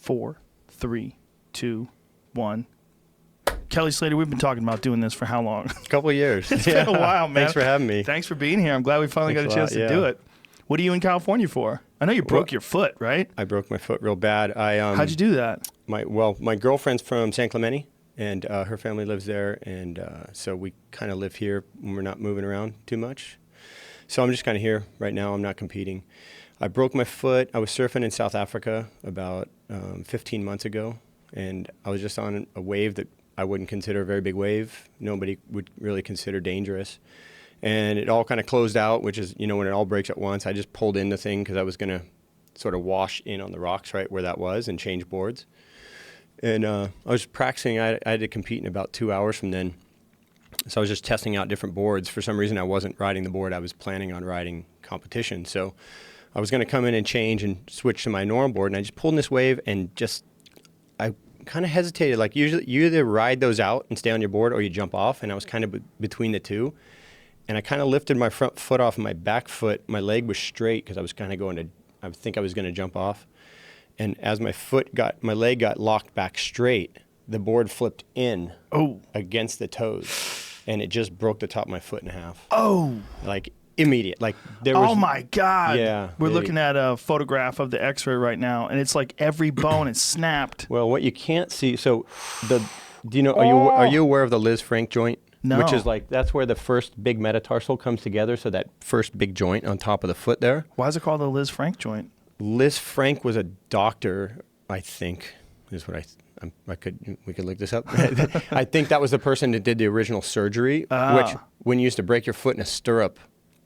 4, 3, 2, 1. Kelly Slater, we've been talking about doing this for how long? A couple of years. It's been a while, man. Thanks for having me. Thanks for being here. I'm glad we finally got a chance to do it. What are you in California for? I know you broke your foot, right? I broke my foot real bad. How'd you do that? My girlfriend's from San Clemente, and her family lives there, and so we kind of live here when we're not moving around too much. So I'm just kind of here right now. I'm not competing. I broke my foot. I was surfing in South Africa about 15 months ago, and I was just on a wave that I wouldn't consider a very big wave. Nobody would really consider dangerous. And it all kind of closed out, which is, when it all breaks at once. I just pulled in the thing because I was going to sort of wash in on the rocks right where that was and change boards. And I was practicing. I had to compete in about 2 hours from then. So I was just testing out different boards. For some reason, I wasn't riding the board. I was planning on riding competition. So I was going to come in and change and switch to my normal board. And I just pulled in this wave and I kind of hesitated. Like usually you either ride those out and stay on your board or you jump off. And I was kind of between the two. And I kind of lifted my front foot off and my back foot. My leg was straight because I was kind of I think I was going to jump off. And as my leg got locked back straight, the board flipped in against the toes. And it just broke the top of my foot in half. Oh. Like immediate. Like there was. Oh my God. Yeah. We're looking at a photograph of the x-ray right now, and it's like every bone is snapped. Well, what you can't see, are you aware of the Liz Frank joint? No. Which is that's where the first big metatarsal comes together, so that first big joint on top of the foot there. Why is it called the Liz Frank joint? Liz Frank was a doctor, I think, is what we could look this up. I think that was the person that did the original surgery, which when you used to break your foot in a stirrup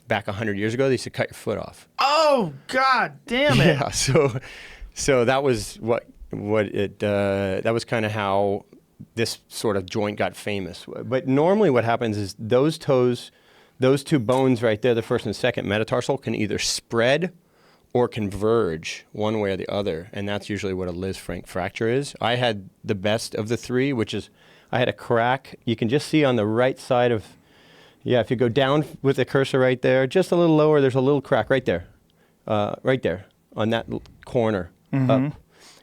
back 100 years ago, they used to cut your foot off. Oh, God damn it. Yeah, so that was that was kind of how this sort of joint got famous. But normally what happens is those two bones right there, the first and second metatarsal, can either spread or converge one way or the other. And that's usually what a Liz Frank fracture is. I had the best of the three, which is I had a crack. You can just see on the right side of, if you go down with the cursor right there, just a little lower, there's a little crack right there on that corner up.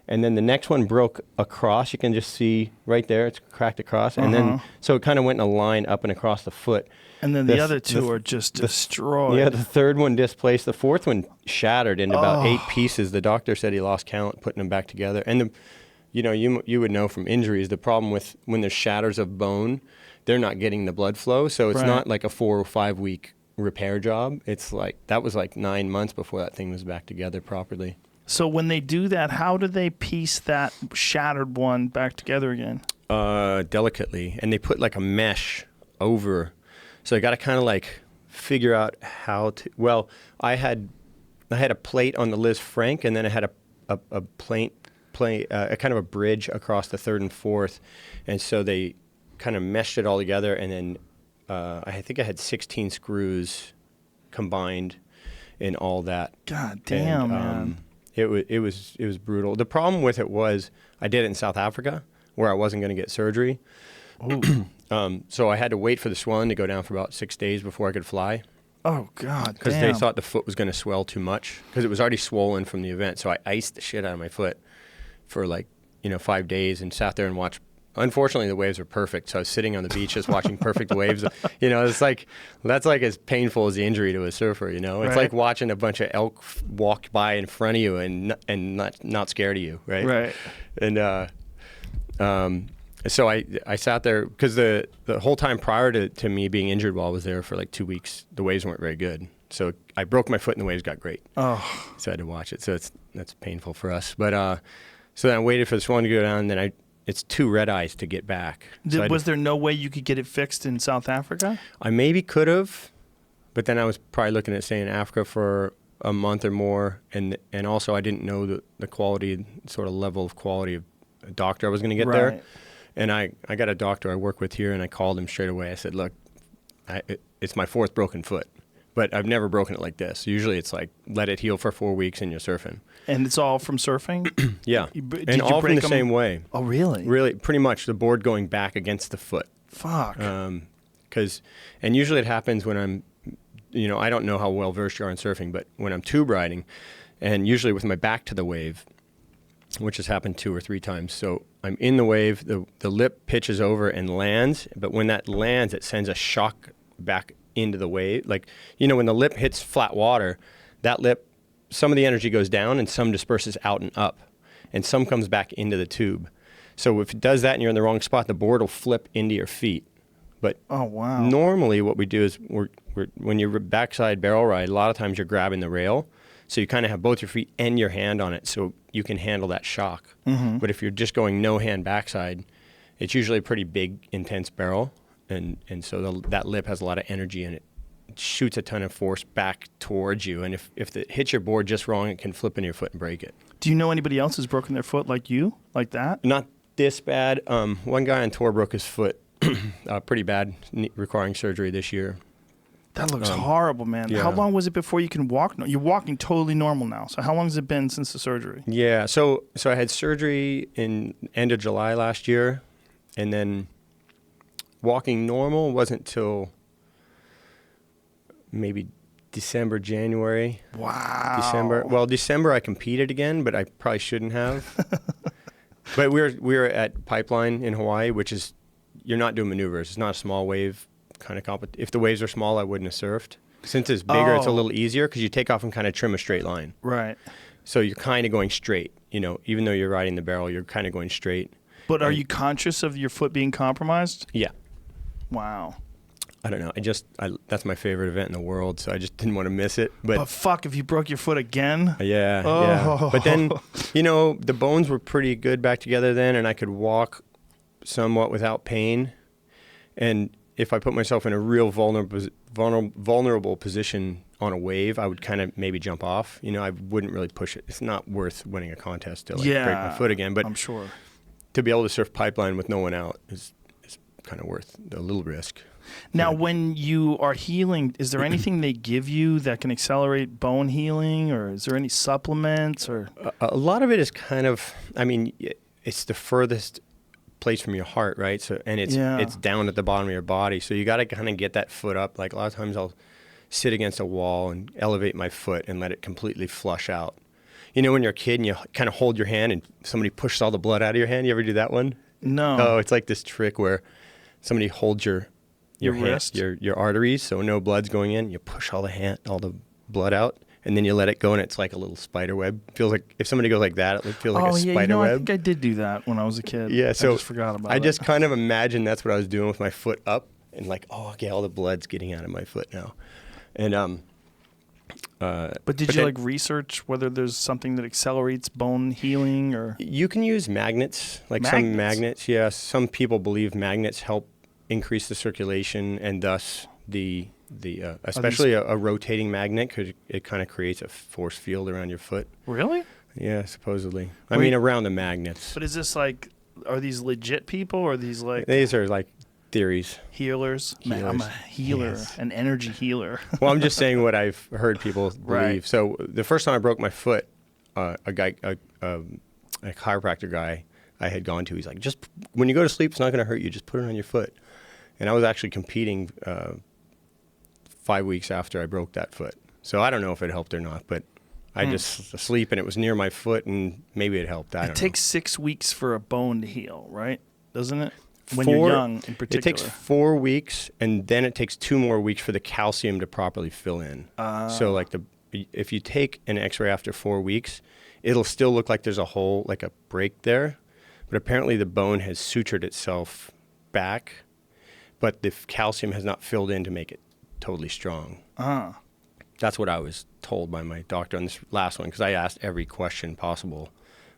And then the next one broke across. You can just see right there, it's cracked across. And then, so it kind of went in a line up and across the foot. And then the other two are just destroyed. Yeah, the third one displaced. The fourth one shattered into about 8 pieces. The doctor said he lost count putting them back together. And, you would know from injuries, the problem with when there's shatters of bone, they're not getting the blood flow. So it's not like a 4 or 5 week repair job. It's that was 9 months before that thing was back together properly. So when they do that, how do they piece that shattered one back together again? Delicately. And they put a mesh over. So I got to kind of figure out how to. Well, I had a plate on the Liz Frank, and then I had a plate, a kind of a bridge across the third and fourth. And so they kind of meshed it all together. And then I think I had 16 screws combined in all that. God damn, man. It was brutal. The problem with it was I did it in South Africa where I wasn't going to get surgery. So I had to wait for the swelling to go down for about 6 days before I could fly. Oh, God, because they thought the foot was going to swell too much because it was already swollen from the event. So I iced the shit out of my foot for 5 days and sat there and watched. Unfortunately, the waves were perfect, so I was sitting on the beach just watching perfect waves. It's that's as painful as the injury to a surfer. It's like watching a bunch of elk walk by in front of you and not scared of you, right? Right. And so I sat there because the whole time prior to me being injured while I was there for 2 weeks, the waves weren't very good. So I broke my foot and the waves got great. Oh. So I had to watch it. So that's painful for us. But so then I waited for the swelling to go down, and then it's 2 red eyes to get back. Was there no way you could get it fixed in South Africa? I maybe could have, but then I was probably looking at staying in Africa for a month or more, and also I didn't know the quality, sort of level of quality of a doctor I was going to get there. And I got a doctor I work with here, and I called him straight away. I said, look, it's my 4th broken foot, but I've never broken it like this. Usually it's let it heal for 4 weeks and you're surfing. And it's all from surfing? Yeah. And all from the same way. Oh, really? Really, pretty much the board going back against the foot. Fuck. And usually it happens when I'm, I don't know how well versed you are in surfing, but when I'm tube riding, and usually with my back to the wave, which has happened 2 or 3 times. So I'm in the wave, the lip pitches over and lands, but when that lands, it sends a shock back into the wave. Like, you know, when the lip hits flat water, that lip, some of the energy goes down and some disperses out and up, and some comes back into the tube. So if it does that and you're in the wrong spot, the board will flip into your feet. But Oh, wow. normally what we do is when you're backside barrel ride, a lot of times you're grabbing the rail. So you kind of have both your feet and your hand on it so you can handle that shock. Mm-hmm. But if you're just going no hand backside, it's usually a pretty big, intense barrel. And so that lip has a lot of energy in it. It shoots a ton of force back towards you. And if it hits your board just wrong, it can flip into your foot and break it. Do you know anybody else who's broken their foot like you, like that? Not this bad. One guy on tour broke his foot pretty bad, requiring surgery this year. That looks horrible, man. yeah. How long was it before you can walk? You're walking totally normal now. So how long has it been since the surgery? Yeah, so I had surgery in end of July last year, and then walking normal wasn't till maybe December, January. Wow. December I competed again, but I probably shouldn't have. But we were at Pipeline in Hawaii, which is, you're not doing maneuvers. It's not a small wave kind of competition. If the waves are small, I wouldn't have surfed. Since it's bigger, it's a little easier because you take off and kind of trim a straight line. Right. So you're kind of going straight, you know, even though you're riding the barrel, you're kind of going straight. But are you conscious of your foot being compromised? Yeah. Wow. I don't know. That's my favorite event in the world, so I just didn't want to miss it. But fuck, if you broke your foot again? yeah. But then, you know, the bones were pretty good back together then, and I could walk somewhat without pain. And if I put myself in a real vulnerable position on a wave, I would kind of maybe jump off. You know, I wouldn't really push it. It's not worth winning a contest to break my foot again. But I'm sure. To be able to surf Pipeline with no one out is kind of worth a little risk. Now, when you are healing, is there anything they give you that can accelerate bone healing, or is there any supplements? Or a lot of it is kind of, I mean, it's the furthest place from your heart, right? So, and it's down at the bottom of your body. So you got to kind of get that foot up. Like a lot of times I'll sit against a wall and elevate my foot and let it completely flush out. You know, when you're a kid and you kind of hold your hand and somebody pushes all the blood out of your hand. You ever do that one? No. Oh, it's like this trick where somebody holds your wrist, your arteries, so no blood's going in. You push all the blood out, and then you let it go, and it's like a little spider web. Feels like if somebody goes like that, it feels like a spider web. I think I did do that when I was a kid. Yeah, so I just forgot about it. I just kind of imagined that's what I was doing with my foot up, and like, oh, okay, all the blood's getting out of my foot now, and But did you research whether there's something that accelerates bone healing, or you can use magnets, some magnets. Yeah, some people believe magnets help increase the circulation, and thus the especially a rotating magnet, because it kind of creates a force field around your foot. Really? Yeah, supposedly. I mean, around the magnets. But is this are these legit people, or are these These are like theories. Healers? Man, I'm a healer, yes. An energy healer. Well, I'm just saying what I've heard people believe. Right. So the first time I broke my foot, a chiropractor guy I had gone to, he's like, just when you go to sleep, it's not going to hurt you. Just put it on your foot. And I was actually competing 5 weeks after I broke that foot. So I don't know if it helped or not, but I just asleep and it was near my foot, and maybe it helped. I don't know. It takes 6 weeks for a bone to heal, right? Doesn't it? When you're young, in particular. It takes 4 weeks, and then it takes 2 more weeks for the calcium to properly fill in. So if you take an X-ray after 4 weeks, it'll still look like there's a hole, like a break there, but apparently the bone has sutured itself back, but the calcium has not filled in to make it totally strong. That's what I was told by my doctor on this last one, because I asked every question possible.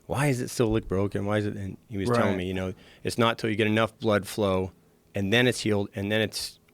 Why does it still look broken? Why is it? And he was telling me, it's not till you get enough blood flow, and then it's healed, and then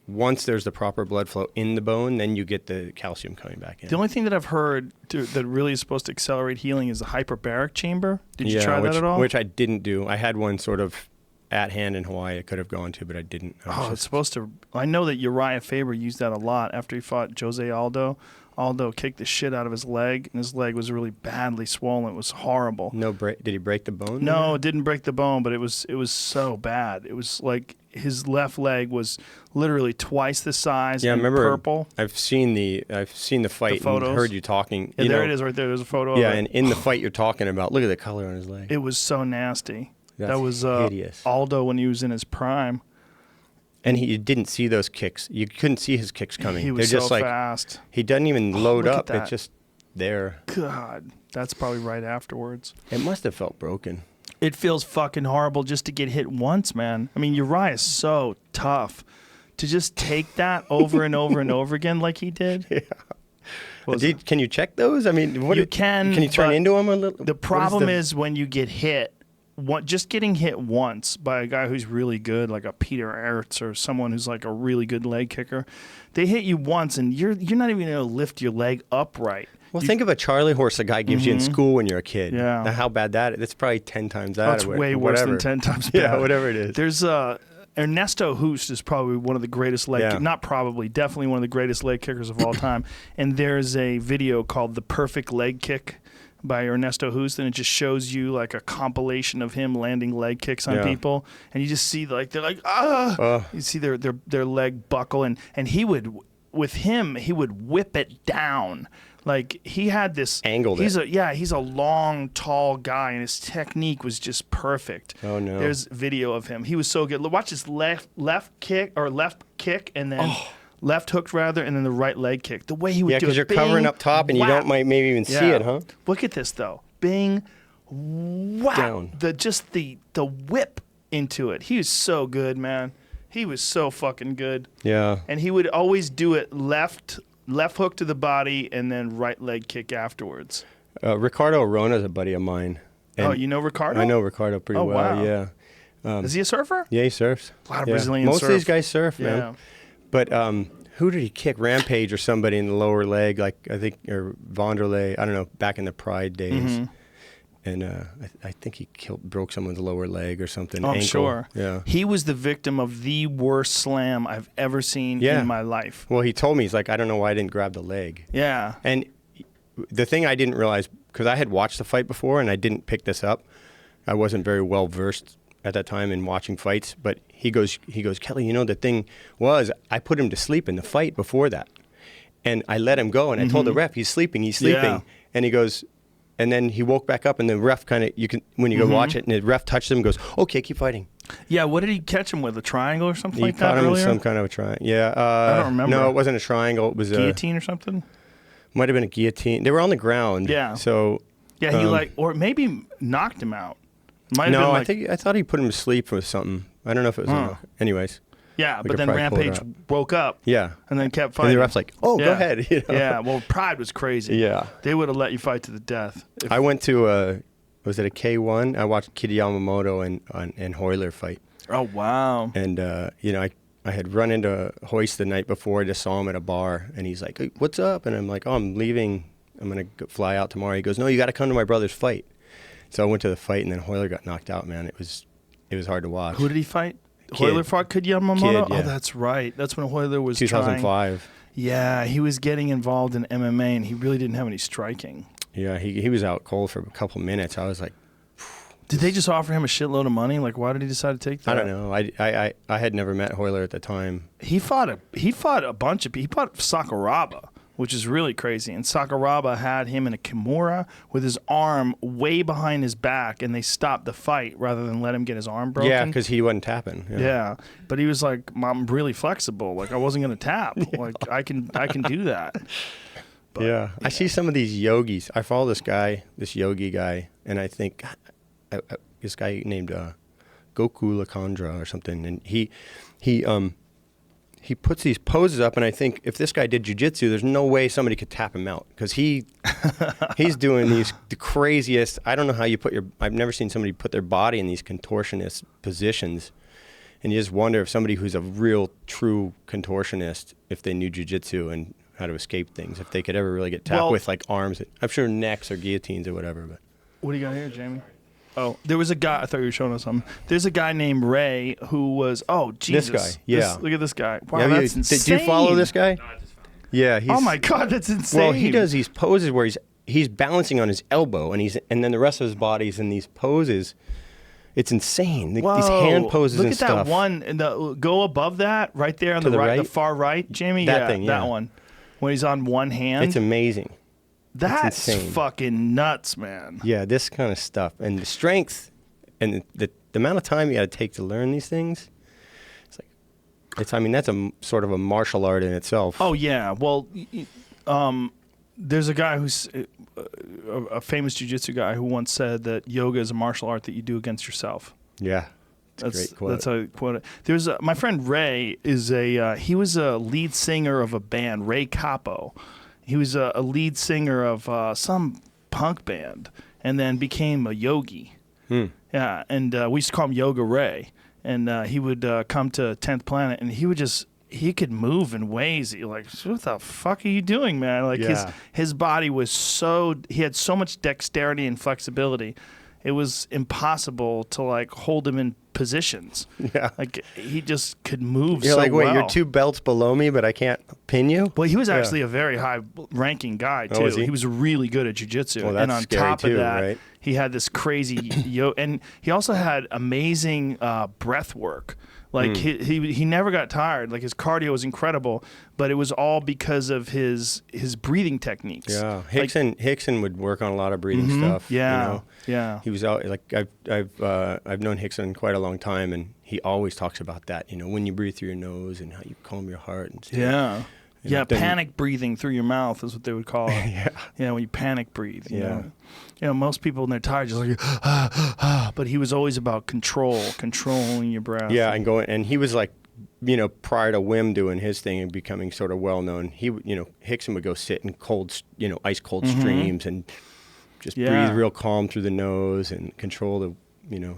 once there's the proper blood flow in the bone, then you get the calcium coming back in. The only thing that I've heard that really is supposed to accelerate healing is the hyperbaric chamber. Did you try that at all? Which I didn't do. I had one sort of at hand in Hawaii I could have gone to, but I didn't. It's supposed to. I know that Uriah Faber used that a lot after he fought Jose Aldo. Aldo kicked the shit out of his leg, and his leg was really badly swollen. It was horrible. Did he break the bone? No, it didn't break the bone, but it was so bad. It was like his left leg was literally twice the size. Yeah, I and remember. Purple. I've seen the fight photos. and heard you talking. Yeah, you there know, it is, right there. There's a photo. Yeah, of it. and in the fight you're talking about, look at the color on his leg. It was so nasty. That's that was hideous. Aldo when he was in his prime. And you didn't see those kicks. You couldn't see his kicks coming. He was They're so just like, fast. He doesn't even load look at up. that. It's just there. God, that's probably right afterwards. It must have felt broken. It feels fucking horrible just to get hit once, man. I mean, Uriah is so tough to just take that over and over and over again like he did. Yeah. Can you check those? I mean, You can you turn into them a little? The problem is when you get hit, just getting hit once by a guy who's really good, like a Peter Ertz or someone who's like a really good leg kicker, they hit you once and you're not even going to lift your leg upright. Well, think of a Charlie horse a guy gives you in school when you're a kid. Yeah. Now, how bad that is. That's probably 10 times that. That's way worse than 10 times bad. Yeah, whatever it is. There's Ernesto Hoost is probably one of the greatest definitely one of the greatest leg kickers of all time. And there's a video called The Perfect Leg Kick by Ernesto Hoost, and it just shows you like a compilation of him landing leg kicks on people, and you just see they're like you see their leg buckle, and he would whip it down. Like he had this angled. He's a long, tall guy, and his technique was just perfect. Oh no! There's video of him. He was so good. Watch his left kick, and then left hook rather, and then the right leg kick. The way he would do it. Yeah, because you're covering up top, and you don't maybe even see it, huh? Look at this though. Bing, wow. Down. The whip into it. He was so good, man. He was so fucking good. Yeah. And he would always do it left hook to the body and then right leg kick afterwards. Ricardo Arona's a buddy of mine. And you know Ricardo? I know Ricardo pretty well, wow. yeah. Is he a surfer? Yeah, he surfs. A lot of Brazilians Most surf. of these guys surf, man. But who did he kick? Rampage or somebody in the lower leg, like I think, or Vonderlei, I don't know, back in the Pride days. Mm-hmm. And I think he broke someone's lower leg or something. I'm ankle. sure. Yeah. He was the victim of the worst slam I've ever seen in my life. Well, he told me, he's like, I don't know why I didn't grab the leg. Yeah. And the thing I didn't realize, because I had watched the fight before and I didn't pick this up. I wasn't very well versed at that time in watching fights. But he goes, Kelly, the thing was, I put him to sleep in the fight before that. And I let him go. And I told the ref, he's sleeping. Yeah. And he goes... And then he woke back up, and the ref when you go watch it, and the ref touched him and goes, okay, keep fighting. Yeah, what did he catch him with? A triangle or something like that? He caught him earlier? with some kind of a triangle. Yeah. I don't remember. No, it wasn't a triangle. It was guillotine or something? Might have been a guillotine. They were on the ground. Yeah. So. Yeah, he or maybe knocked him out. I thought he put him to sleep or something. I don't know if it was anyways. Yeah, but then Rampage woke up. Yeah. And then kept fighting. And the ref's like, go ahead. Yeah, well, Pride was crazy. Yeah. They would have let you fight to the death. I went to, was it a K1? I watched Kid Yamamoto and Hoyler fight. Oh, wow. And, I had run into Hoist the night before. I just saw him at a bar. And he's like, hey, what's up? And I'm like, oh, I'm leaving. I'm going to fly out tomorrow. He goes, no, you got to come to my brother's fight. So I went to the fight, and then Hoyler got knocked out, man. It was hard to watch. Who did he fight? Hoyler fought Kid Yamamoto? Yeah. Oh, that's right. That's when Hoyler was 2005. Yeah, he was getting involved in MMA, and he really didn't have any striking. Yeah, he was out cold for a couple minutes. I was like... Did they just offer him a shitload of money? Like, why did he decide to take that? I don't know. I had never met Hoyler at the time. He fought a bunch of people. He fought Sakuraba, which is really crazy. And Sakuraba had him in a kimura with his arm way behind his back, and they stopped the fight rather than let him get his arm broken. Yeah, because he wasn't tapping. Yeah, but he was like, I'm really flexible. Like, I wasn't going to tap. Yeah. Like, I can do that. But, yeah. I see some of these yogis. I follow this yogi guy, and I think this guy named Goku Lakandra or something, and he puts these poses up, and I think if this guy did jiu-jitsu, there's no way somebody could tap him out, because he's doing the craziest. I don't know how I've never seen somebody put their body in these contortionist positions, and you just wonder if somebody who's a real, true contortionist, if they knew jiu-jitsu and how to escape things, if they could ever really get tapped with like arms. I'm sure necks or guillotines or whatever. But what do you got here, Jamie? Oh, there was a guy. I thought you were showing us something. There's a guy named Ray who was. Oh, Jesus. This guy. Yeah. Look at this guy. Wow, that's insane. Did you follow this guy? No, I just found it. Yeah. Oh my God, that's insane. Well, he does these poses where he's balancing on his elbow, and then the rest of his body's in these poses, It's insane. Whoa. These hand poses Look and at stuff. that one. And go above that, right there on the right, the far right, Jamie. That thing, that one. When he's on one hand. It's amazing. That's fucking nuts, man. Yeah, this kind of stuff. And the strength and the amount of time you got to take to learn these things. I mean, that's a sort of a martial art in itself. Oh, yeah. Well, there's a guy who's a famous jiu-jitsu guy who once said that yoga is a martial art that you do against yourself. Yeah. That's a great quote. That's how I quote it. There's my friend Ray is he was a lead singer of a band, Ray Capo. He was a lead singer of some punk band and then became a yogi. Yeah, and we used to call him Yoga Ray. And he would come to 10th Planet, and he could move in ways that you're like, what the fuck are you doing, man? Like his body was he had so much dexterity and flexibility. It was impossible to like hold him in positions. Yeah. Like he just could move you're so like, wait, well. you're 2 belts below me, but I can't pin you? Well, he was actually a very high-ranking guy, too. Was he? He was really good at jiu-jitsu. Well, that's and on scary top too, of that, right? he had this crazy and he also had amazing breath work. Like he never got tired. Like his cardio was incredible, but it was all because of his breathing techniques. Yeah, Hickson would work on a lot of breathing stuff. Yeah, you know? Yeah. He was out like I've known Hickson quite a long time, and he always talks about that. You know, when you breathe through your nose and how you calm your heart and stuff. Yeah. You know, panic breathing through your mouth is what they would call it. Yeah, when you panic breathe. You know, most people when they're tired just like but he was always about controlling your breath. Yeah, and he was like, you know, prior to Wim doing his thing and becoming sort of well known, Hickson would go sit in cold, ice cold streams and just breathe real calm through the nose and control the.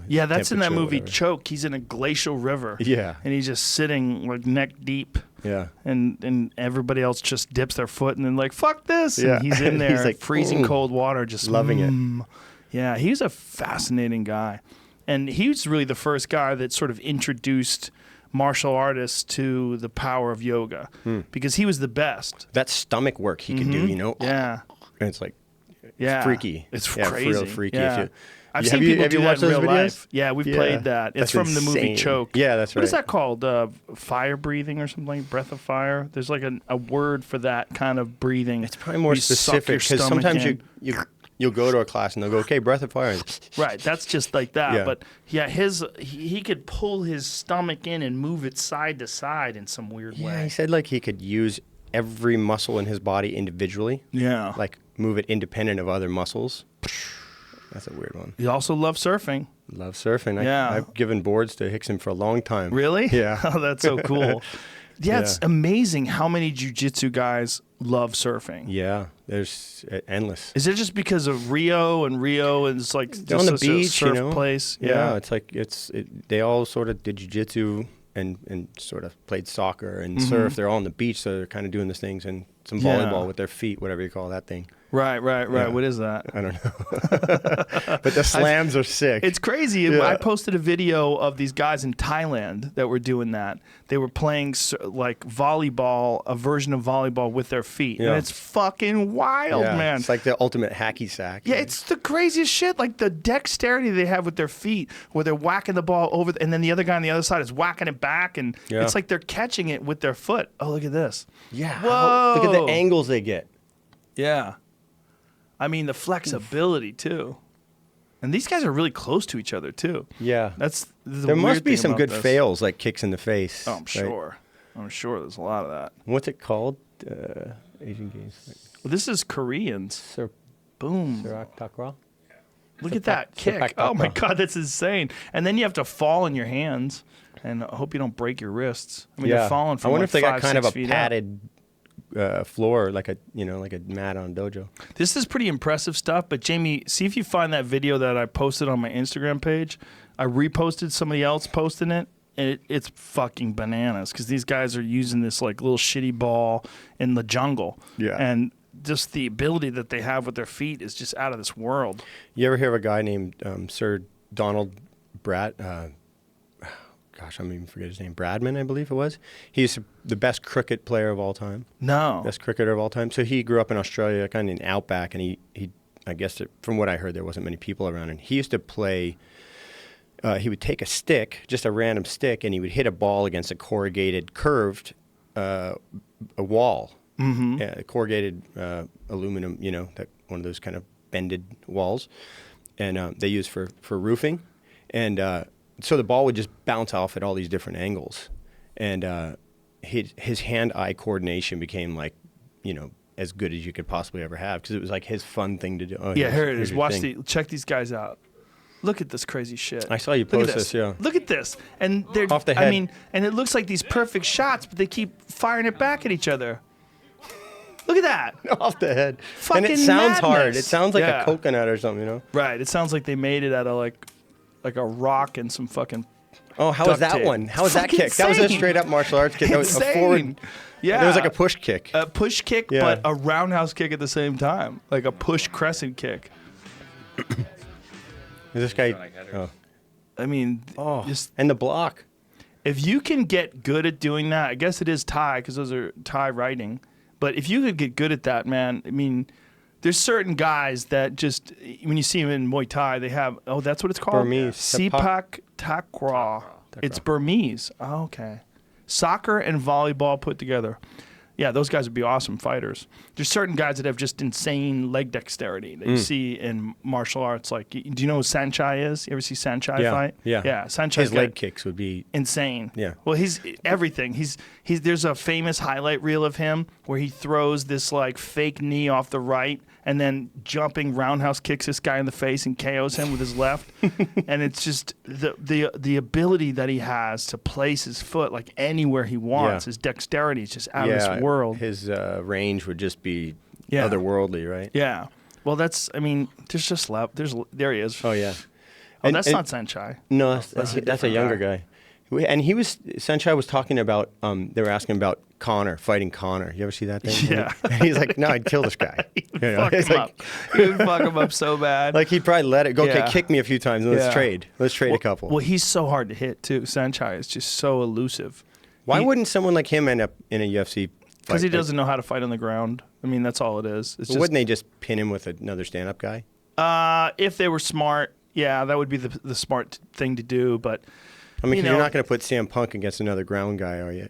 Yeah, that's in that movie Choke. He's in a glacial river. Yeah. And he's just sitting like neck deep. Yeah. And everybody else just dips their foot and then like, fuck this. Yeah. And he's in there he's like, freezing cold water, just loving it. Yeah, he's a fascinating guy. And he was really the first guy that sort of introduced martial artists to the power of yoga because he was the best. That stomach work he could do, Yeah. And it's like, it's freaky. It's crazy. Real freaky. Yeah. I've seen people do that in real life. Yeah, we've played that. It's from the movie Choke. Yeah, that's right. What is that called? Fire breathing or something? Breath of fire? There's like a word for that kind of breathing. It's probably more specific because sometimes you'll go to a class and they'll go, okay, breath of fire. Right, that's just like that. Yeah. But yeah, he could pull his stomach in and move it side to side in some weird way. Yeah, he said like he could use every muscle in his body individually. Yeah. Like move it independent of other muscles. That's a weird one. You also love surfing. Love surfing. Yeah. I've given boards to Hickson for a long time. Really? Yeah. Oh, that's so cool. Yeah, it's amazing how many jiu-jitsu guys love surfing. Yeah, there's endless. Is it just because of Rio and it's like just on the beach, surf place? Yeah, it's like they all sort of did jiu-jitsu and sort of played soccer and surf. They're all on the beach, so they're kind of doing these things and some volleyball with their feet, whatever you call that thing. Right. Yeah. What is that? I don't know. But the slams are sick. It's crazy. Yeah. I posted a video of these guys in Thailand that were doing that. They were playing like volleyball, a version of volleyball with their feet. Yeah. And it's fucking wild, man. It's like the ultimate hacky sack. Yeah, it's the craziest shit. Like the dexterity they have with their feet, where they're whacking the ball over, and then the other guy on the other side is whacking it back. And it's like they're catching it with their foot. Oh, look at this. Yeah. Whoa. Look at the angles they get. Yeah. I mean, the flexibility, too. And these guys are really close to each other, too. Yeah. There must be some good fails, like kicks in the face. Oh, I'm sure. Right? I'm sure there's a lot of that. What's it called? Asian Games. Well, this is Koreans. Boom. Takraw? Look at that kick. Oh, my God, that's insane. And then you have to fall in your hands. And I hope you don't break your wrists. I mean, you're falling from I wonder like if they got 5, kind of a 6 feet padded floor, like a mat on dojo. This is pretty impressive stuff. But Jamie, see if you find that video that I posted on my Instagram page. I reposted somebody else posting it, and it's fucking bananas because these guys are using this like little shitty ball in the jungle. Yeah, and just the ability that they have with their feet is just out of this world. You ever hear of a guy named Sir Donald gosh, I'm even forget his name. Bradman, I believe it was. He's the best cricket player of all time. No. Best cricketer of all time. So he grew up in Australia, kind of in outback, and he I guess from what I heard, there wasn't many people around. And he used to play he would take a stick, just a random stick, and he would hit a ball against a corrugated, curved a wall, corrugated aluminum, that one of those kind of bended walls, and they use for roofing, and so the ball would just bounce off at all these different angles, and his hand-eye coordination became like, as good as you could possibly ever have, because it was like his fun thing to do. Oh, yeah, here it is. Check these guys out. Look at this crazy shit. I saw you post this, yeah. Look at this. And they're off the head. I mean, and it looks like these perfect shots, but they keep firing it back at each other. Look at that. Off the head. Fucking and it sounds madness. hard. It sounds like a coconut or something, Right. It sounds like they made it out of like a rock and some fucking Oh, how was that tape. one? How was that kick? Insane. That was a straight up martial arts kick. That was a forward. Yeah. It was like a push kick. A push kick, but a roundhouse kick at the same time. Like a push crescent kick. Is this guy? Oh. I mean, and the block. If you can get good at doing that, I guess it is Thai because those are Thai writing. But if you could get good at that, man, I mean, there's certain guys that just, when you see them in Muay Thai, they have, that's what it's called? Burmese. Sepak takraw. It's Burmese. Oh, okay. Soccer and volleyball put together. Yeah, those guys would be awesome fighters. There's certain guys that have just insane leg dexterity that you see in martial arts. Like, do you know who Sanchai is? You ever see Sanchai fight? Yeah. Yeah, Sanchai's his leg kicks would be insane. Yeah. Well, he's everything. He's there's a famous highlight reel of him where he throws this like fake knee off the right and then jumping roundhouse kicks this guy in the face and KOs him with his left. And it's just the ability that he has to place his foot like anywhere he wants. His dexterity is just out of this world. His range would just be otherworldly, right? Yeah. Well, there's just there he is. Oh yeah. Oh, that's not Sanchai. No, that's a younger guy. And Sanchai was talking about, they were asking about fighting Connor. You ever see that thing? Yeah. And he's like, no, I'd kill this guy. Fuck him up. He would fuck him up so bad. Like, he'd probably let it go, okay, kick me a few times, and let's trade. Let's trade a couple. Well, he's so hard to hit, too. Sanchai is just so elusive. Why wouldn't someone like him end up in a UFC fight? Because he doesn't know how to fight on the ground. I mean, that's all it is. Wouldn't they just pin him with another stand-up guy? If they were smart, that would be the smart thing to do, but... I mean, you're not going to put CM Punk against another ground guy, are you?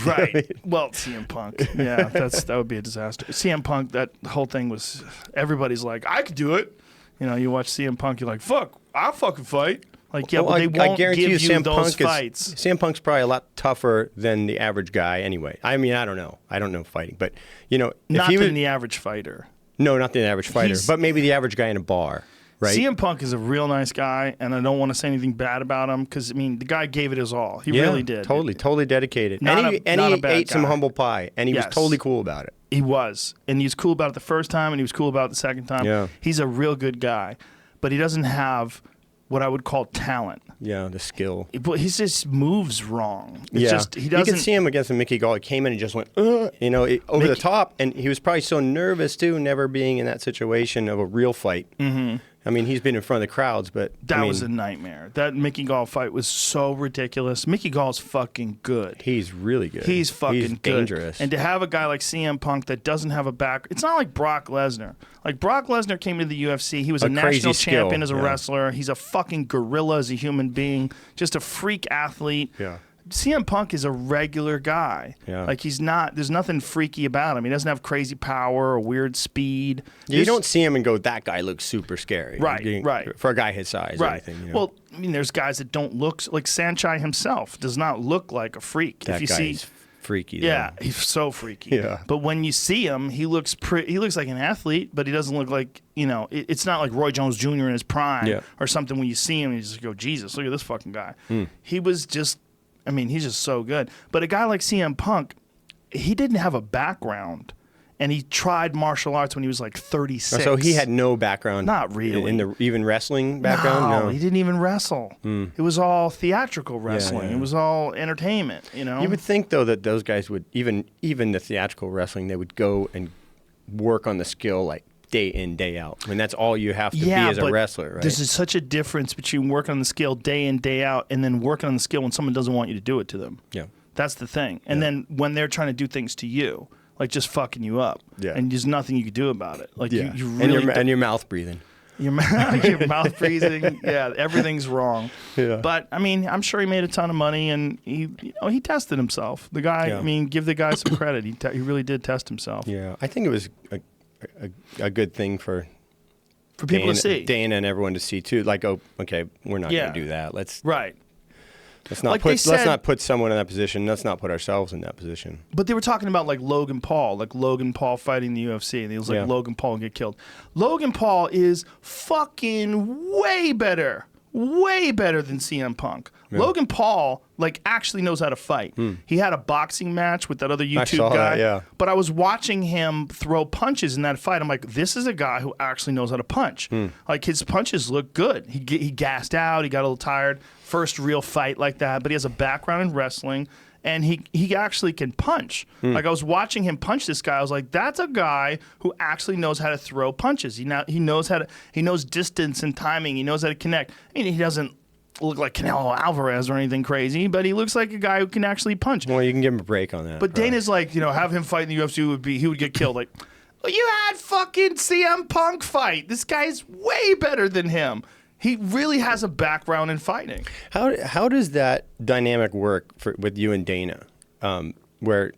Right. Well, CM Punk. Yeah, that would be a disaster. CM Punk, that whole thing was, everybody's like, I could do it. You watch CM Punk, you're like, fuck, I'll fucking fight. Like, yeah, but they won't give you those fights. CM Punk's probably a lot tougher than the average guy anyway. I mean, I don't know. I don't know fighting, but, not than the average fighter. No, not the average fighter, but maybe the average guy in a bar. Right. CM Punk is a real nice guy, and I don't want to say anything bad about him because, I mean, the guy gave it his all. He really did. Totally dedicated. Not he ate some humble pie, and he was totally cool about it. He was. And he was cool about it the first time, and he was cool about it the second time. Yeah. He's a real good guy, but he doesn't have what I would call talent. Yeah, the skill. But he just moves wrong. It's just, he doesn't. You could see him against Mickey Gall. He came in and just went, over the top, and he was probably so nervous, too, never being in that situation of a real fight. Mm-hmm. I mean, he's been in front of the crowds, but... That was a nightmare. That Mickey Gall fight was so ridiculous. Mickey Gall's fucking good. He's really good. He's fucking good. Dangerous. And to have a guy like CM Punk that doesn't have a back... It's not like Brock Lesnar. Like, Brock Lesnar came into the UFC. He was a national champion as a wrestler. He's a fucking gorilla as a human being. Just a freak athlete. Yeah. CM Punk is a regular guy. Yeah. Like, he's not, there's nothing freaky about him. He doesn't have crazy power or weird speed. You don't see him and go, that guy looks super scary. Right. For a guy his size or anything. Well, I mean, there's guys that don't look, like Sanchai himself does not look like a freak. That guy's freaky. Though. Yeah, he's so freaky. Yeah. But when you see him, he looks like an athlete, but he doesn't look like, it's not like Roy Jones Jr. in his prime or something. When you see him, you just go, Jesus, look at this fucking guy. He was just... I mean, he's just so good. But a guy like CM Punk, he didn't have a background. And he tried martial arts when he was like 36. So he had no background? Not really. In the even wrestling background? No, he didn't even wrestle. It was all theatrical wrestling. Yeah. It was all entertainment, You would think, though, that those guys would, even the theatrical wrestling, they would go and work on the skill like day in, day out. I mean, that's all you have to be as a wrestler, right? There's such a difference between working on the skill day in, day out, and then working on the skill when someone doesn't want you to do it to them. Yeah. That's the thing. And then when they're trying to do things to you, like just fucking you up. Yeah. And there's nothing you can do about it. Like you really and your mouth breathing. Your mouth freezing. Yeah, everything's wrong. Yeah. But I mean, I'm sure he made a ton of money, and he tested himself. The guy. Yeah. I mean, give the guy some credit. He really did test himself. Yeah, I think it was a good thing for people to see. Dana and everyone to see too. Like, oh, okay, we're not going to do that. Let's not put someone in that position. Let's not put ourselves in that position. But they were talking about like Logan Paul fighting the UFC, and he was like, Logan Paul will get killed. Logan Paul is fucking way better than CM Punk. Yeah. Logan Paul like actually knows how to fight. He had a boxing match with that other YouTube guy. That, but I was watching him throw punches in that fight. I'm like, this is a guy who actually knows how to punch. Like his punches look good. He gassed out. He got a little tired. First real fight like that. But he has a background in wrestling. And he actually can punch. Like I was watching him punch this guy. I was like, that's a guy who actually knows how to throw punches. He knows distance and timing. He knows how to connect. I mean, he doesn't look like Canelo Alvarez or anything crazy, but he looks like a guy who can actually punch. Well, you can give him a break on that. But Dana's like, have him fight in the UFC he would get killed. Like, well, you had fucking CM Punk fight. This guy's way better than him. He really has a background in fighting. How does that dynamic work with you and Dana? Where,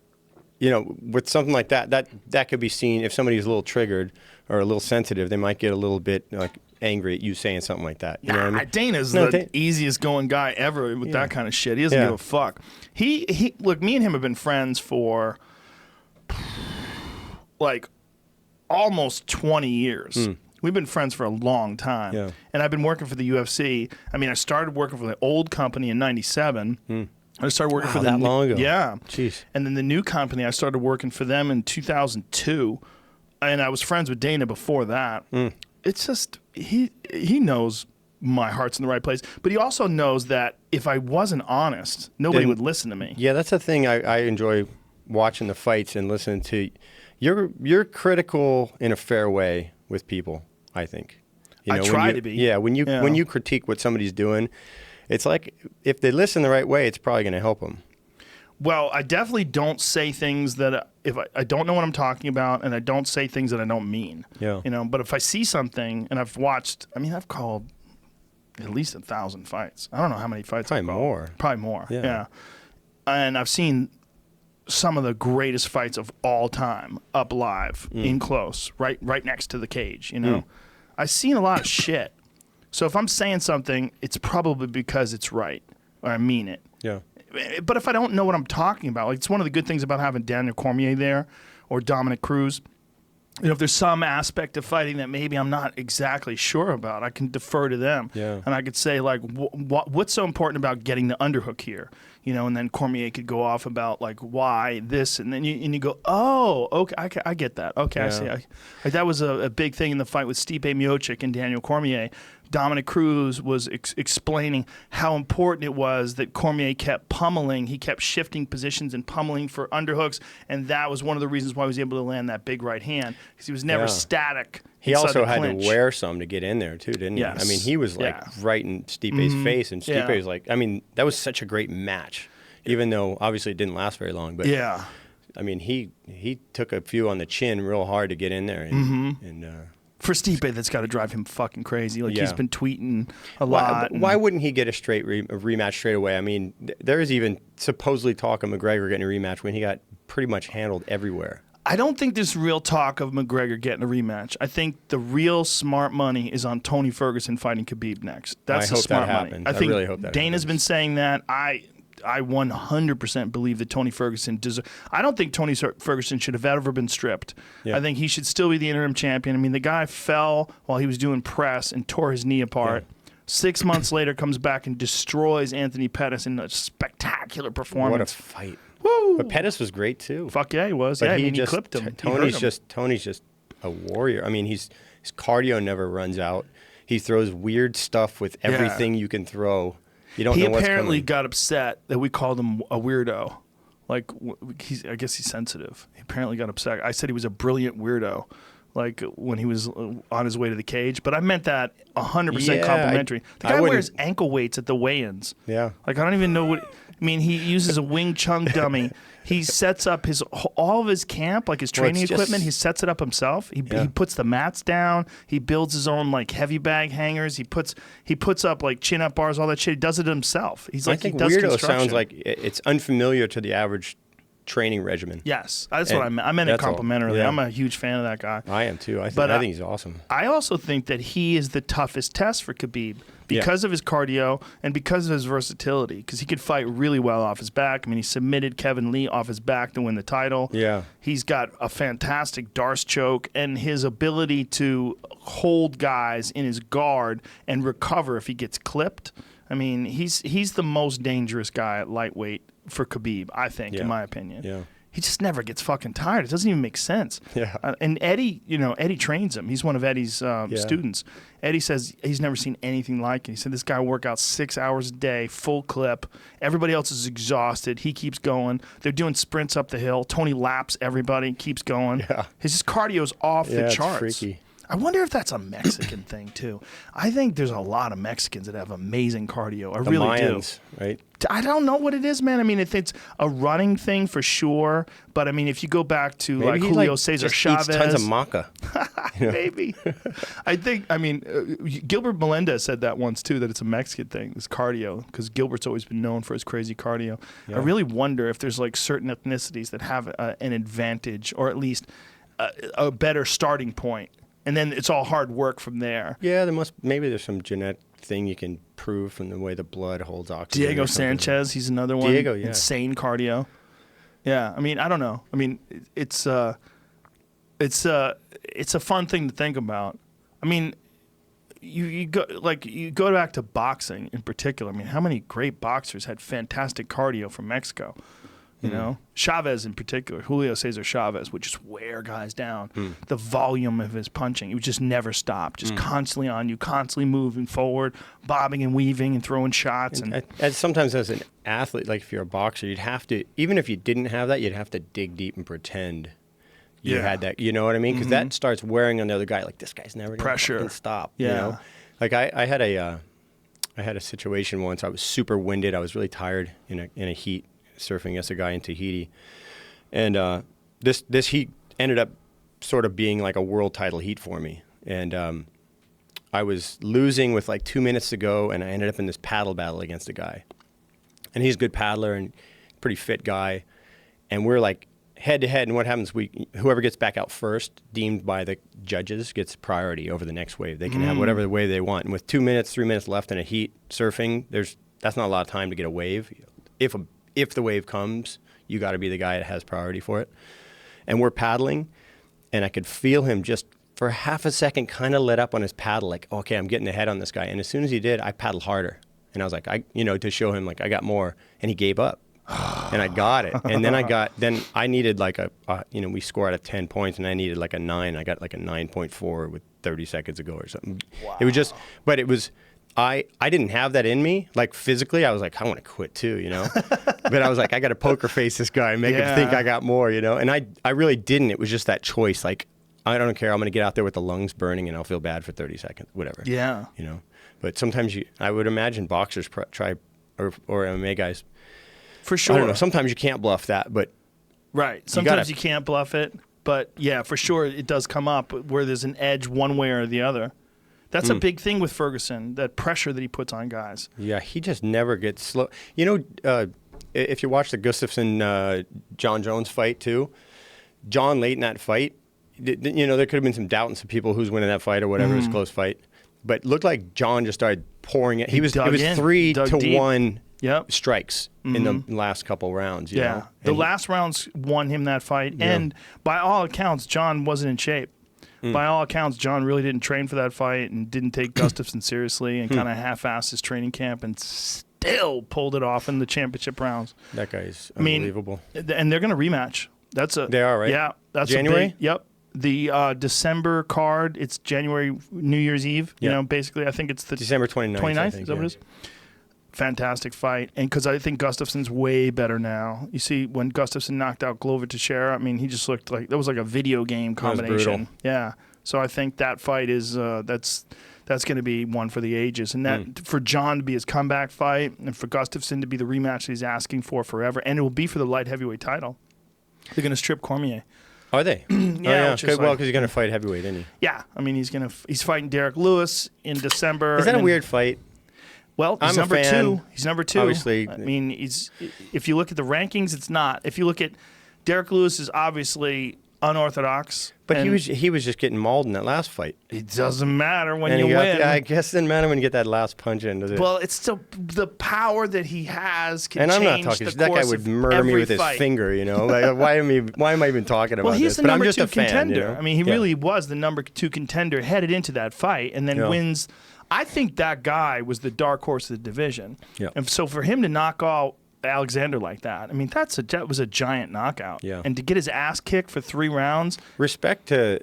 with something like that could be seen if somebody's a little triggered or a little sensitive, they might get a little bit like angry at you saying something like that. You know what I mean? Dana's the easiest going guy ever with that kind of shit. He doesn't give a fuck. He look, me and him have been friends for like almost 20 years. We've been friends for a long time. Yeah. And I've been working for the UFC. I mean, I started working for the old company in 97. I started working for them. That long ago? Yeah. Jeez. And then the new company, I started working for them in 2002. And I was friends with Dana before that. It's just, he knows my heart's in the right place. But he also knows that if I wasn't honest, nobody would listen to me. Yeah, that's the thing I enjoy watching the fights and listening to. You're critical in a fair way with people, I think. I try to be. Yeah, when you critique what somebody's doing, it's like if they listen the right way, it's probably going to help them. Well, I definitely don't say things that if I don't know what I'm talking about, and I don't say things that I don't mean. Yeah. But if I see something, and I've called at least 1,000 fights. I don't know how many fights I've called. Probably more. Yeah. And I've seen some of the greatest fights of all time up live, in close, right next to the cage, I've seen a lot of shit. So if I'm saying something, it's probably because it's right, or I mean it. Yeah. But if I don't know what I'm talking about, like it's one of the good things about having Daniel Cormier there, or Dominic Cruz, if there's some aspect of fighting that maybe I'm not exactly sure about, I can defer to them. Yeah. And I could say, like, what's so important about getting the underhook here? And then Cormier could go off about, like, why this, and then you go, oh, okay, I get that. Okay, yeah. I see. Like, that was a big thing in the fight with Stipe Miocic and Daniel Cormier. Dominic Cruz was explaining how important it was that Cormier kept pummeling. He kept shifting positions and pummeling for underhooks, and that was one of the reasons why he was able to land that big right hand, because he was never static. He also had to wear some to get in there, too, didn't he? Yes. I mean, he was, like, right in Stipe's face, and Stipe was like, I mean, that was such a great match, even though, obviously, it didn't last very long. But yeah. I mean, he took a few on the chin real hard to get in there, and for Stipe, that's got to drive him fucking crazy. Like, he's been tweeting a lot. Why wouldn't he get a straight rematch straight away? I mean, there is even supposedly talk of McGregor getting a rematch when he got pretty much handled everywhere. I don't think there's real talk of McGregor getting a rematch. I think the real smart money is on Tony Ferguson fighting Khabib next. That's the smart money. I think really hope that Dana's happens. Been saying that. I 100% believe that Tony Ferguson deserves. I don't think Tony Ferguson should have ever been stripped. Yeah. I think he should still be the interim champion. I mean, the guy fell while he was doing press and tore his knee apart. Yeah. 6 months later, comes back and destroys Anthony Pettis in a spectacular performance. What a fight! Woo! But Pettis was great too. Fuck yeah, he was. But he clipped him. Tony's just a warrior. I mean, his cardio never runs out. He throws weird stuff with everything you can throw. You don't know what's coming. He apparently got upset that we called him a weirdo. Like, I guess he's sensitive. He apparently got upset. I said he was a brilliant weirdo, like when he was on his way to the cage. But I meant that 100% complimentary. The guy wears ankle weights at the weigh-ins. Yeah. Like, I don't even know what. I mean, he uses a Wing Chun dummy. He sets up all of his camp, like his training equipment. He sets it up himself. He puts the mats down. He builds his own like heavy bag hangers. He puts up like chin up bars, all that shit. He does it himself. He's like, I think weirdo sounds like it's unfamiliar to the average training regimen. Yes, that's what I meant. I meant it complimentarily. Yeah. I'm a huge fan of that guy. I am too. I think he's awesome. I also think that he is the toughest test for Khabib because of his cardio and because of his versatility, because he could fight really well off his back. I mean, he submitted Kevin Lee off his back to win the title. Yeah. He's got a fantastic Darce choke, and his ability to hold guys in his guard and recover if he gets clipped. I mean, he's the most dangerous guy at lightweight for Khabib, I think, in my opinion. Yeah. He just never gets fucking tired. It doesn't even make sense. Yeah. And Eddie, Eddie trains him. He's one of Eddie's students. Eddie says he's never seen anything like it. He said this guy works out 6 hours a day, full clip. Everybody else is exhausted. He keeps going. They're doing sprints up the hill. Tony laps everybody, keeps going. Yeah. His cardio's off the charts. It's freaky. I wonder if that's a Mexican thing, too. I think there's a lot of Mexicans that have amazing cardio. I really Mayans, do. Right? I don't know what it is, man. I mean, if it's a running thing for sure, but I mean, if you go back to maybe like Julio Cesar Chavez, eats tons of maca. Maybe. Gilbert Melendez said that once too, that it's a Mexican thing, this cardio, because Gilbert's always been known for his crazy cardio. Yeah. I really wonder if there's like certain ethnicities that have an advantage, or at least a better starting point. And then it's all hard work from there. Yeah, maybe there's some genetic thing you can prove from the way the blood holds oxygen. Diego Sanchez, he's another one. Diego, yeah. Insane cardio. Yeah, I mean, I don't know. I mean, it's a fun thing to think about. I mean, you go back to boxing in particular. I mean, how many great boxers had fantastic cardio from Mexico? You know, Chavez in particular, Julio Cesar Chavez would just wear guys down. The volume of his punching, it would just never stop, just constantly on you, constantly moving forward, bobbing and weaving and throwing shots. And sometimes as an athlete, like if you're a boxer, you'd have to, even if you didn't have that, you'd have to dig deep and pretend you had that. You know what I mean? Because that starts wearing on the other guy. Like, this guy's never going to stop. Yeah. You know? Like I had a situation once. I was super winded. I was really tired in a heat, surfing against a guy in Tahiti, and this heat ended up sort of being like a world title heat for me. And I was losing with like 2 minutes to go, and I ended up in this paddle battle against a guy, and he's a good paddler and pretty fit guy, and we're like head to head. And what happens? Whoever gets back out first, deemed by the judges, gets priority over the next wave. They can have whatever wave they want. And with 2 minutes, 3 minutes left in a heat surfing, that's not a lot of time to get a wave. If the wave comes, you got to be the guy that has priority for it. And we're paddling, and I could feel him just for half a second kind of let up on his paddle, like, okay, I'm getting ahead on this guy. And as soon as he did, I paddled harder. And I was like, to show him like I got more. And he gave up. And I got it. And then I needed like we score out of 10 points, and I needed like a 9. I got like a 9.4 with 30 seconds to go or something. Wow. I didn't have that in me. Like physically, I was like, I want to quit too, you know? But I was like, I got to poker face this guy and make him think I got more, you know? And I really didn't. It was just that choice. Like, I don't care. I'm going to get out there with the lungs burning, and I'll feel bad for 30 seconds, whatever. Yeah. You know? But sometimes I would imagine boxers try, or MMA guys. For sure. I don't know. Sometimes you can't bluff that, but. Right. Sometimes you can't bluff it. But yeah, for sure, it does come up where there's an edge one way or the other. That's a big thing with Ferguson, that pressure that he puts on guys. Yeah, he just never gets slow. You know, if you watch the Gustafsson-John Jones fight too, John late in that fight, you know, there could have been some doubt in some people who's winning that fight or whatever. It was a close fight. But it looked like John just started pouring it. It was 3-1 strikes in the last couple rounds. You know? The last rounds won him that fight. Yeah. And by all accounts, John wasn't in shape. By all accounts, John really didn't train for that fight and didn't take Gustafsson seriously and kind of half-assed his training camp and still pulled it off in the championship rounds. That guy's unbelievable. And they're going to rematch. They are, right? Yeah. That's January? Yep. The December card, it's January, New Year's Eve. You know, basically, I think it's the December 29th. 29th? Is that what it is? Fantastic fight. And because I think Gustafsson's way better now. You see, when Gustafsson knocked out Glover Teixeira, I mean, he just looked like, that was like a video game combination. That was brutal. Yeah. So I think that fight is, that's That's going to be one for the ages. And that for John to be his comeback fight and for Gustafsson to be the rematch that he's asking for forever. And it will be for the light heavyweight title. They're going to strip Cormier. Are they? Yeah. Well, because he's going to fight heavyweight, isn't he? Yeah. I mean, he's fighting Derek Lewis in December. Is that a weird fight? Well, he's number 2. He's number 2. Obviously. I mean, if you look at the rankings, it's not. If you look at Derek Lewis is obviously unorthodox. But he was just getting mauled in that last fight. It doesn't matter when you win. I guess it doesn't matter when you get that last punch into it. Well, it's still the power that he has can change the course. And I'm not talking. That guy would murder me with his finger. You know, like, why am I even talking about this? Well, he's the number 2 contender. You know? I mean, he really was the number 2 contender headed into that fight, and then wins. I think that guy was the dark horse of the division. Yeah. And so for him to knock out Alexander like that, I mean, that was a giant knockout. Yeah. And to get his ass kicked for 3 rounds. Respect to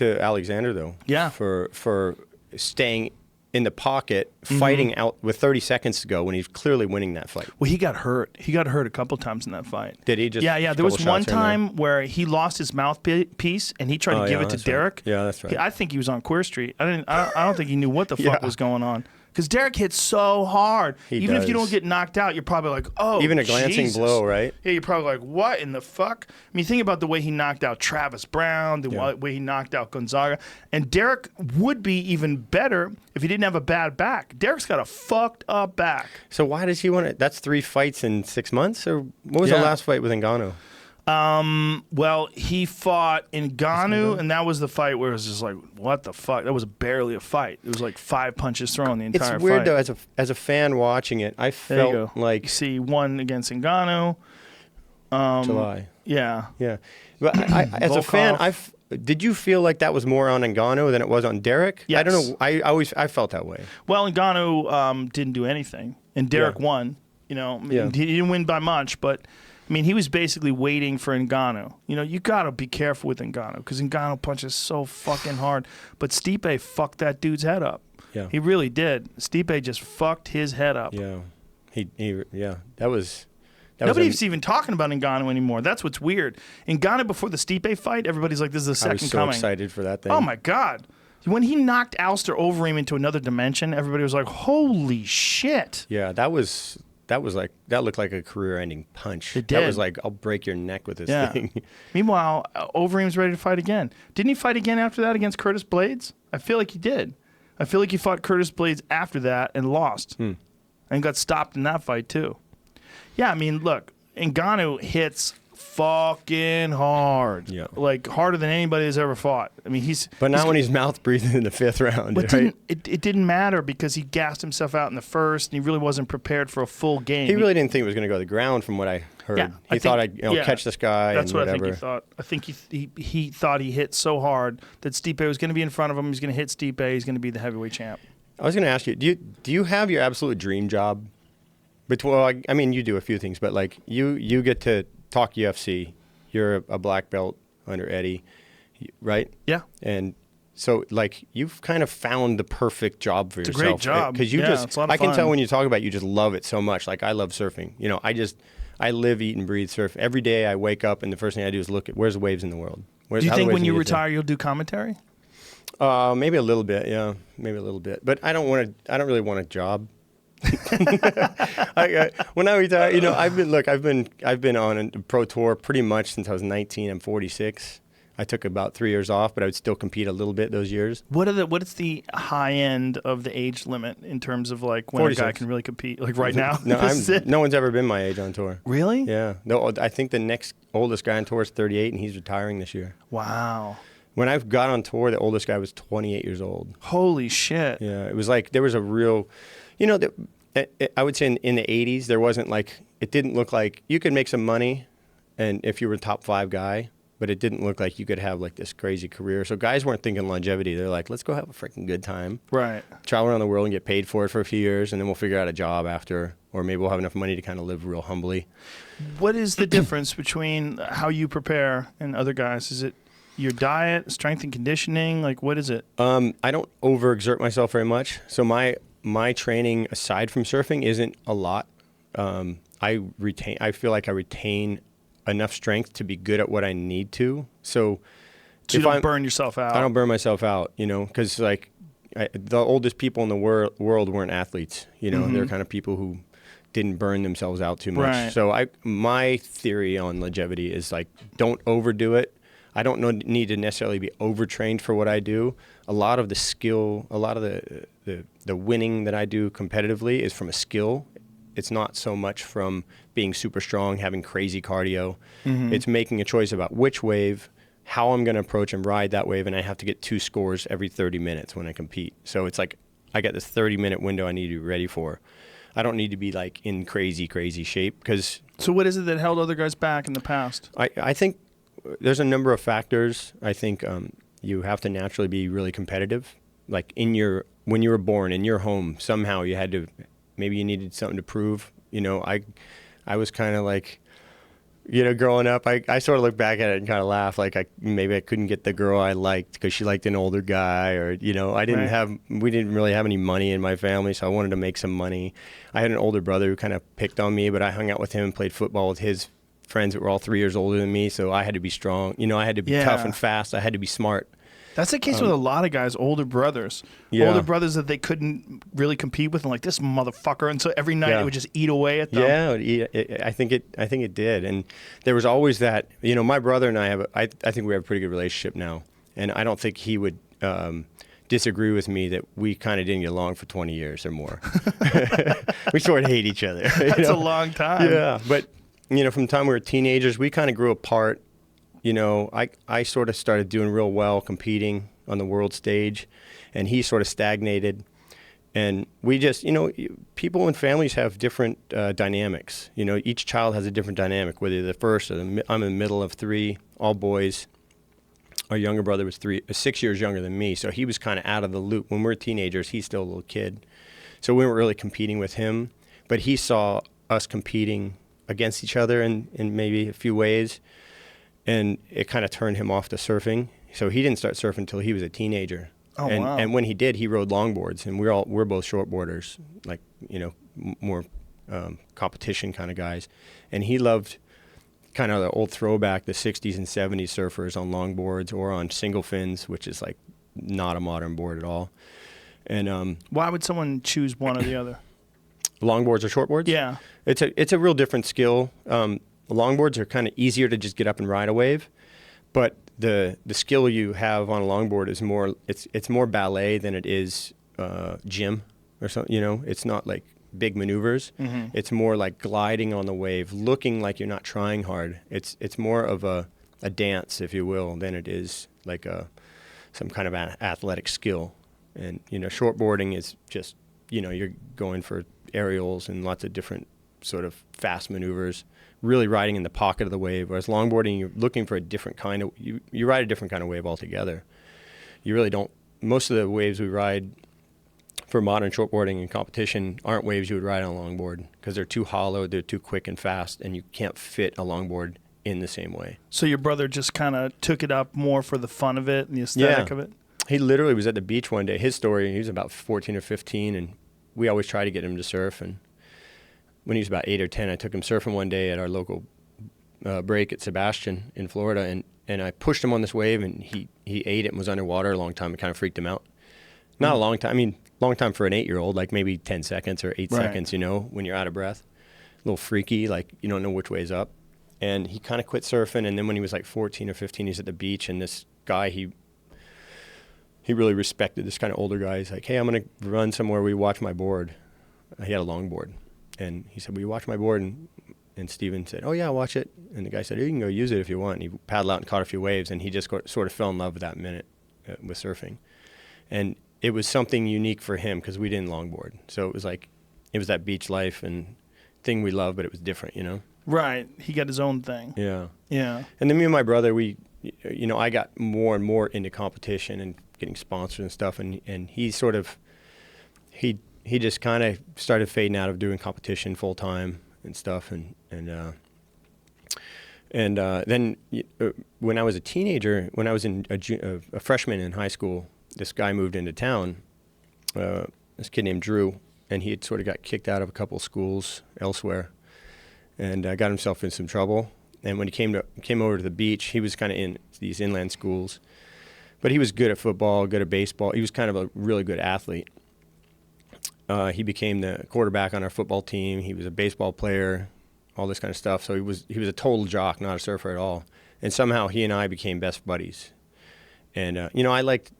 Alexander, though. Yeah. For staying in the pocket, fighting out with 30 seconds to go when he's clearly winning that fight. Well, he got hurt. He got hurt a couple times in that fight. Did he? Just yeah. There was one time where he lost his mouthpiece and he tried to give it to Derek. Right. Yeah, that's right. I think he was on Queer Street. I don't think he knew what the fuck was going on. Because Derek hits so hard. Even if you don't get knocked out, you're probably like, oh, even a glancing blow, right? Yeah, you're probably like, what in the fuck? I mean, think about the way he knocked out Travis Brown, the way he knocked out Gonzaga. And Derek would be even better if he didn't have a bad back. Derek's got a fucked up back. So why does he want to? That's 3 fights in 6 months? Or what was the last fight with Ngannou? Well, he fought Ngannou, and that was the fight where it was just like, what the fuck? That was barely a fight. It was like 5 punches thrown the entire fight. It's weird, though, as a fan watching it, I felt like... You see one against Ngannou. July. Yeah. Yeah. But as a fan, did you feel like that was more on Ngannou than it was on Derek? Yes. I don't know. I felt that way. Well, Ngannou didn't do anything, and Derek won. You know, he didn't win by much, but... I mean, he was basically waiting for Ngannou. You know, you got to be careful with Ngannou because Ngannou punches so fucking hard. But Stipe fucked that dude's head up. Yeah. He really did. Stipe just fucked his head up. Yeah. That was Nobody's even talking about Ngannou anymore. That's what's weird. Ngannou before the Stipe fight, everybody's like, this is the second coming. I was so excited for that thing. Oh, my God. When he knocked Alistair Overeem into another dimension, everybody was like, holy shit. Yeah, that looked like a career-ending punch. It did. That was like, I'll break your neck with this thing. Meanwhile, Overeem's ready to fight again. Didn't he fight again after that against Curtis Blades? I feel like he did. I feel like he fought Curtis Blades after that and lost. And got stopped in that fight, too. Yeah, I mean, look, Ngannou hits fucking hard. Yeah. Like, harder than anybody has ever fought. I mean, But not when he's mouth breathing in the 5th round, but right? It didn't matter because he gassed himself out in the first, and he really wasn't prepared for a full game. He really didn't think it was going to go to the ground from what I heard. Yeah, he thought I'd catch this guy That's and what whatever. I think he thought. I think he thought he hit so hard that Stipe was going to be in front of him. He's going to hit Stipe. He's going to be the heavyweight champ. I was going to ask you, do you have your absolute dream job? Well, I mean, you do a few things, but like you get to talk UFC. You're a black belt under Eddie, right? Yeah. And so, like, you've kind of found the perfect job for yourself. It's a great job. Because it's a lot of I can fun. tell when you talk about it, you just love it so much. Like, I love surfing. You know, I live, eat, and breathe surf. Every day I wake up, and the first thing I do is look at where's the waves in the world. Do you think when you retire, you'll do commentary? Maybe a little bit, yeah. Maybe a little bit. But I don't really want a job. When I retire, you know, I've been on a pro tour pretty much since I was 19. I'm 46. I took about 3 years off, but I would still compete a little bit those years. What is the high end of the age limit in terms of like when 46. A guy can really compete? Like right now? No one's ever been my age on tour. Really? Yeah. No, I think the next oldest guy on tour is 38, and he's retiring this year. Wow. When I got on tour, the oldest guy was 28 years old. Holy shit. Yeah. It was like there was a real, you know, I would say in the 80s, there wasn't like, it didn't look like you could make some money and if you were a top 5 guy, but it didn't look like you could have like this crazy career. So guys weren't thinking longevity. They're like, let's go have a freaking good time. Right. Travel around the world and get paid for it for a few years, and then we'll figure out a job after, or maybe we'll have enough money to kind of live real humbly. What is the difference between how you prepare and other guys? Is it your diet, strength and conditioning? Like, what is it? I don't overexert myself very much. So my training aside from surfing isn't a lot. I feel like I retain enough strength to be good at what I need to. So you don't burn yourself out. I don't burn myself out, you know, because like the oldest people in the world weren't athletes. You know, Mm-hmm. they're kind of people who didn't burn themselves out too much. Right. So my theory on longevity is like, don't overdo it. I don't need to necessarily be overtrained for what I do. A lot of the skill, a lot of the winning that I do competitively is from a skill. It's not so much from being super strong, having crazy cardio. Mm-hmm. It's making a choice about which wave, how I'm going to approach and ride that wave, and I have to get 2 scores every 30 minutes when I compete. So it's like I got this 30-minute window I need to be ready for. I don't need to be like in crazy shape because. So what is it that held other guys back in the past? I think there's a number of factors. I think you have to naturally be really competitive. Like when you were born in your home, somehow you had to, maybe you needed something to prove. You know, I was kind of like, you know, growing up, I sort of look back at it and kind of laugh. Like maybe I couldn't get the girl I liked because she liked an older guy, or, you know, we didn't really have any money in my family, so I wanted to make some money. I had an older brother who kind of picked on me, but I hung out with him and played football with his friends that were all 3 years older than me, so I had to be strong. You know, I had to be tough and fast. I had to be smart. That's the case with a lot of guys, older brothers. Yeah. Older brothers that they couldn't really compete with, and like, this motherfucker. And so every night it would just eat away at them. Yeah, I think it did. And there was always that, you know, my brother and I think we have a pretty good relationship now. And I don't think he would disagree with me that we kind of didn't get along for 20 years or more. We sort of hate each other. That's a long time. Yeah, but, you know, from the time we were teenagers, we kind of grew apart. You know, I sort of started doing real well competing on the world stage, and he sort of stagnated. And we just, you know, people and families have different dynamics. You know, each child has a different dynamic, whether they're the first or I'm in the middle of 3, all boys. Our younger brother was 6 years younger than me, so he was kind of out of the loop. When we were teenagers, he's still a little kid. So we weren't really competing with him, but he saw us competing against each other in maybe a few ways. And it kind of turned him off to surfing. So he didn't start surfing until he was a teenager. Oh, and, wow. And when he did, he rode longboards. And we're both shortboarders, like, you know, more competition kind of guys. And he loved kind of the old throwback, the 60s and 70s surfers on longboards or on single fins, which is like not a modern board at all. And why would someone choose one or the other? Longboards or shortboards? Yeah. It's a real different skill. Longboards are kind of easier to just get up and ride a wave, but the skill you have on a longboard is more it's more ballet than it is gym or something. You know, it's not like big maneuvers. Mm-hmm. It's more like gliding on the wave, looking like you're not trying hard. It's more of a dance, if you will, than it is like some kind of athletic skill. And, you know, shortboarding is just, you know, you're going for aerials and lots of different sort of fast maneuvers, really riding in the pocket of the wave. Whereas longboarding, you're looking for a different kind of, you ride a different kind of wave altogether. You really don't, most of the waves we ride for modern shortboarding and competition aren't waves you would ride on a longboard because they're too hollow, they're too quick and fast, and you can't fit a longboard in the same way. So your brother just kind of took it up more for the fun of it and the aesthetic of it? He literally was at the beach one day. His story, he was about 14 or 15, and we always try to get him to surf. And when he was about 8 or 10, I took him surfing one day at our local break at Sebastian in Florida, and I pushed him on this wave, and he ate it and was underwater a long time. It kind of freaked him out. Not a long time. I mean, long time for an 8-year-old, like maybe 10 seconds or 8 seconds, you know, when you're out of breath. A little freaky, like you don't know which way is up. And he kind of quit surfing, and then when he was like 14 or 15, he's at the beach, and this guy, he really respected this kind of older guy. He's like, hey, I'm going to run somewhere where you watch my board. He had a longboard. And he said, will you watch my board? And Steven said, oh, yeah, I'll watch it. And the guy said, you can go use it if you want. And he paddled out and caught a few waves, and he just sort of fell in love with that minute with surfing. And it was something unique for him because we didn't longboard. So it was like, it was that beach life and thing we love, but it was different, you know? Right. He got his own thing. Yeah. Yeah. And then me and my brother, we, you know, I got more and more into competition and getting sponsors and stuff. And he sort of, he just kind of started fading out of doing competition full time and stuff. And then when I was a teenager, when I was a freshman in high school, this guy moved into town, this kid named Drew, and he had sort of got kicked out of a couple schools elsewhere and got himself in some trouble. And when he came over to the beach, he was kind of in these inland schools, But he was good at football, good at baseball. He was kind of a really good athlete. He became the quarterback on our football team. He was a baseball player, all this kind of stuff. So he was a total jock, not a surfer at all. And somehow he and I became best buddies. And you know, I liked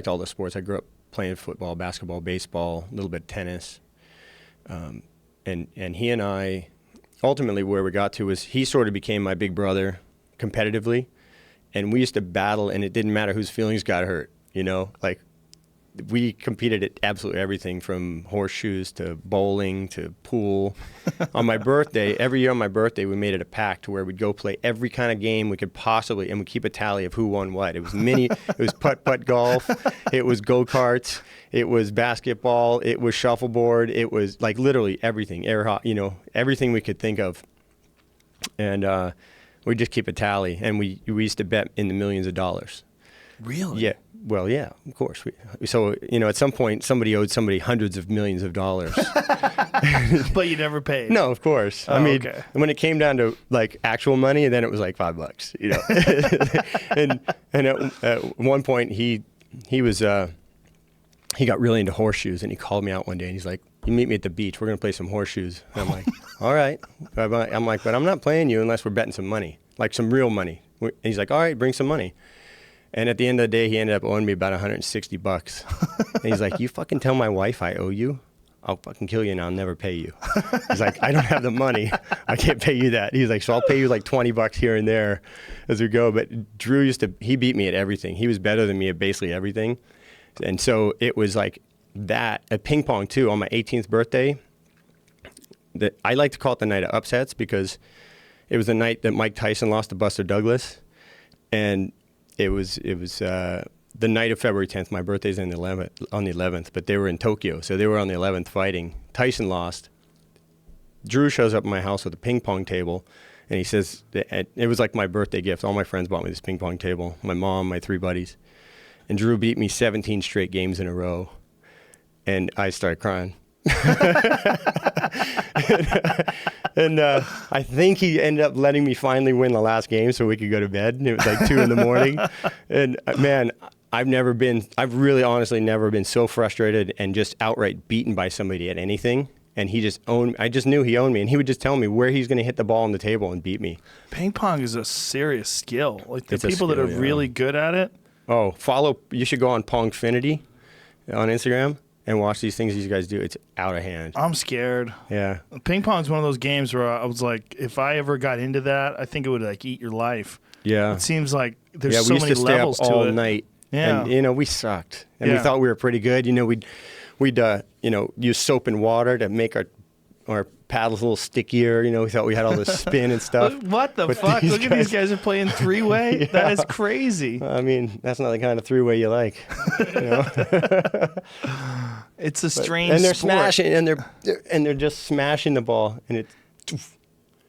all the sports. I grew up playing football, basketball, baseball, a little bit of tennis. And he and I, ultimately where we got to was he sort of became my big brother competitively. And we used to battle, and it didn't matter whose feelings got hurt, you know? Like, we competed at absolutely everything from horseshoes to bowling to pool. On my birthday, every year on my birthday, we made it a pact where we'd go play every kind of game we could possibly, and we'd keep a tally of who won what. It was it was putt-putt golf, it was go-karts, it was basketball, it was shuffleboard, it was like literally everything, you know, everything we could think of. And we just keep a tally, and we used to bet in the millions of dollars. Really? Yeah. Well, yeah, of course. So, you know, at some point, somebody owed somebody hundreds of millions of dollars. But you never paid? No, of course. Oh, I mean, okay. when it came down to, like, actual money, then it was like $5, you know. and at one point, he got really into horseshoes, and he called me out one day, and he's like, "You meet me at the beach. We're going to play some horseshoes." And I'm like, "All right." I'm like, "But I'm not playing you unless we're betting some money, like some real money." And he's like, "All right, bring some money." And at the end of the day, he ended up owing me about $160. And he's like, "You fucking tell my wife I owe you, I'll fucking kill you and I'll never pay you." He's like, "I don't have the money. I can't pay you that." He's like, "So I'll pay you like $20 here and there as we go." But Drew he beat me at everything. He was better than me at basically everything. And so it was like that at ping pong too. On my 18th birthday, I like to call it the night of upsets because it was the night that Mike Tyson lost to Buster Douglas, and it was the night of February 10th. My birthday's on the 11th, but they were in Tokyo, so they were on the 11th fighting. Tyson lost. Drew shows up at my house with a ping pong table, and he says it was like my birthday gift. All my friends bought me this ping pong table. My mom, my 3 buddies, and Drew beat me 17 straight games in a row. And I started crying. and I think he ended up letting me finally win the last game so we could go to bed. And it was like 2 a.m. And man, I've really honestly never been so frustrated and just outright beaten by somebody at anything. And he just I just knew he owned me. And he would just tell me where he's going to hit the ball on the table and beat me. Ping pong is a serious skill. Like the It's a people that are skill, yeah. really good at it. Oh, you should go on Pongfinity on Instagram and watch these things these guys do. It's out of hand. I'm scared. Yeah. Ping pong's one of those games where I was like, if I ever got into that, I think it would like eat your life. Yeah. It seems like there's Yeah, so we used many to stay levels up to all it. night. Yeah. And, you know, we sucked. And Yeah. we thought we were pretty good. You know, we'd you know, use soap and water to make our paddles a little stickier. You know, we thought we had all this spin and stuff. What the But fuck? these Look at these guys are playing 3-way. Yeah. That is crazy. I mean, that's not the kind of 3-way you like. You know? It's a strange And they're sport. smashing, and they're just smashing the ball, and it's.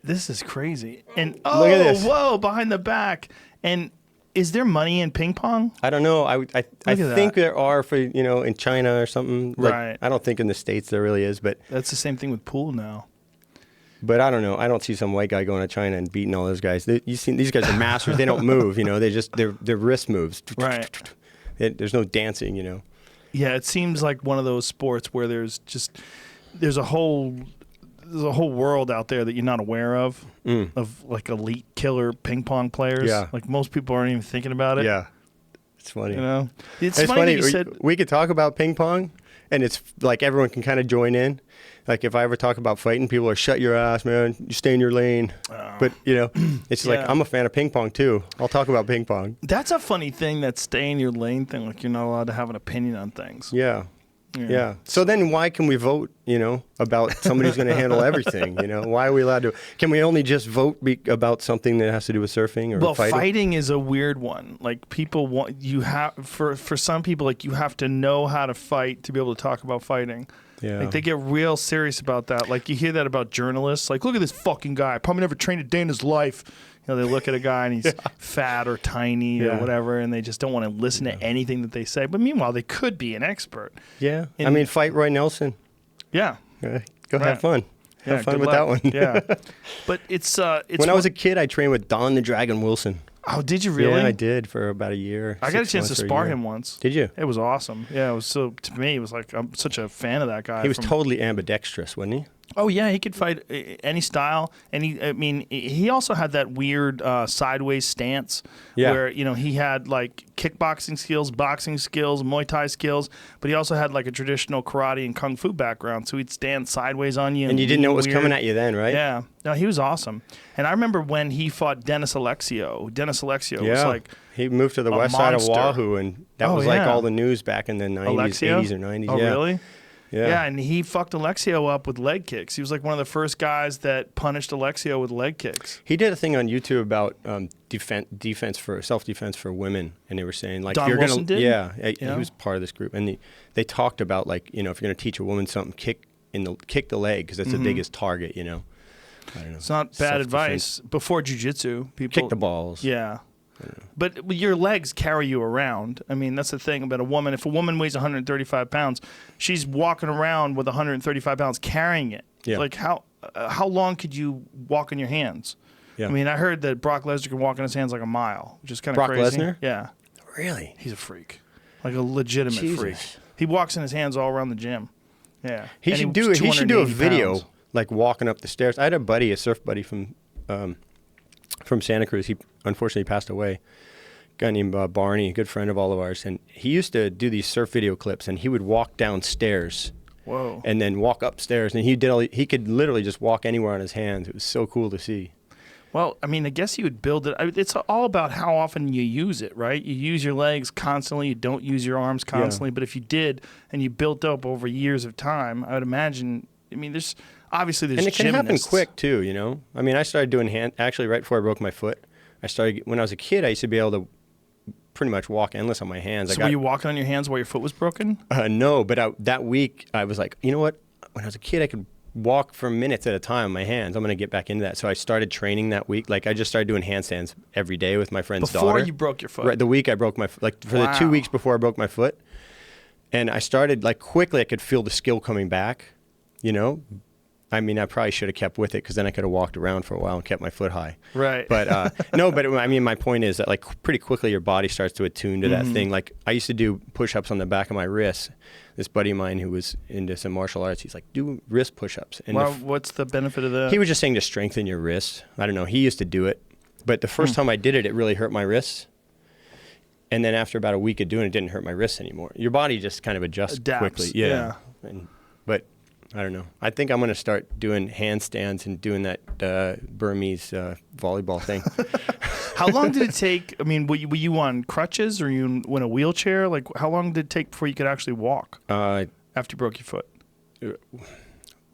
This is crazy. And Look at this. whoa, behind the back. And is there money in ping pong? I don't know. I at think that. there are for, you know, in China or something. Like, Right. I don't think in the States there really is, but That's the same thing with pool now. I don't know. I don't see some white guy going to China and beating all those guys. You see, these guys are masters. They don't move. You know, their wrist moves. Right. There's no dancing. You know. Yeah, it seems like one of those sports where there's a whole world out there that you're not aware of like elite killer ping pong players. Yeah. Like most people aren't even thinking about it. Yeah. It's funny. You know, it's It's funny funny. that you said. We could talk about ping pong, and it's like everyone can kind of join in. Like if I ever talk about fighting, people are shut your ass, man. You stay in your lane. But you know, it's like Yeah. I'm a fan of ping pong too. I'll talk about ping pong. That's a funny thing, that stay in your lane thing. Like you're not allowed to have an opinion on things. Yeah. Yeah. So then why can we vote, you know, about somebody who's going to handle everything, you know? Why are we allowed to? Can we only just vote about something that has to do with surfing or Well, fighting? fighting is a weird one. Like people want for some people, like you have to know how to fight to be able to talk about fighting. Yeah. Like they get real serious about that. Like you hear that about journalists. Like, look at this fucking guy. Probably never trained a day in his life. You know, they look at a guy and he's fat or tiny or whatever, and they just don't want to listen to anything that they say. But meanwhile, they could be an expert. Yeah. And- I mean, fight Roy Nelson. Yeah. Go Right. have fun. Have fun good with luck. that one. Yeah. But it's When I was a kid, I trained with Don the Dragon Wilson. Oh, did you really? Yeah, I did for about a year. I got a chance to spar him once. Did you? It was awesome. Yeah, it was to me, it was like, I'm such a fan of that guy. He was totally ambidextrous, wasn't he? Oh, yeah, he could fight any style. And he also had that weird sideways stance where, he had like kickboxing skills, boxing skills, Muay Thai skills, but he also had like a traditional karate and kung fu background. So he'd stand sideways on you. And you didn't know what was coming at you then, right? Yeah. No, he was awesome. And I remember when he fought Dennis Alexio. Dennis Alexio was like he moved to the west side of Wahoo, and that was like all the news back in the 90s, Alexio? 80s or 90s. Oh, really? Yeah, and he fucked Alexio up with leg kicks. He was like one of the first guys that punished Alexio with leg kicks. He did a thing on YouTube about self-defense for women, and they were saying like Don Wilson did? He was part of this group, and they talked about like if you're going to teach a woman something, kick the leg because that's the biggest target. I don't know. It's not bad advice. Before jiu-jitsu, people kick the balls. Yeah. But your legs carry you around. I mean, that's the thing about a woman. If a woman weighs 135 pounds, she's walking around with 135 pounds carrying it. Yeah. Like how long could you walk on your hands? Yeah. I mean, I heard that Brock Lesnar can walk on his hands like a mile, which is kind of crazy. Brock Lesnar? Yeah. Really? He's a freak. Like a legitimate freak. He walks in his hands all around the gym. Yeah. He should do a video like walking up the stairs. I had a buddy, a surf buddy from Santa Cruz. He unfortunately passed away. A guy named Barney, a good friend of all of ours, and he used to do these surf video clips, and he would walk downstairs. Whoa. And then walk upstairs, and he could literally just walk anywhere on his hands. It was so cool to see. Well, I mean, I guess you would build it. It's all about how often you use it, right? You use your legs constantly. You don't use your arms constantly. Yeah. But if you did and you built up over years of time, I would imagine, there's obviously there's gymnasts. And it can happen quick, too, I mean, I started doing actually right before I broke my foot. When I was a kid, I used to be able to pretty much walk endless on my hands. So were you walking on your hands while your foot was broken? No, but that week I was like, you know what? When I was a kid, I could walk for minutes at a time on my hands. I'm going to get back into that. So I started training that week. Like I just started doing handstands every day with my friend's daughter. Before you broke your foot? Right, the week I broke my foot. Like for the 2 weeks before I broke my foot. And I started like quickly, I could feel the skill coming back, I mean, I probably should have kept with it because then I could have walked around for a while and kept my foot high. Right. But no, but I mean, my point is that like pretty quickly your body starts to attune to that thing. Like I used to do push-ups on the back of my wrists. This buddy of mine who was into some martial arts, he's like, do wrist push-ups. And what's the benefit of that? He was just saying to strengthen your wrists. I don't know. He used to do it. But the first time I did it, it really hurt my wrists. And then after about a week of doing it, it didn't hurt my wrists anymore. Your body just kind of adjusts quickly. Yeah. But I don't know. I think I'm going to start doing handstands and doing that Burmese volleyball thing. How long did it take? I mean, were you on crutches or you in a wheelchair? Like, how long did it take before you could actually walk after you broke your foot?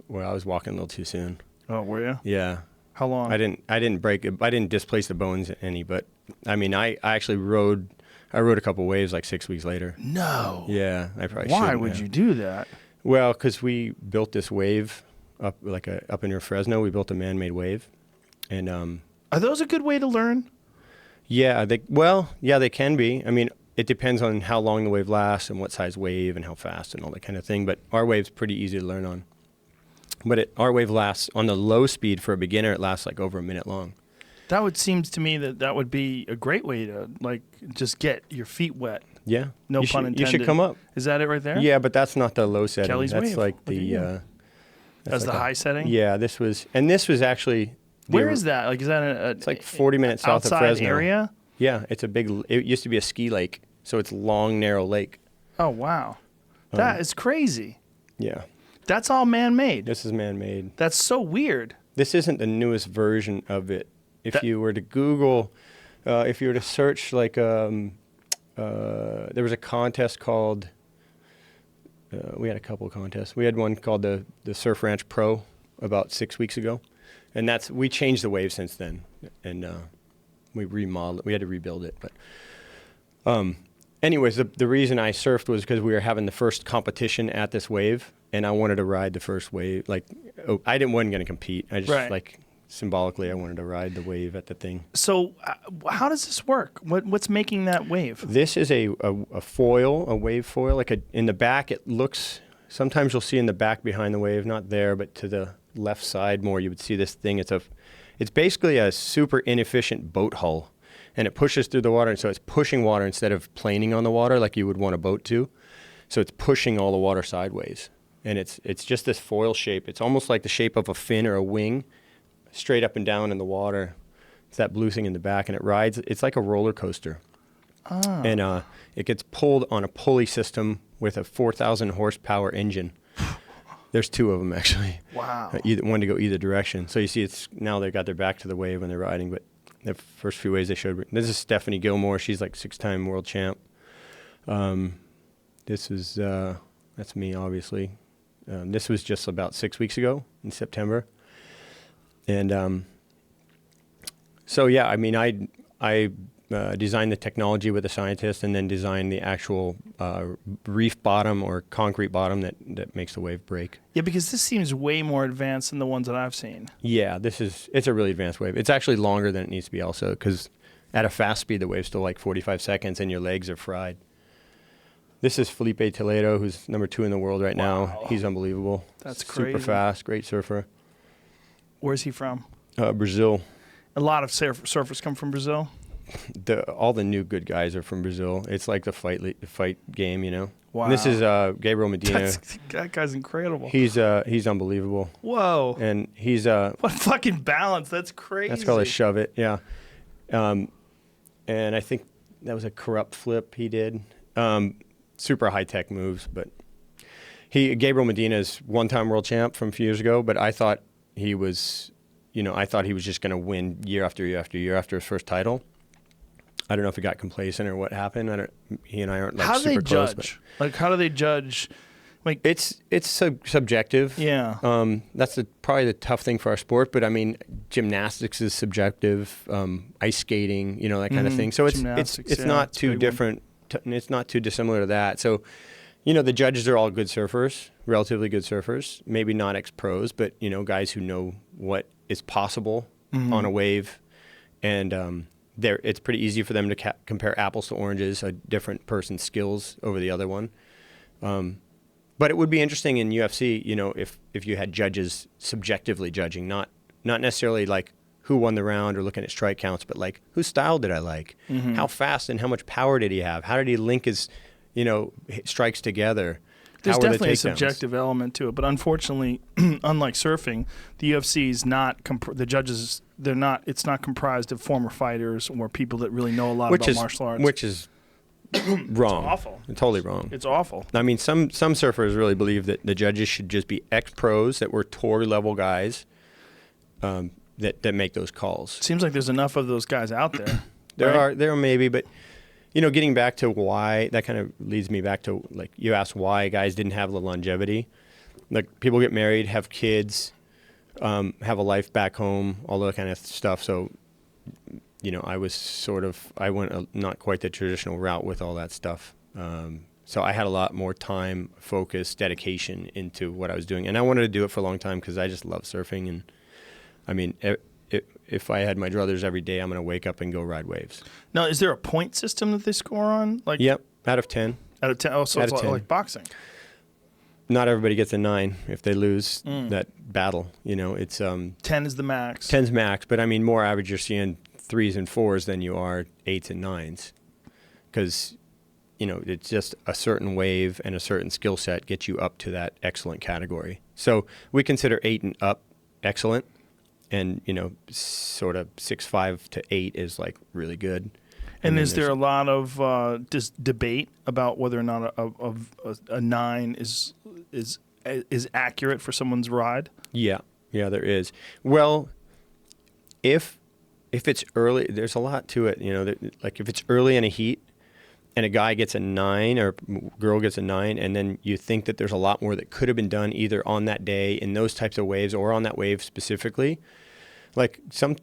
Well, I was walking a little too soon. Oh, were you? Yeah. How long? I didn't break it. I didn't displace the bones any, but I mean, I actually rode a couple waves like 6 weeks later. No. Yeah, I probably Why would you do that? Well, because we built this wave up near Fresno. We built a man-made wave, and are those a good way to learn? Yeah, they can be. I mean, it depends on how long the wave lasts and what size wave and how fast and all that kind of thing. But our wave's pretty easy to learn on. But our wave lasts on the low speed for a beginner. It lasts like over a minute long. That would seem to me that would be a great way to like just get your feet wet. Yeah. No pun intended. You should come up. Is that it right there? Yeah, but that's not the low setting. Kelly's that's wave. Like the that's like the high setting? Yeah, this was actually Where is that? Like is that it's like 40 minutes south of Fresno. Area? Yeah, it used to be a ski lake, so it's a long, narrow lake. Oh, wow. That is crazy. Yeah. That's all man-made. This is man-made. That's so weird. This isn't the newest version of it. If you were to Google, if you were to search, like, there was a contest called, we had a couple of contests. We had one called the Surf Ranch Pro about 6 weeks ago. And we changed the wave since then. And we remodeled it. We had to rebuild it. But anyways, the reason I surfed was because we were having the first competition at this wave. And I wanted to ride the first wave. Like, wasn't going to compete. I just, symbolically, I wanted to ride the wave at the thing. So how does this work? What's making that wave? This is a foil, a wave foil. In the back, it looks, sometimes you'll see in the back behind the wave, not there, but to the left side more, you would see this thing. It's basically a super inefficient boat hull. and it pushes through the water. And so it's pushing water instead of planing on the water like you would want a boat to. So it's pushing all the water sideways. And it's just this foil shape. It's almost like the shape of a fin or a wing, straight up and down in the water. It's that blue thing in the back, and it rides. It's like a roller coaster. Ah. And it gets pulled on a pulley system with a 4,000 horsepower engine. There's two of them, actually. Wow. One to go either direction. So you see, it's now they've got their back to the wave when they're riding. But the first few waves they showed. This is Stephanie Gilmore. She's like 6-time world champ. This is that's me, obviously. This was just about 6 weeks ago in September. And so, yeah, I mean, I designed the technology with a scientist and then designed the actual reef bottom or concrete bottom that makes the wave break. Yeah, because this seems way more advanced than the ones that I've seen. Yeah, it's a really advanced wave. It's actually longer than it needs to be also, because at a fast speed, the wave's still like 45 seconds and your legs are fried. This is Felipe Toledo, who's number 2 in the world right now. He's unbelievable. That's crazy. Super fast, great surfer. Where's he from? Brazil. A lot of surfers come from Brazil. All the new good guys are from Brazil. It's like the fight game, you know. Wow. And this is Gabriel Medina. That guy's incredible. He's unbelievable. Whoa. And he's what fucking balance. That's crazy. That's called a shove it. Yeah. And I think that was a corrupt flip he did. Super high tech moves, but Gabriel Medina is 1-time world champ from a few years ago, but I thought he was just going to win year after year after year after his first title. I don't know if he got complacent or what happened. He and I aren't like how do super they close. Judge? Like, how do they judge? Like, it's subjective. Yeah. That's probably the tough thing for our sport. But I mean, gymnastics is subjective. Ice skating, that kind of thing. So it's not too different. It's not too dissimilar to that. So, the judges are all good surfers, relatively good surfers. Maybe not ex-pros, but guys who know what is possible on a wave, and it's pretty easy for them to compare apples to oranges, a different person's skills over the other one. But it would be interesting in UFC, if you had judges subjectively judging, not necessarily like who won the round or looking at strike counts, but like whose style did I like? How fast and how much power did he have? How did he link his, strikes together? There's definitely a subjective element to it, but unfortunately, unlike surfing, the UFC is not the judges. It's not comprised of former fighters or people that really know a lot about martial arts. Which is wrong. It's awful. Totally wrong. It's awful. I mean, some surfers really believe that the judges should just be ex-pros that were tour level guys that make those calls. Seems like there's enough of those guys out there. There are maybe, but getting back to why, that kind of leads me back to, like, you asked why guys didn't have the longevity. Like, people get married, have kids, have a life back home, all that kind of stuff. So, I went not quite the traditional route with all that stuff. So I had a lot more time, focus, dedication into what I was doing. And I wanted to do it for a long time because I just love surfing. And, I mean, if I had my druthers every day, I'm going to wake up and go ride waves. Now, is there a point system that they score on? Like, yep, out of 10. Out of 10? Oh, so it's like boxing. Not everybody gets a 9 if they lose that battle. It's 10 is the max. 10's max, but I mean, more average, you're seeing 3s and 4s than you are 8s and 9s, because it's just a certain wave and a certain skill set gets you up to that excellent category. So we consider 8 and up excellent. And, sort of 6.5 to 8 is like really good. And is there a lot of debate about whether or not a 9 is accurate for someone's ride? Yeah, there is. Well, if it's early, there's a lot to it. Like if it's early in a heat and a guy gets a 9 or girl gets a 9, and then you think that there's a lot more that could have been done either on that day in those types of waves or on that wave specifically. Like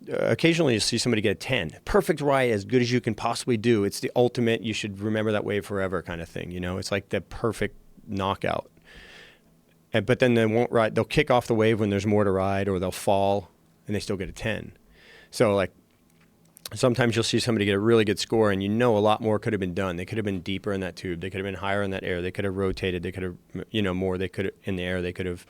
occasionally you see somebody get a 10. Perfect ride, as good as you can possibly do. It's the ultimate, you should remember that wave forever kind of thing. It's like the perfect knockout. But then they won't ride. They'll kick off the wave when there's more to ride, or they'll fall and they still get a 10. So like sometimes you'll see somebody get a really good score and a lot more could have been done. They could have been deeper in that tube. They could have been higher in that air. They could have rotated. They could have, more. They could have, in the air, they could have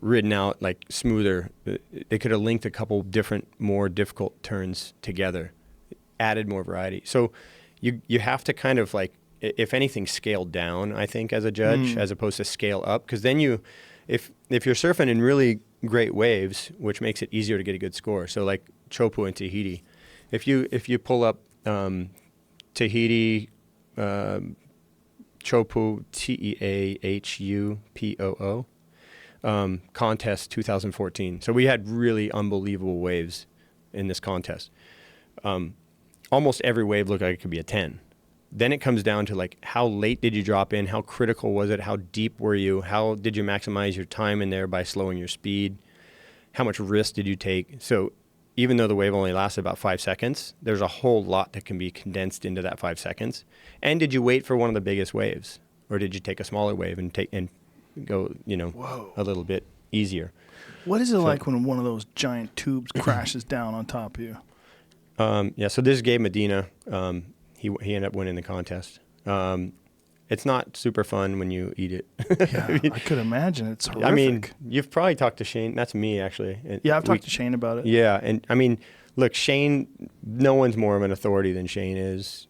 ridden out like smoother. They could have linked a couple different, more difficult turns together added more variety. So you have to kind of like, if anything, scale down, I think, as a judge, as opposed to scale up. Because then if you're surfing in really great waves, which makes it easier to get a good score. So like Chopu and Tahiti, if you pull up Tahiti, Chopu, Teahupoo, contest 2014. So we had really unbelievable waves in this contest. Almost every wave looked like it could be a 10. Then it comes down to like, how late did you drop in? How critical was it? How deep were you? How did you maximize your time in there by slowing your speed? How much risk did you take? So even though the wave only lasted about 5 seconds, there's a whole lot that can be condensed into that 5 seconds. And did you wait for one of the biggest waves? Or did you take a smaller wave and go, Whoa. a little bit easier? What is it like when one of those giant tubes crashes down on top of you? So this is Gabe Medina. He ended up winning the contest. It's not super fun when you eat it. Yeah, I could imagine. It's horrific. I mean, you've probably talked to Shane. That's me, actually. Yeah, I've talked to Shane about it. Yeah, and I mean, look, Shane, no one's more of an authority than Shane is.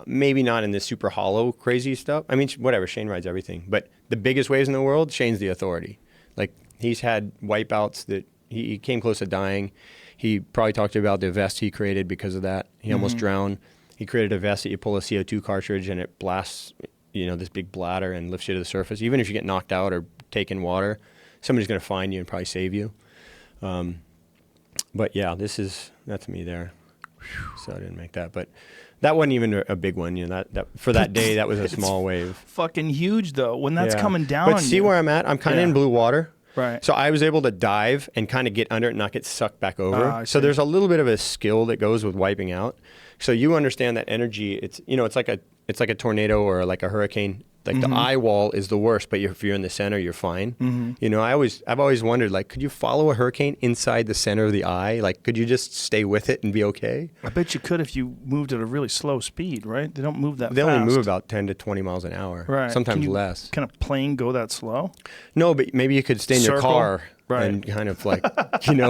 Maybe not in this super hollow, crazy stuff. I mean, whatever, Shane rides everything. But the biggest waves in the world, Shane's the authority. Like, he's had wipeouts that he came close to dying. He probably talked to you about the vest he created because of that. He almost drowned. He created a vest that you pull a CO2 cartridge and it blasts, this big bladder and lifts you to the surface. Even if you get knocked out or take in water, somebody's going to find you and probably save you. But yeah, that's me there. So I didn't make that. But that wasn't even a big one. That for that day, that was a small wave. Fucking huge, though. When that's coming down but on see you. where I'm at? I'm kind of in blue water. Right. So I was able to dive and kind of get under it and not get sucked back over. So there's a little bit of a skill that goes with wiping out. So you understand that energy. It's like a tornado or like a hurricane. Like the eye wall is the worst, but if you're in the center, you're fine. I've always wondered, like, could you follow a hurricane inside the center of the eye? Like, could you just stay with it and be okay? I bet you could if you moved at a really slow speed, right? They don't move that fast. They only move about 10 to 20 miles an hour. Right. Sometimes less. Can a plane go that slow? No, but maybe you could stay in your car. Right. And kind of like,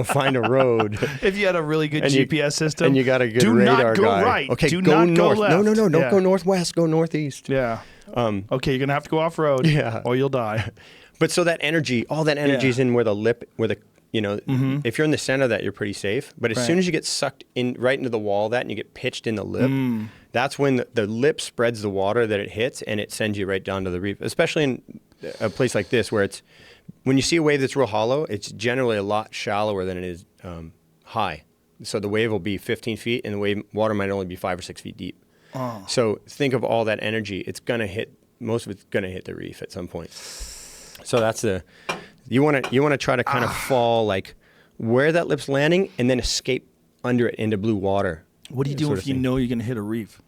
find a road. If you had a really good GPS system. And you got a good radar guy. Do not go right. Okay, do go not north. Go left. No, don't go northwest. Go northeast. Yeah. Okay, you're going to have to go off-road or you'll die. But so that energy, all that energy is in where the lip, if you're in the center of that, you're pretty safe. But as soon as you get sucked in right into the wall of that and you get pitched in the lip, that's when the lip spreads the water that it hits and it sends you right down to the reef, especially in a place like this where it's, when you see a wave that's real hollow, it's generally a lot shallower than it is high. So the wave will be 15 feet and the water might only be 5 or 6 feet deep. Oh. So think of all that energy. Most of it's going to hit the reef at some point. So that's you want to try to kind of fall like where that lip's landing and then escape under it into blue water. What do you do if you know you're going to hit a reef?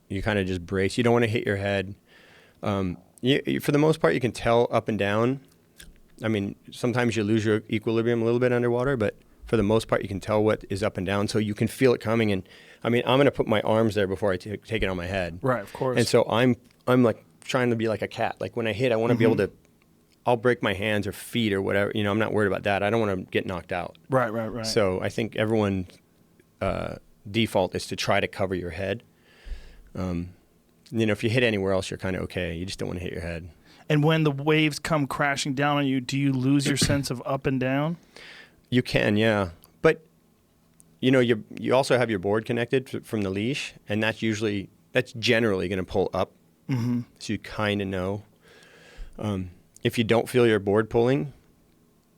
You kind of just brace. You don't want to hit your head. For the most part, you can tell up and down. I mean, sometimes you lose your equilibrium a little bit underwater, but for the most part, you can tell what is up and down, so you can feel it coming. And I mean, I'm going to put my arms there before I take it on my head. Right, of course. And so I'm like trying to be like a cat. Like when I hit, I want to be able to. I'll break my hands or feet or whatever. I'm not worried about that. I don't want to get knocked out. Right. So I think everyone's default is to try to cover your head. If you hit anywhere else, you're kind of okay. You just don't want to hit your head. And when the waves come crashing down on you, do you lose your sense of up and down? You can, yeah. But, you also have your board connected from the leash, and that's generally going to pull up. Mm-hmm. So you kind of know. If you don't feel your board pulling,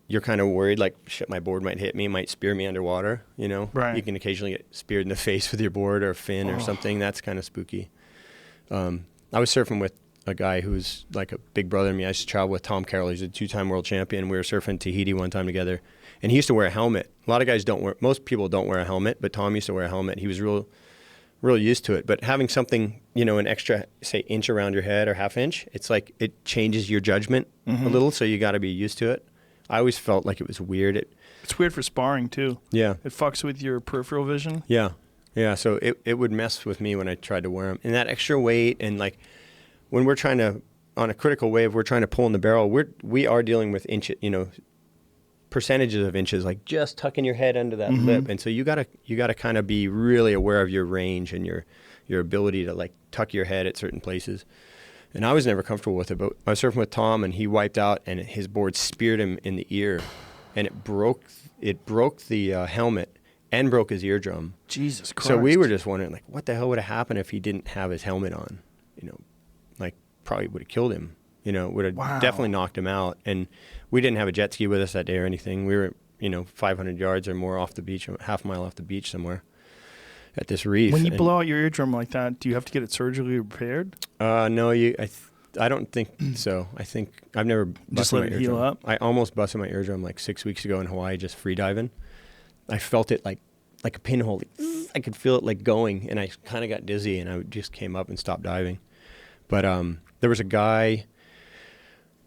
you're kind of worried, like, shit, my board might hit me, might spear me underwater, Right. You can occasionally get speared in the face with your board or fin or something. That's kind of spooky. I was surfing with a guy who's like a big brother to me. I used to travel with Tom Carroll. He's a 2-time world champion. We were surfing Tahiti one time together, and he used to wear a helmet. A lot of guys most people don't wear a helmet, but Tom used to wear a helmet. He was real used to it. But having something, an extra, say, inch around your head or half inch, it's like it changes your judgment a little, so you got to be used to it. I always felt like it was weird. It's weird for sparring, too. Yeah. It fucks with your peripheral vision. Yeah. Yeah, so it would mess with me when I tried to wear them. And that extra weight and, like, when we're trying to, on a critical wave, we're trying to pull in the barrel, we are dealing with percentages of inches, like just tucking your head under that lip. And so you gotta kind of be really aware of your range and your ability to like tuck your head at certain places. And I was never comfortable with it, but I was surfing with Tom, and he wiped out, and his board speared him in the ear, and it broke the helmet and broke his eardrum. Jesus Christ. So we were just wondering, like, what the hell would have happened if he didn't have his helmet on? You know, like, probably would have killed him. You know, would have definitely knocked him out. And we didn't have a jet ski with us that day or anything. We were, 500 yards or more off the beach, half a mile off the beach somewhere at this reef. When you blow out your eardrum like that, do you have to get it surgically repaired? No, I don't think so. I think I've never busted just let my it eardrum. heal up? I almost busted my eardrum like 6 weeks ago in Hawaii, just free diving. I felt it like a pinhole. I could feel it like going, and I kind of got dizzy, and I just came up and stopped diving. But there was a guy.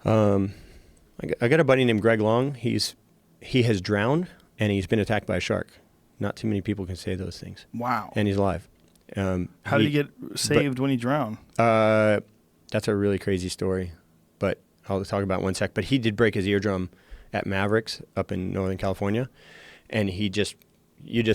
I got a buddy named Greg Long. He has drowned, and he's been attacked by a shark. Not too many people can say those things. Wow. And he's alive. How did he get saved when he drowned? That's a really crazy story, but I'll talk about it in 1 sec. But he did break his eardrum at Mavericks up in Northern California, and you just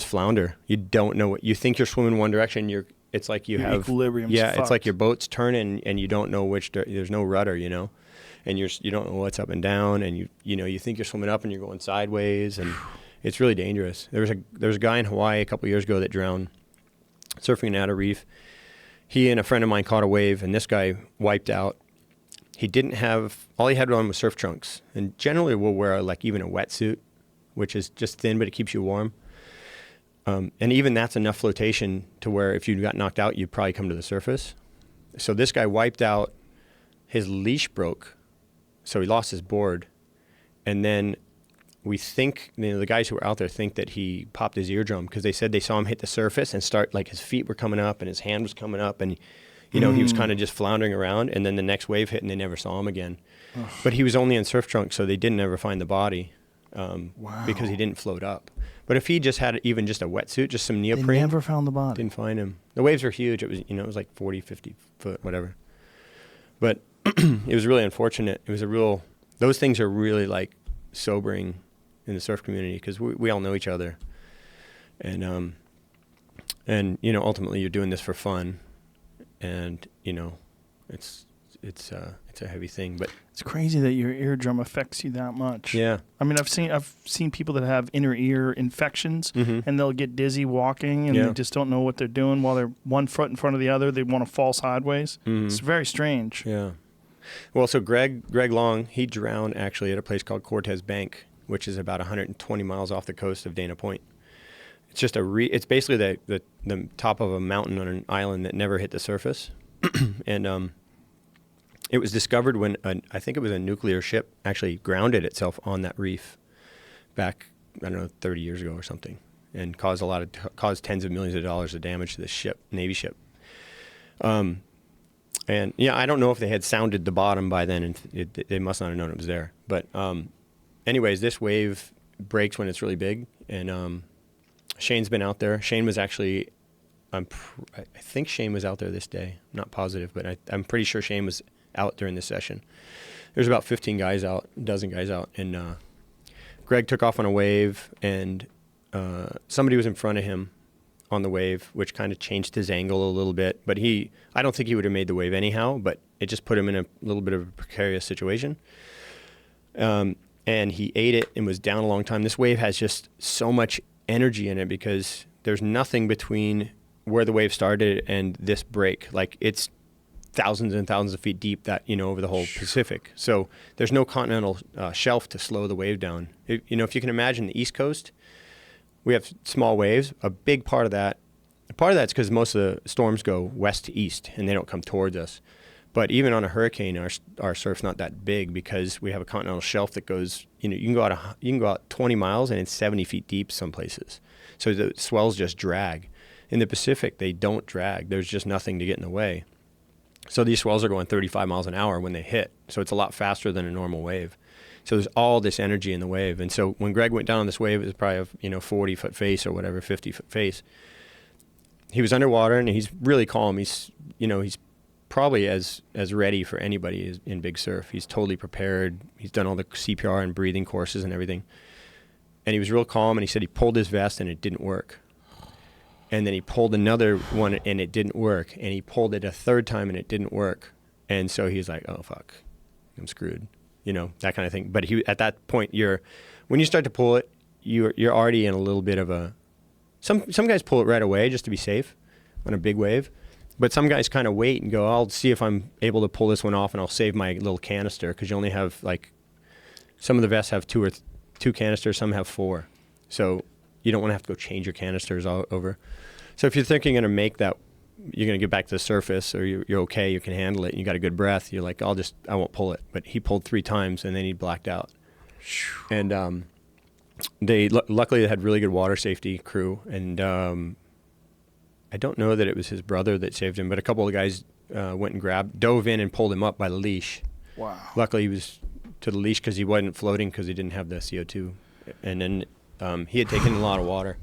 flounder. You don't know what you think. You're swimming one direction. It's like your equilibrium's fucked. It's like your boat's turning, and you don't know which. There's no rudder, and you don't know what's up and down, and you think you're swimming up and you're going sideways, and it's really dangerous. There was a guy in Hawaii a couple years ago that drowned surfing an outer reef. He and a friend of mine caught a wave, and this guy wiped out. All he had on was surf trunks, and generally we'll wear even a wetsuit, which is just thin, but it keeps you warm. And even that's enough flotation to where if you got knocked out, you'd probably come to the surface. So this guy wiped out, his leash broke, so he lost his board. And then we think, the guys who were out there think that he popped his eardrum, because they said they saw him hit the surface and start, like his feet were coming up and his hand was coming up, and he was kind of just floundering around, and then the next wave hit and they never saw him again. But he was only in surf trunks, so they didn't ever find the body. Because he didn't float up. But if he just had even just a wetsuit, just some neoprene. They never found the body. Didn't find him. The waves were huge. It was, it was like 40, 50 foot, whatever. But it was really unfortunate. Those things are really like sobering in the surf community, because we all know each other. And ultimately you're doing this for fun, and, it's a heavy thing, but it's crazy that your eardrum affects you that much. Yeah. I mean, I've seen people that have inner ear infections, and they'll get dizzy walking, and they just don't know what they're doing while they're one foot in front of the other. They want to fall sideways. It's very strange. Yeah. Well, so Greg Long, he drowned actually at a place called Cortez Bank, which is about 120 miles off the coast of Dana Point. It's just it's basically the top of a mountain on an island that never hit the surface. And it was discovered when I think it was a nuclear ship actually grounded itself on that reef back, 30 years ago or something, and caused tens of millions of dollars of damage to this ship, Navy ship. And I don't know if they had sounded the bottom by then, and they must not have known it was there. But anyways, this wave breaks when it's really big, and Shane's been out there. Shane was actually, I think Shane was out there this day. I'm not positive, but I'm pretty sure Shane was out during this session. There's about 15 guys out, a dozen guys out, and Greg took off on a wave, and somebody was in front of him on the wave, which kind of changed his angle a little bit. But I don't think he would have made the wave anyhow, but it just put him in a little bit of a precarious situation. And he ate it and was down a long time. This wave has just so much energy in it, because there's nothing between where the wave started and this break. Like, it's thousands and thousands of feet deep, that over the whole Pacific. So there's no continental shelf to slow the wave down. If you can imagine the East Coast, we have small waves. A big part of that's because most of the storms go west to east, and they don't come towards us. But even on a hurricane, our surf's not that big, because we have a continental shelf that goes, you can go out 20 miles and it's 70 feet deep some places. So the swells just drag. In the Pacific, they don't drag. There's just nothing to get in the way. So these swells are going 35 miles an hour when they hit. So it's a lot faster than a normal wave. So there's all this energy in the wave. And so when Greg went down on this wave, it was probably a 40-foot face or whatever, 50-foot face. He was underwater, and he's really calm. He's probably as ready for anybody in big surf. He's totally prepared. He's done all the CPR and breathing courses and everything. and he was real calm, and he said he pulled his vest and it didn't work. And then he pulled another one and it didn't work. And he pulled it a third time and it didn't work. And so he's like, oh, fuck, I'm screwed, you know, that kind of thing. But at that point, when you start to pull it, you're already in a little bit of a, some guys pull it right away just to be safe on a big wave. But some guys kind of wait and go, I'll see if I'm able to pull this one off and I'll save my little canister, because you only have like, some of the vests have two canisters, some have 4. So you don't want to have to go change your canisters all over. So if you're thinking you're going to make that, you're going to get back to the surface, or you're okay, you can handle it, and you got a good breath, you're like, I won't pull it. But he pulled 3 times and then he blacked out. And luckily they had really good water safety crew. And I don't know that it was his brother that saved him, but a couple of guys went and dove in and pulled him up by the leash. Wow. Luckily he was to the leash because he wasn't floating, because he didn't have the CO2. And then he had taken a lot of water.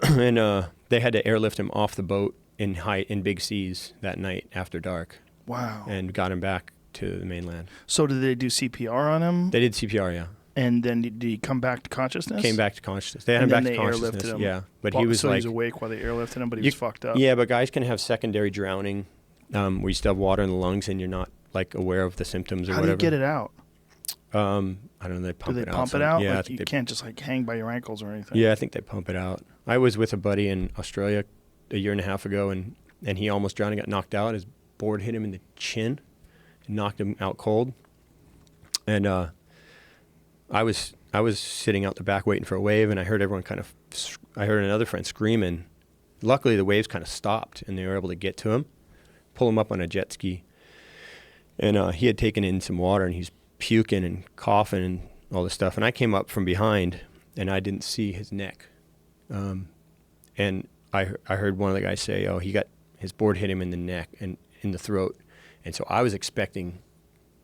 And they had to airlift him off the boat in big seas that night after dark. Wow. And got him back to the mainland. So did they do CPR on him? They did CPR, yeah. And then did he come back to consciousness? Came back to consciousness. They had him back to consciousness. Him. Yeah, but he was so like, he's awake while they airlifted him, but he was fucked up. Yeah, but guys can have secondary drowning, where you still have water in the lungs and you're not like aware of the symptoms or whatever. How do you get it out? I don't know. They pump it out. Do they pump it out? Yeah, like you can't just like hang by your ankles or anything. Yeah, I think they pump it out. I was with a buddy in Australia a year and a half ago, and he almost drowned and got knocked out. His board hit him in the chin and knocked him out cold. And I was sitting out the back waiting for a wave, and I heard everyone I heard another friend screaming. Luckily, the waves kind of stopped, and they were able to get to him, pull him up on a jet ski. And he had taken in some water, and he's puking and coughing and all this stuff. And I came up from behind, and I didn't see his neck. And I heard one of the guys say, oh, his board hit him in the neck and in the throat. And so I was expecting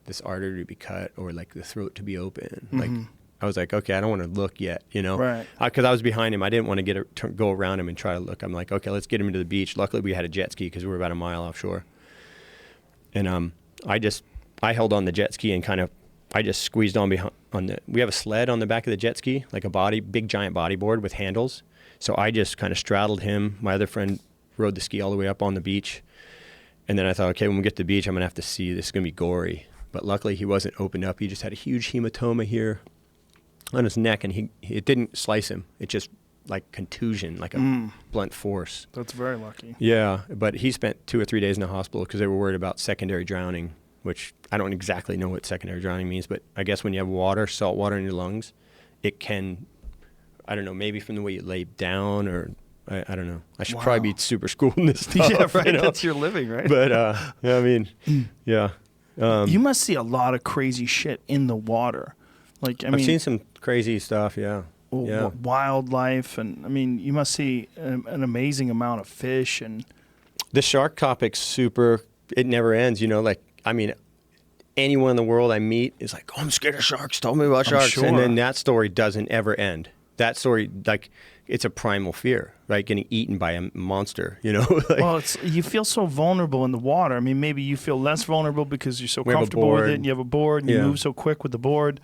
this artery to be cut or like the throat to be open. Mm-hmm. Like, I was like, okay, I don't want to look yet, you know? Right. Because I was behind him. I didn't want to go around him and try to look. I'm like, okay, let's get him to the beach. Luckily, we had a jet ski because we were about a mile offshore. And I held on the jet ski and I just squeezed on behind. We have a sled on the back of the jet ski, like a big giant bodyboard with handles. So I just kind of straddled him. My other friend rode the ski all the way up on the beach. And then I thought, okay, when we get to the beach, I'm going to have to see. This is going to be gory. But luckily, he wasn't opened up. He just had a huge hematoma here on his neck, and it didn't slice him. It just like contusion, like a blunt force. That's very lucky. Yeah, but he spent 2 or 3 days in the hospital because they were worried about secondary drowning, which I don't exactly know what secondary drowning means, but I guess when you have salt water in your lungs, it can, I don't know, maybe from the way you lay down or I don't know. I should probably be super schooled in this stuff. Yeah, right. You know? That's your living, right? But, I mean, yeah. You must see a lot of crazy shit in the water. Like, I've seen some crazy stuff, yeah. Yeah. Wildlife, and I mean, you must see an amazing amount of fish. And the shark topic's it never ends, you know, like, I mean, anyone in the world I meet is like, oh, I'm scared of sharks, tell me about sharks. Sure. And then that story doesn't ever end. That story, like, it's a primal fear, right? Getting eaten by a monster, you know? Like, well, you feel so vulnerable in the water. I mean, maybe you feel less vulnerable because you're so comfortable with it, and you have a board, and you move so quick with the board.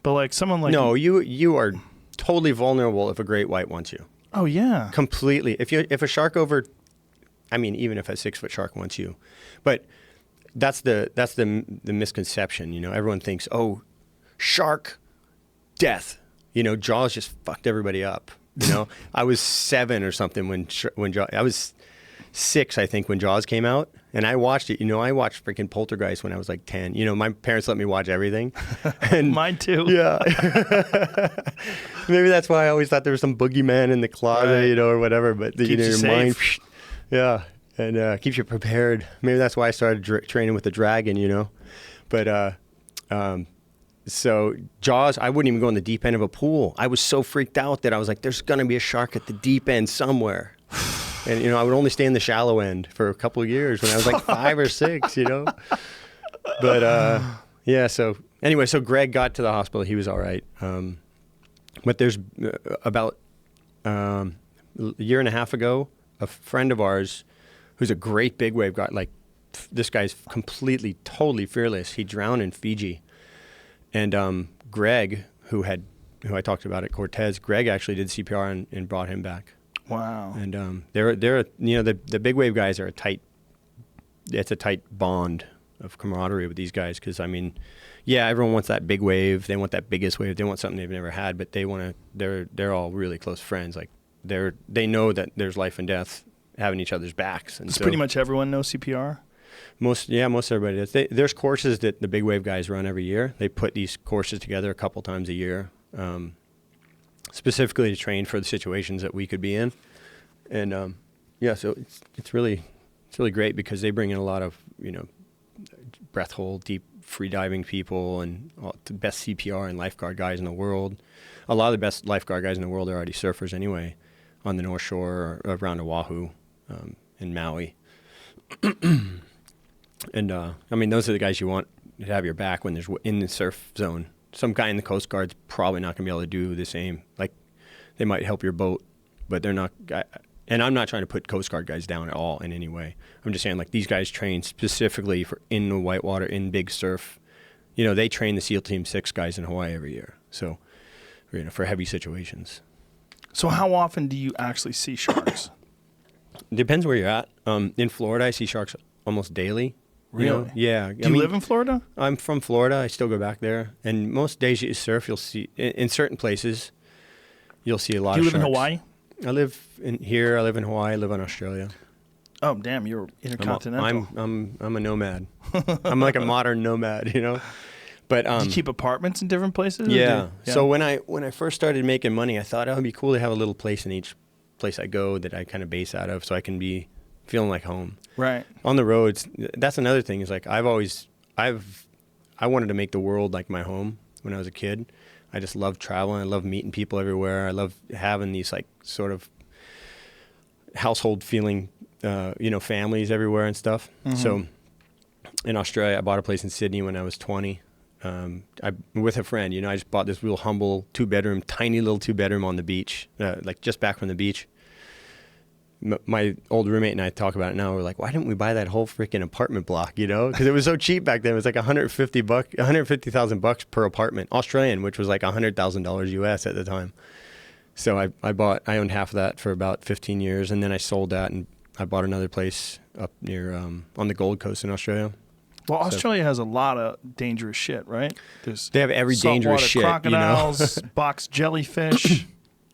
But like someone like you are totally vulnerable if a great white wants you. Oh yeah, completely. If a shark even if a 6-foot shark wants you, but that's the misconception. You know, everyone thinks, oh, shark, death. You know, Jaws just fucked everybody up. You know, I was 7 or something when Jaws. I was 6, I think, when Jaws came out, and I watched it. You know, I watched freaking Poltergeist when I was like 10. You know, my parents let me watch everything. And mine too. Yeah. Maybe that's why I always thought there was some boogeyman in the closet, right, you know, or whatever. But your mind, yeah, and keeps you prepared. Maybe that's why I started training with the dragon. You know, but so Jaws, I wouldn't even go in the deep end of a pool. I was so freaked out that I was like, "There's gonna be a shark at the deep end somewhere." And, you know, I would only stay in the shallow end for a couple of years when I was like 5 or 6, you know. But, yeah, so anyway, so Greg got to the hospital. He was all right. But there's about a year and a half ago, a friend of ours who's a great big wave guy, like this guy's completely, totally fearless. He drowned in Fiji. And Greg, who had who I talked about at Cortez, Greg actually did CPR and brought him back. Wow. And they're the big wave guys are it's a tight bond of camaraderie with these guys, because I mean, yeah, everyone wants that big wave. They want that biggest wave. They want something they've never had, but they're all really close friends. Like they know that there's life and death having each other's backs. And so pretty much everyone knows CPR? Most everybody does. There's courses that the big wave guys run every year. They put these courses together a couple times a year, specifically to train for the situations that we could be in. And so it's really great, because they bring in a lot of breath hold, deep free diving people, and the best CPR and lifeguard guys in the world. A lot of the best lifeguard guys in the world are already surfers anyway, on the North Shore or around Oahu, in Maui. And I mean, those are the guys you want to have your back when there's in the surf zone. Some guy in the Coast Guard's probably not going to be able to do the same. Like, they might help your boat, but they're not. And I'm not trying to put Coast Guard guys down at all in any way. I'm just saying, like, these guys train specifically for in the whitewater, in big surf. They train the SEAL Team 6 guys in Hawaii every year. So, for heavy situations. So how often do you actually see sharks? Depends where you're at. In Florida, I see sharks almost daily. Really? Yeah. Do you live in Florida? I'm from Florida. I still go back there. And most days you surf, you'll see, in certain places, you'll see a lot of sharks. Do you live in Hawaii? I live in here. I live in Hawaii. I live in Australia. Oh, damn. You're intercontinental. I'm a nomad. I'm like a modern nomad, But do you keep apartments in different places? Yeah. So when I first started making money, I thought it would be cool to have a little place in each place I go that I kind of base out of, so I can be feeling like home. Right. On the roads, that's another thing, is like I wanted to make the world like my home when I was a kid. I just love traveling. I love meeting people everywhere. I love having these like sort of household feeling, families everywhere and stuff. Mm-hmm. So in Australia, I bought a place in Sydney when I was 20. With a friend, I just bought this real humble tiny little two bedroom on the beach, like just back from the beach. My old roommate and I talk about it now. We're like, why didn't we buy that whole freaking apartment block? Because it was so cheap back then. It was like $150,000 per apartment, Australian, which was like $100,000 US at the time. So I owned half of that for about 15 years, and then I sold that and I bought another place up near on the Gold Coast in Australia. Well, Australia has a lot of dangerous shit, right? They have every dangerous shit. Crocodiles, box jellyfish.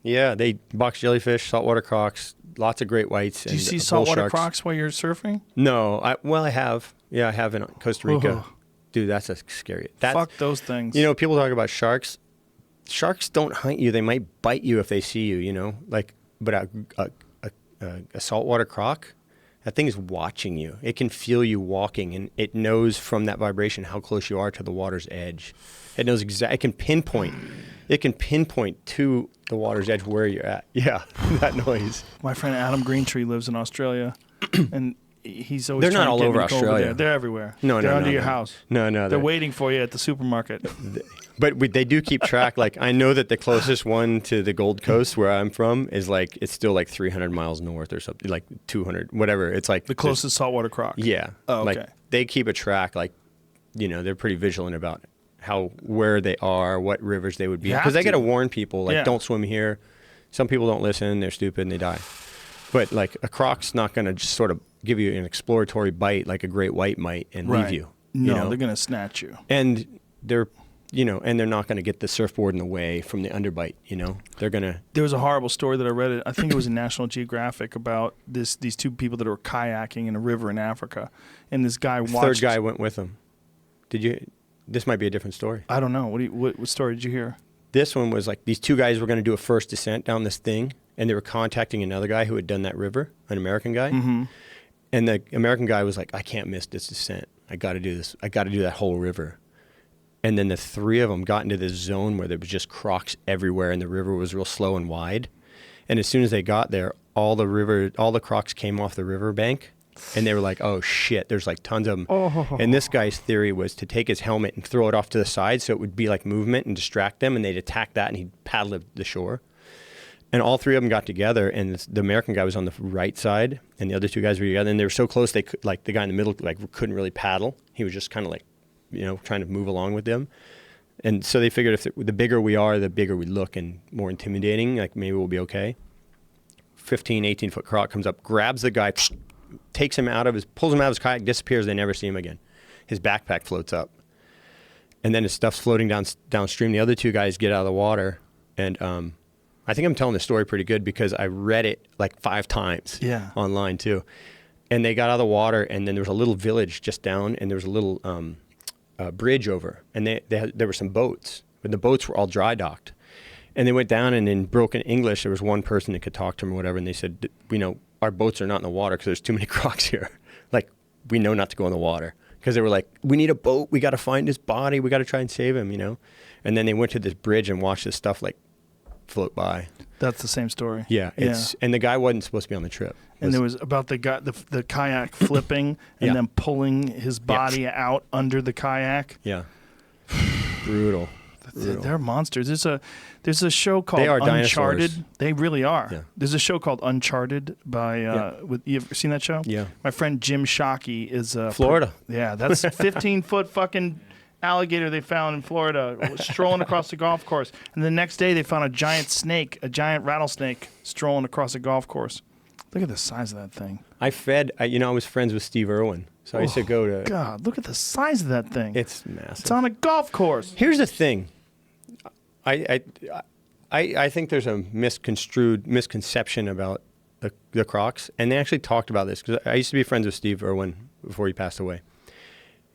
Yeah, they box jellyfish, saltwater crocs, lots of great whites. Do you see saltwater crocs while you're surfing? No, I have. Yeah, I have in Costa Rica. Dude, that's a scary. Fuck those things. People talk about sharks. Sharks don't hunt you. They might bite you if they see you. But a saltwater croc, that thing is watching you. It can feel you walking, and it knows from that vibration how close you are to the water's edge. It knows exactly. It can pinpoint to the water's edge where you're at. Yeah, that noise. My friend Adam Greentree lives in Australia, and he's always. They're not all over Australia. They're everywhere. No, they're under your house. No. They're waiting for you at the supermarket. But they do keep track. Like, I know that the closest one to the Gold Coast where I'm from is like, it's still like 300 miles north or something, like 200, whatever. It's like the closest saltwater croc. Yeah. Oh, okay. Like, they keep a track. Like, they're pretty vigilant about where they are, what rivers they would be, because they got to warn people, like, don't swim here. Some people don't listen. They're stupid and they die. But like, a croc's not going to just sort of give you an exploratory bite like a great white might and leave you. No, they're going to snatch you. And they're not going to get the surfboard in the way from the underbite. They're going to. There was a horrible story that I read. I think it was in National Geographic about these two people that were kayaking in a river in Africa, and this guy watched. Third guy went with them. Did you? This might be a different story. I don't know. What story did you hear? This one was like, these two guys were going to do a first descent down this thing, and they were contacting another guy who had done that river, an American guy. Mm-hmm. And the American guy was like, I can't miss this descent. I got to do this. I got to do that whole river. And then the three of them got into this zone where there was just crocs everywhere, and the river was real slow and wide. And as soon as they got there, all the crocs came off the river bank, and they were like, oh shit, there's like tons of them. Oh. And this guy's theory was to take his helmet and throw it off to the side so it would be like movement and distract them, and they'd attack that, and he'd paddle to the shore. And all three of them got together, and the American guy was on the right side, and the other two guys were together, and they were so close, they could, like, the guy in the middle, like, couldn't really paddle. He was just kind of like, trying to move along with them. And so they figured if the bigger we are, the bigger we look and more intimidating, like maybe we'll be okay. 15, 18-foot croc comes up, grabs the guy, pulls him out of his kayak, disappears, they never see him again. His backpack floats up. And then his stuff's floating downstream. The other two guys get out of the water. And I think I'm telling the story pretty good because I read it like 5 times online too. And they got out of the water, and then there was a little village just down, and there was a little bridge over. And there were some boats, but the boats were all dry docked. And they went down, and in broken English, there was one person that could talk to them or whatever. And they said, our boats are not in the water because there's too many crocs here. Like, we know not to go in the water. Because they were like, we need a boat. We got to find his body. We got to try and save him, And then they went to this bridge and watched this stuff like float by. That's the same story. Yeah. And the guy wasn't supposed to be on the trip. And there was about the guy, the kayak flipping and then pulling his body out under the kayak. Yeah. Brutal. They're monsters. There's a show called Uncharted. Dinosaurs. They really are. Yeah. There's a show called Uncharted by you ever seen that show? Yeah. My friend Jim Shockey is Florida. That's 15-foot fucking alligator they found in Florida strolling across the golf course. And the next day they found a giant rattlesnake strolling across a golf course. Look at the size of that thing. I was friends with Steve Irwin. So I used to go to... God, look at the size of that thing. It's massive. It's on a golf course. Here's the thing. I think there's a misconception about the crocs, and they actually talked about this because I used to be friends with Steve Irwin before he passed away.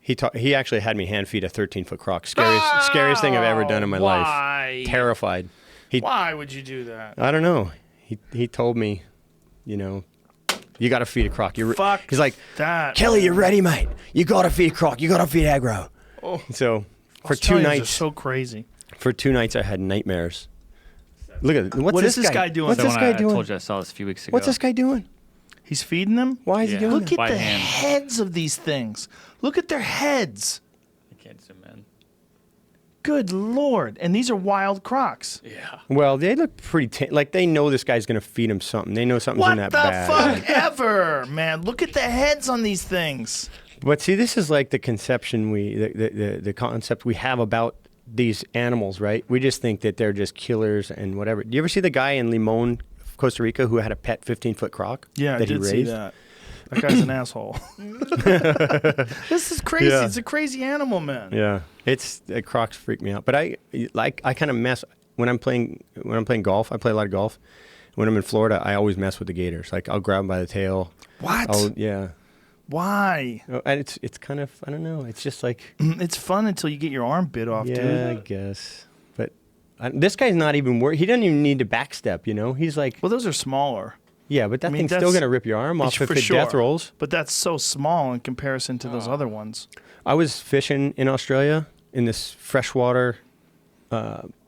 He actually had me hand feed a 13-foot croc. Scariest thing I've ever done in my life. Terrified. Why would you do that? I don't know. He told me, you got to feed a croc. He's like, that. Kelly, you ready, mate? You got to feed a croc. You got to feed aggro. Oh. So for 2 nights, are so crazy. For 2 nights, I had nightmares. Look at it. What is this guy doing? What's this guy doing? I told you I saw this a few weeks ago. What's this guy doing? He's feeding them? Why is he doing Look that? at the heads of these things. Look at their heads. I can't zoom in. Good Lord. And these are wild crocs. Yeah. Well, they look pretty... like, they know this guy's going to feed him something. They know something's in that bag. What the fuck ever, man? Look at the heads on these things. But see, this is like the conception the concept we have about these animals, right? We just think that they're just killers and whatever. Do you ever see the guy in Limon, Costa Rica, who had a pet 15-foot croc? Yeah, that I did he raised? see that. That guy's an asshole. This is crazy. Yeah. It's a crazy animal, man. Yeah, crocs freak me out. But I kind of mess when I'm playing golf. I play a lot of golf. When I'm in Florida, I always mess with the gators. Like I'll grab them by the tail. What? Yeah. Why? And it's kind of, I don't know. It's just like it's fun until you get your arm bit off, dude. Yeah, I guess. But this guy's not even worried. He doesn't even need to backstep. He's like. Well, those are smaller. Yeah, but that thing's still gonna rip your arm off if it death rolls. But that's so small in comparison to those other ones. I was fishing in Australia in this freshwater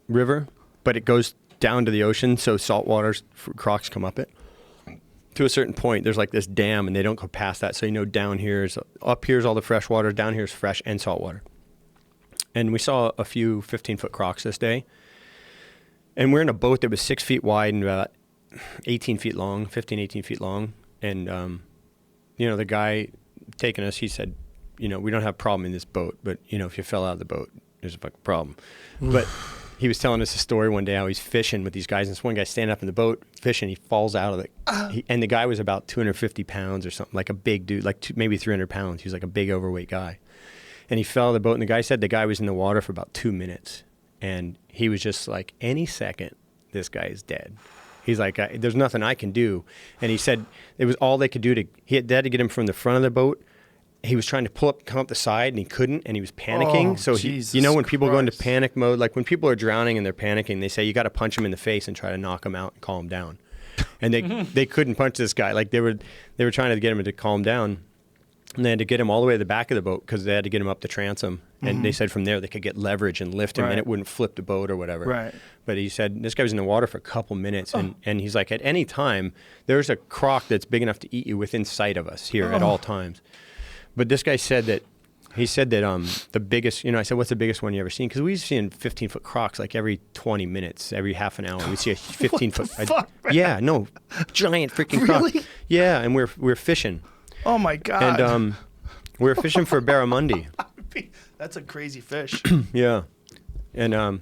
river, but it goes down to the ocean, so saltwater crocs come up it. To a certain point, there's like this dam, and they don't go past that. So up here's all the fresh water, down here's fresh and salt water. And we saw a few 15-foot crocs this day. And we're in a boat that was 6 feet wide and about 18 feet long, 18 feet long. And, the guy taking us, he said, we don't have a problem in this boat, but, if you fell out of the boat, there's a fucking problem. But he was telling us a story one day how he's fishing with these guys, and this one guy standing up in the boat fishing, he falls out of it. And the guy was about 250 pounds or something, like a big dude, like maybe 300 pounds. He was like a big overweight guy. And he fell out of the boat, and the guy said the guy was in the water for about 2 minutes. And he was just like, any second, this guy is dead. He's like, there's nothing I can do. And he said it was all they could do they had to get him from the front of the boat. He was trying to come up the side, and he couldn't, and he was panicking. So when people go into panic mode, like when people are drowning and they're panicking, they say you got to punch them in the face and try to knock them out and calm them down. And they couldn't punch this guy. Like they were trying to get him to calm down, and they had to get him all the way to the back of the boat because they had to get him up the transom. And they said from there they could get leverage and lift him, and it wouldn't flip the boat or whatever. Right. But he said this guy was in the water for a couple minutes, and he's like, at any time, there's a croc that's big enough to eat you within sight of us here at all times. But this guy said that the biggest, I said, what's the biggest one you ever seen? Because we've seen 15-foot crocs like every 20 minutes, every half an hour. We see a 15-foot. Fuck, yeah, no, giant freaking croc. Really? Yeah, and we're fishing. Oh my God. And we were fishing for barramundi. That's a crazy fish. Yeah. So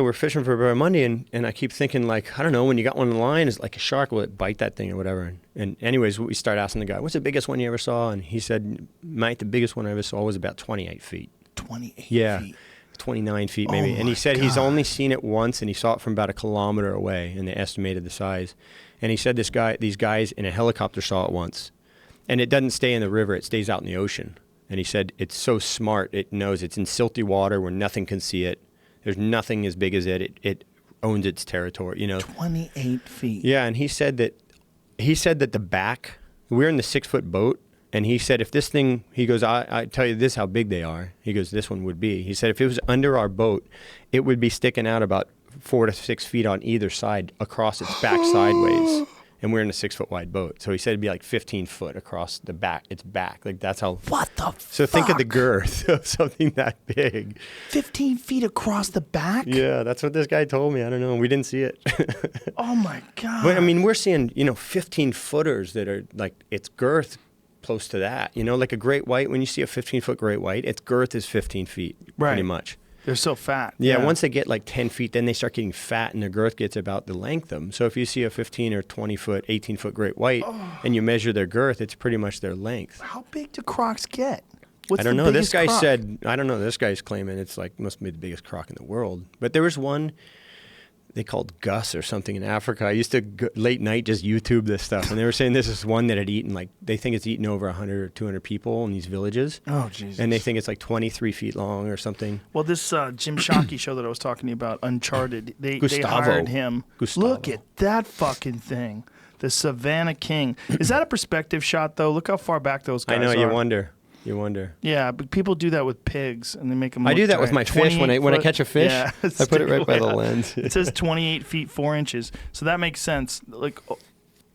we're fishing for Barra Monday, and I keep thinking, like, I don't know, when you got one in the line, is like a shark, will it bite that thing or whatever? And anyways, we start asking the guy, what's the biggest one you ever saw? And he said, Mike, the biggest one I ever saw was about 28 feet. 28 yeah, feet. 29 feet maybe. Oh and he said God. he's only seen it once, and he saw it from about a kilometer away, and they estimated the size. And he said these guys in a helicopter saw it once. And it doesn't stay in the river, it stays out in the ocean. And he said it's so smart, it knows it's in silty water where nothing can see it. There's nothing as big as it. It owns its territory, 28 feet. Yeah, and he said that the back, we're in the 6-foot boat, and he said if this thing, he goes, I tell you this how big they are. He goes, this one would be. He said if it was under our boat, it would be sticking out about 4 to 6 feet on either side across its back sideways. And we're in a 6-foot wide boat. So he said it'd be like 15 foot across the back, its back. Like that's how. What the So fuck? think of the girth of something that big. 15 feet across the back? Yeah, that's what this guy told me. I don't know. We didn't see it. Oh my God. But I mean, we're seeing, 15 footers that are like, its girth close to that. Like a great white, when you see a 15-foot great white, its girth is 15 feet, pretty much. They're so fat. Yeah, once they get like 10 feet, then they start getting fat and their girth gets about the length of them. So if you see a 15 or 20-foot, 18-foot great white and you measure their girth, it's pretty much their length. How big do crocs get? I don't know. This guy said, I don't know. This guy's claiming it's like, must be the biggest croc in the world. But there was one they called Gus or something in Africa. I used to late night just YouTube this stuff. And they were saying this is one that had eaten, like, they think it's eaten over 100 or 200 people in these villages. Oh, Jesus. And they think it's like 23 feet long or something. Well, this Jim Shockey show that I was talking to you about, Uncharted, they Gustavo. hired him. Gustavo. Look at that fucking thing. The Savannah King. Is that a perspective shot, though? Look how far back those guys are. I know, you wonder. You wonder. Yeah, but people do that with pigs, and they make them. I do that with giant. my fish when I catch a fish. Yeah, I put it right by the lens. It says 28 feet 4 inches, so that makes sense. Like,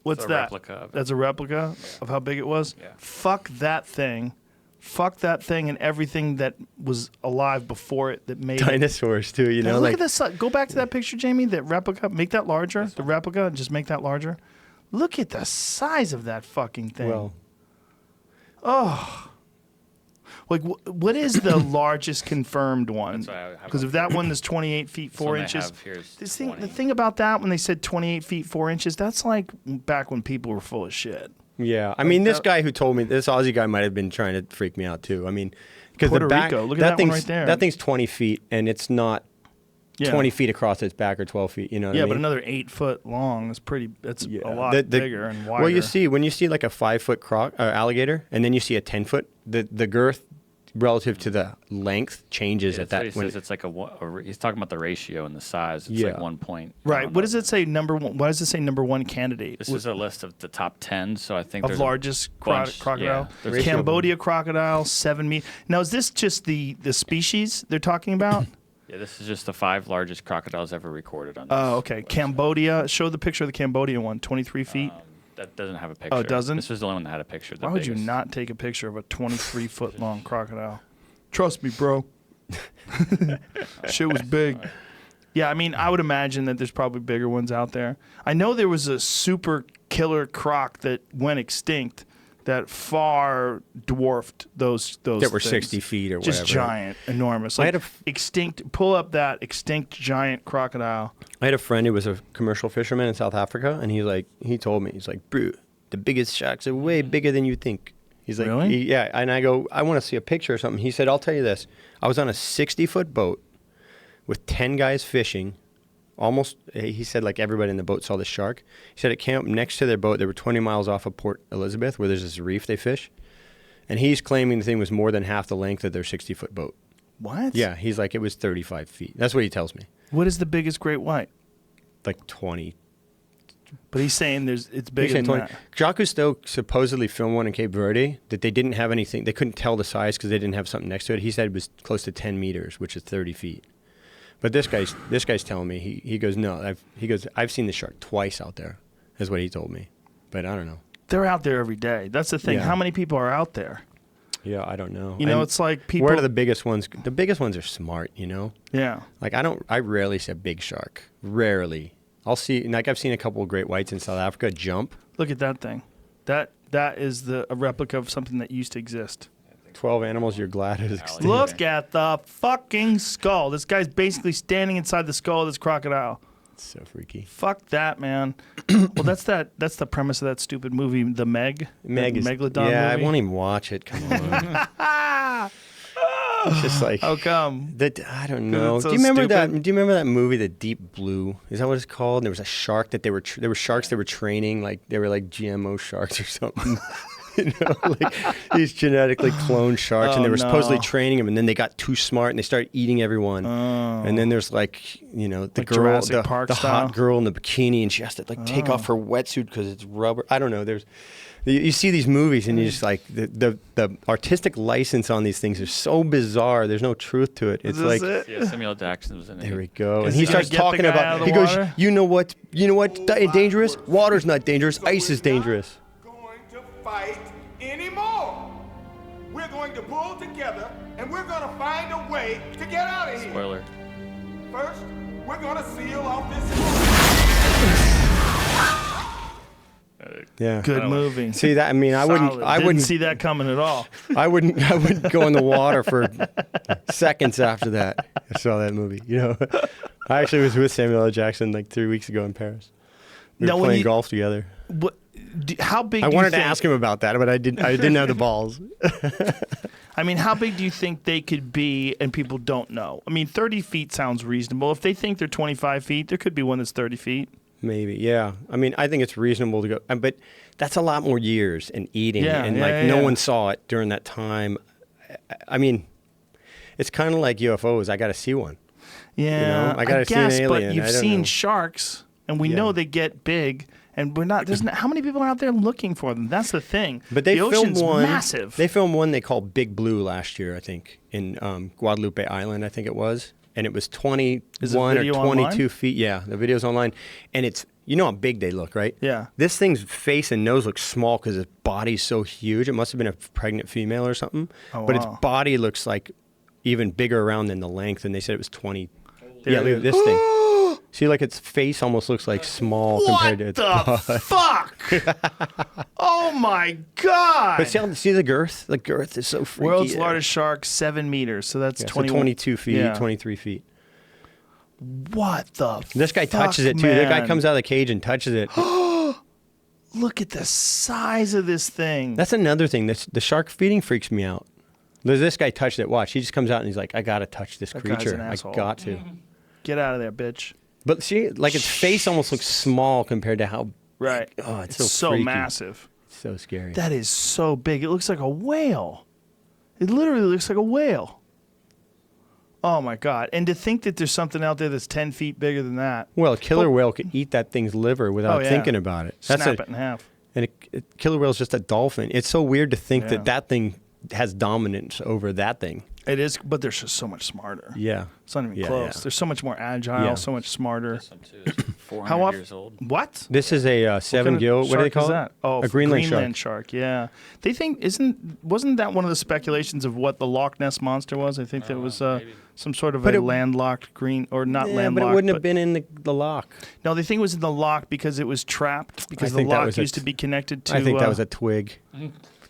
what's It's a that? replica of it. That's a replica of how big it was. Yeah. Fuck that thing. Fuck that thing and everything that was alive before it that made it. Dinosaurs too, Now, like look at this. Go back to that picture, Jamie. That replica. Make that larger. The replica, and just make that larger. Look at the size of that fucking thing. well, Like, what is the largest confirmed one? That's why I have Because if that one is 28 feet 4 inches, this the thing about that when they said 28 feet 4 inches, that's like back when people were full of shit. yeah. I mean, this guy who told me, this Aussie guy might have been trying to freak me out too. I mean, because Puerto the back, Rico. Look at that one thing's, right there. That thing's 20 feet, and it's not Yeah. 20 feet across its back or 12 feet. You know what I Yeah, mean? but another 8 foot long is pretty. That's Yeah. a lot The- bigger and wider. Well, you see, when you see like a 5-foot alligator, and then you see a 10-foot, the girth relative to the length changes at that. He says it's like he's talking about the ratio and the size. It's like 1 point. Right. What does it say? Number one. Why does it say number one candidate? This is a list of the top 10. So I think Of there's largest bunch, crocodile. yeah. There's Cambodia crocodile, 7 meters. Now, is this just the species they're talking about? Yeah, this is just the 5 largest crocodiles ever recorded on this. Oh, okay. website. Cambodia. Show the picture of the Cambodian one. 23 feet. That doesn't have a picture. Oh, it doesn't? This was the only one that had a picture. Why would you not take a picture of a 23 foot long crocodile? Trust me, bro. Shit was big. Yeah, I mean, I would imagine that there's probably bigger ones out there. I know there was a super killer croc that went extinct that far dwarfed those that were things. 60 feet or Just whatever. giant, enormous. I Like had extinct. Pull up that extinct giant crocodile. I had a friend who was a commercial fisherman in South Africa, and he told me, he's like, bro, the biggest sharks are way bigger than you think. He's like, Really? yeah. And I go, I want to see a picture or something. He said, I'll tell you this. I was on a 60-foot boat with 10 guys fishing. Almost, he said, like everybody in the boat saw the shark. He said it came up next to their boat. They were 20 miles off of Port Elizabeth, where there's this reef they fish. And he's claiming the thing was more than half the length of their 60-foot boat. What? Yeah, he's like, it was 35 feet. That's what he tells me. What is the biggest great white? Like 20. But he's saying it's He's bigger saying than 20. that. Jacques Cousteau supposedly filmed one in Cape Verde that they didn't have anything. They couldn't tell the size because they didn't have something next to it. He said it was close to 10 meters, which is 30 feet. But this guy's telling me, he goes, no, I've seen the shark twice out there, is what he told me. But I don't know. They're out there every day. That's the thing. Yeah. How many people are out there? Yeah, I don't know. You know, And it's like people. where are the biggest ones? The biggest ones are smart, you know? Yeah. Like I rarely see a big shark. Rarely. I've seen a couple of great whites in South Africa jump. Look at that thing. That is a replica of something that used to exist. 12 animals you're glad is extinct. Look at the fucking skull. This guy's basically standing inside the skull of this crocodile. It's so freaky. Fuck that, man. Well, that's the premise of that stupid movie, The Meg. Meg is Megalodon yeah. movie. I won't even watch it. Come on. It's just like how come? I don't know. So do you remember stupid. that? Do you remember that movie, The Deep Blue? Is that what it's called? And there was a shark that there were sharks that were training, like they were like GMO sharks or something. Like these genetically cloned sharks, and they were supposedly training them, and then they got too smart and they started eating everyone. And then there's like the like girl, Jurassic Park the style? hot girl in the bikini, and she has to like take off her wetsuit because it's rubber. I don't know. You see these movies and you just like the artistic license on these things is so bizarre. There's no truth to it. It's like Yeah, Samuel Jackson was in it. there we go. And Is he he starts gonna get the talking guy out about. of the He goes, water? you know what? Dangerous? Water's not dangerous. Ice is dangerous. Going to fight anymore. We're going to pull together and we're going to find a way to get out of here. Spoiler. First, we're going to seal off this. Yeah. Good movie. See that? I mean, I Solid. Didn't wouldn't see that coming at all. I wouldn't go in the water for seconds after that. I saw that movie. I actually was with Samuel L. Jackson like 3 weeks ago in Paris. We were playing golf together. How big? I do wanted you to think, ask him about that, but I didn't have the balls. I mean, how big do you think they could be, and people don't know? I mean, 30 feet sounds reasonable. If they think they're 25 feet, there could be one that's 30 feet. Maybe, yeah. I mean, I think it's reasonable to go, but that's a lot more years and eating, no one saw it during that time. I mean, it's kind of like UFOs. I got to see one. Yeah, I got to see an alien. But you've seen sharks, and we know they get big, and we're not. How many people are out there looking for them? That's the thing. But they the ocean's filmed one. Massive. They filmed one they called Big Blue last year, I think, in Guadalupe Island. I think it was. And it was 21 or 22 online? feet. Yeah, the video's online. And it's, how big they look, right? Yeah. This thing's face and nose look small because its body's so huge. It must have been a pregnant female or something. Oh, but wow. its body looks like even bigger around than the length. And they said it was 20. There Yeah, it look is. at this thing. See, like its face almost looks like small compared to its the fuck? Oh my god! But see the girth? The girth is so freaky. World's largest shark, 7 meters. So that's Yeah, 22 feet, Yeah. 23 feet. What the? This guy fuck, touches it too. Man. The guy comes out of the cage and touches it. Look at the size of this thing. That's another thing. The shark feeding freaks me out. This guy touched it. Watch. He just comes out and he's like, I got to touch this That guy's creature. an I asshole. got to. Get out of there, bitch. But see, like its face almost looks small compared to how. Right. Oh, it's so freaky. massive. It's so scary. That is so big. It looks like a whale. It literally looks like a whale. Oh my god! And to think that there's something out there that's 10 feet bigger than that. Well, a killer whale could eat that thing's liver without yeah. thinking about it. Snap it in half. And a killer whale's just a dolphin. It's so weird to think Yeah. that thing has dominance over that thing. It is, but they're just so much smarter. Yeah. It's not even Yeah, close. yeah. They're so much more agile, Yeah. so much smarter. This one too is 400 How often? years old. What? This is a seven gill. What do they shark call is it? that? Oh, a Greenland, shark. Yeah, they think wasn't that one of the speculations of what the Loch Ness monster was? I think that was maybe. some sort of But a it- landlocked green or not Yeah, landlocked. but it wouldn't have been in the lock. No, they think it was in the lock because it was trapped because the think that lock was used to be connected to. I think that was a twig.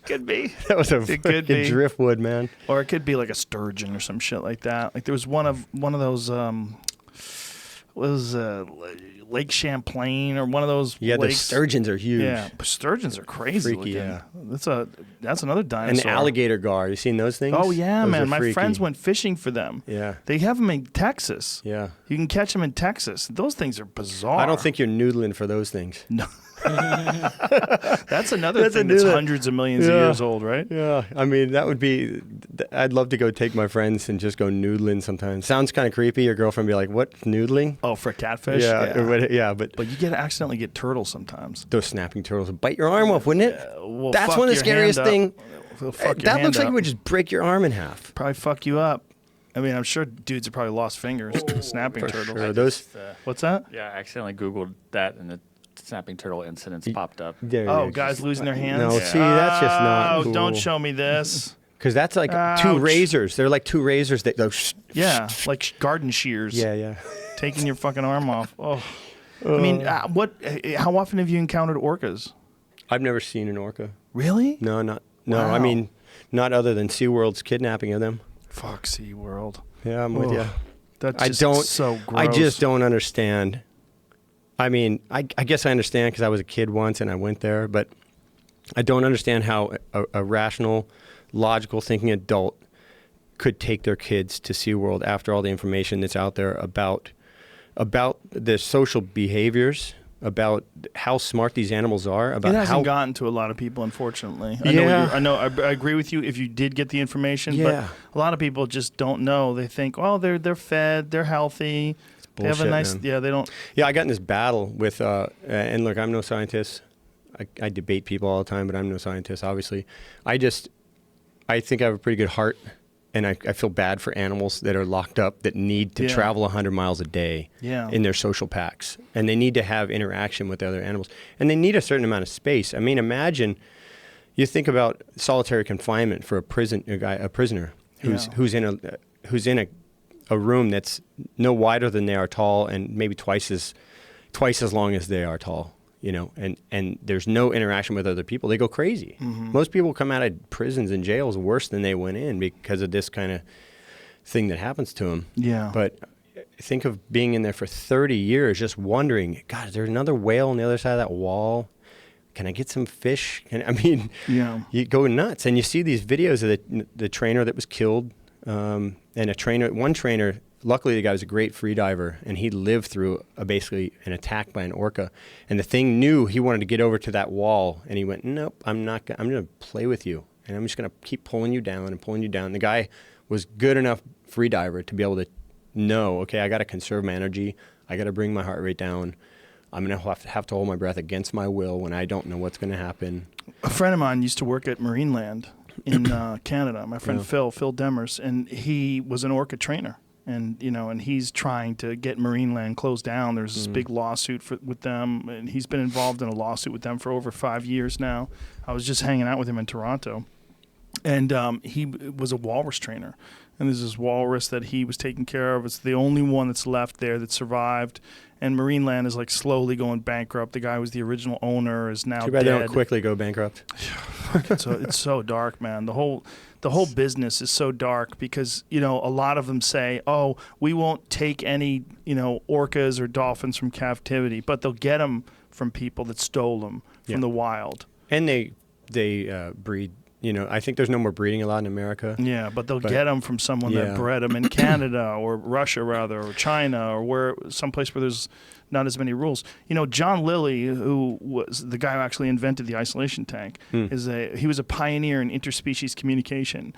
could be, That was a It could freaking be. driftwood, man. or it could be like a sturgeon or some shit like that. Like there was one of those. Was Lake Champlain or one of those Yeah, the lakes. sturgeons are huge. Yeah, sturgeons are crazy Freaky, looking. yeah. That's another An dinosaur. alligator gar. You seen those things? Oh yeah, Those man. are My freaky. friends went fishing for them. Yeah. They have them in Texas. Yeah. You can catch them in Texas. Those things are bizarre. I don't think you're noodling for those things. No. That's another That's a thing that's new- hundreds of millions of Yeah. years old, right? Yeah, I mean that would be. I'd love to go take my friends and just go noodling sometimes. Sounds kind of creepy. Your girlfriend be like, "What noodling?" Oh, for catfish. But But you get accidentally get turtles sometimes. those snapping turtles would bite your arm off, wouldn't it? Well, That's fuck one of the your scariest hand up. thing. It'll fuck your That hand looks like up. it would just break your arm in half. Probably fuck you up. I mean, I'm sure dudes have probably lost fingers snapping For turtles. sure. Those. What's that? Yeah, I accidentally Googled that and the snapping turtle incidents popped up. There Oh, it is. guys losing their hands. No, see, that's just not Oh, cool. don't show me this. Because that's like Ouch. two razors. They're like two razors that go. Yeah, like garden shears. Yeah. Taking your fucking arm off. Oh. I mean, how often have you encountered orcas? I've never seen an orca. Really? No, not. No, Wow. I mean, not other than SeaWorld's kidnapping of them. Fuck SeaWorld. Yeah, I'm with you. That's just so gross. I just don't understand. I mean, I guess I understand because I was a kid once and I went there, but I don't understand how a rational, logical thinking adult could take their kids to SeaWorld after all the information that's out there about the social behaviors, about how smart these animals are. About it hasn't gotten to a lot of people, unfortunately. I agree with you if you did get the information, but a lot of people just don't know. They think, oh, they're fed, they're healthy. Bullshit, they have a nice, man. They don't. Yeah, I got in this battle with, and look, I'm no scientist. I debate people all the time, but I'm no scientist, obviously. I think I have a pretty good heart, and I feel bad for animals that are locked up that need to travel 100 miles a day in their social packs. And they need to have interaction with other animals. And they need a certain amount of space. I mean, imagine, you think about solitary confinement for a prisoner who's in a room that's no wider than they are tall and maybe twice as long as they are tall, you know, and there's no interaction with other people. They go crazy. Mm-hmm. Most people come out of prisons and jails worse than they went in because of this kind of thing that happens to them. Yeah. But think of being in there for 30 years just wondering, God, is there another whale on the other side of that wall? Can I get some fish? You go nuts. And you see these videos of the trainer that was killed, and one trainer, luckily the guy was a great free diver, and he lived through basically an attack by an orca. And the thing knew he wanted to get over to that wall, and he went, nope, I'm going to play with you, and I'm just going to keep pulling you down and pulling you down. The guy was good enough free diver to be able to know, okay, I got to conserve my energy. I got to bring my heart rate down. I'm going to have to hold my breath against my will when I don't know what's going to happen. A friend of mine used to work at Marineland in Canada, my friend Phil Demers, and he was an orca trainer. And he's trying to get Marineland closed down. There's this big lawsuit with them, and he's been involved in a lawsuit with them for over 5 years now. I was just hanging out with him in Toronto, and he was a walrus trainer. And there's this walrus that he was taking care of. It's the only one that's left there that survived. And Marineland is like slowly going bankrupt. The guy who was the original owner is now dead. Too bad they don't quickly go bankrupt. It's so dark, man. The whole business is so dark because, a lot of them say, oh, we won't take any, orcas or dolphins from captivity, but they'll get them from people that stole them from the wild. And they breed. I think there's no more breeding allowed in America. Yeah, but they'll get them from someone that bred them in Canada or Russia, rather, or China, or someplace where there's not as many rules. John Lilly, who was the guy who actually invented the isolation tank, he was a pioneer in interspecies communication,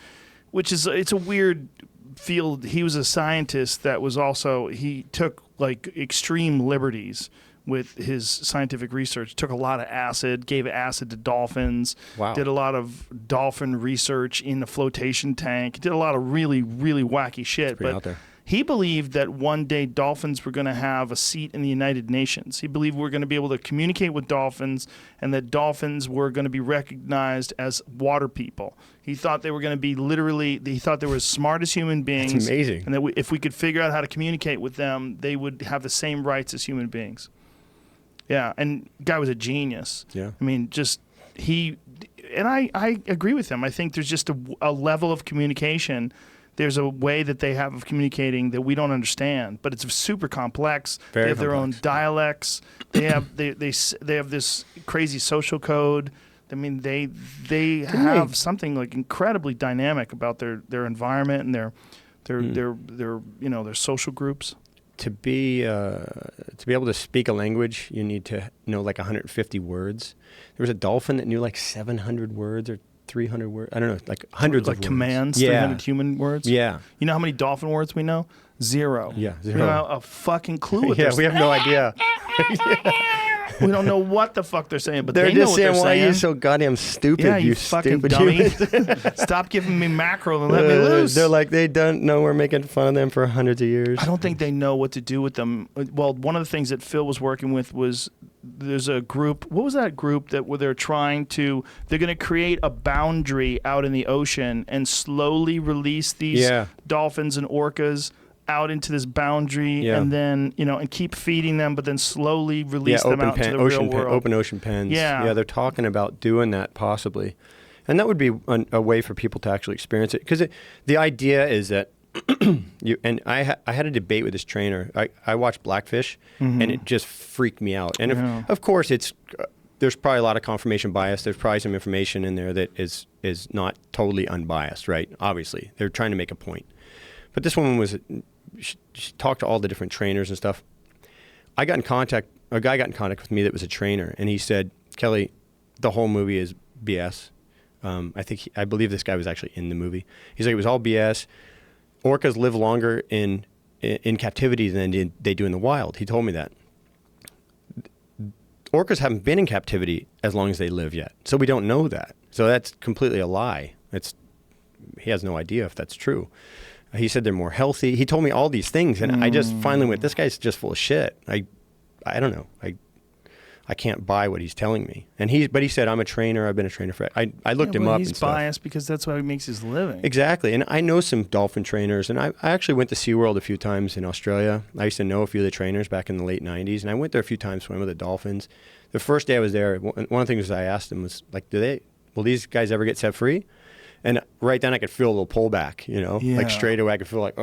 which is it's a weird field. He was a scientist that was also he took like extreme liberties with his scientific research, took a lot of acid, gave acid to dolphins, did a lot of dolphin research in the flotation tank, did a lot of really, really wacky shit. But he believed that one day dolphins were going to have a seat in the United Nations. He believed we were going to be able to communicate with dolphins and that dolphins were going to be recognized as water people. He thought they were going to be he thought they were as smart as human beings. That's amazing. And that if we could figure out how to communicate with them, they would have the same rights as human beings. Yeah, and guy was a genius. Yeah. I mean, I agree with him. I think there's just a level of communication. There's a way that they have of communicating that we don't understand, but it's super complex. They have their own dialects. They have they have this crazy social code. I mean, they have something like incredibly dynamic about their environment and their social groups. To be able to speak a language, you need to know like 150 words. There was a dolphin that knew like 700 words or 300 words. I don't know, like hundreds of words. Like commands, 300 human words? Yeah. You know how many dolphin words we know? 0. Yeah, 0. We don't have a fucking clue what we have no idea. We don't know what the fuck they're saying, but they're they know just what saying, they're why saying. are you so goddamn stupid, yeah, you fucking stupid dummy. Stop giving me mackerel and let me loose. They're like, they don't know we're making fun of them for hundreds of years. I don't think they know what to do with them. Well, one of the things that Phil was working with was there's a group. What was that group where they're going to create a boundary out in the ocean and slowly release these dolphins and orcas out into this boundary and then, and keep feeding them, but then slowly release them out into the real world. Open ocean pens. Yeah, they're talking about doing that possibly. And that would be a way for people to actually experience it. Because the idea is that I had a debate with this trainer. I watched Blackfish, and it just freaked me out. And of course, there's probably a lot of confirmation bias. There's probably some information in there that is not totally unbiased, right? Obviously, they're trying to make a point. But this woman she talked to all the different trainers and stuff. A guy got in contact with me that was a trainer, and he said, Kelly, the whole movie is BS. I believe this guy was actually in the movie. He's like, it was all BS. Orcas live longer in captivity than they do in the wild. He told me that. Orcas haven't been in captivity as long as they live yet, so we don't know that. So that's completely a lie. He has no idea if that's true. He said they're more healthy. He told me all these things, and I just finally went, this guy's just full of shit. I don't know. I can't buy what he's telling me. But he said, I'm a trainer. I've been a trainer for. I looked him up. He's biased because that's how he makes his living. Exactly. And I know some dolphin trainers, and I actually went to SeaWorld a few times in Australia. I used to know a few of the trainers back in the late 90s, and I went there a few times, swam with the dolphins. The first day I was there, one of the things I asked them was, like, will these guys ever get set free? And right then I could feel a little pullback, like straight away I could feel like,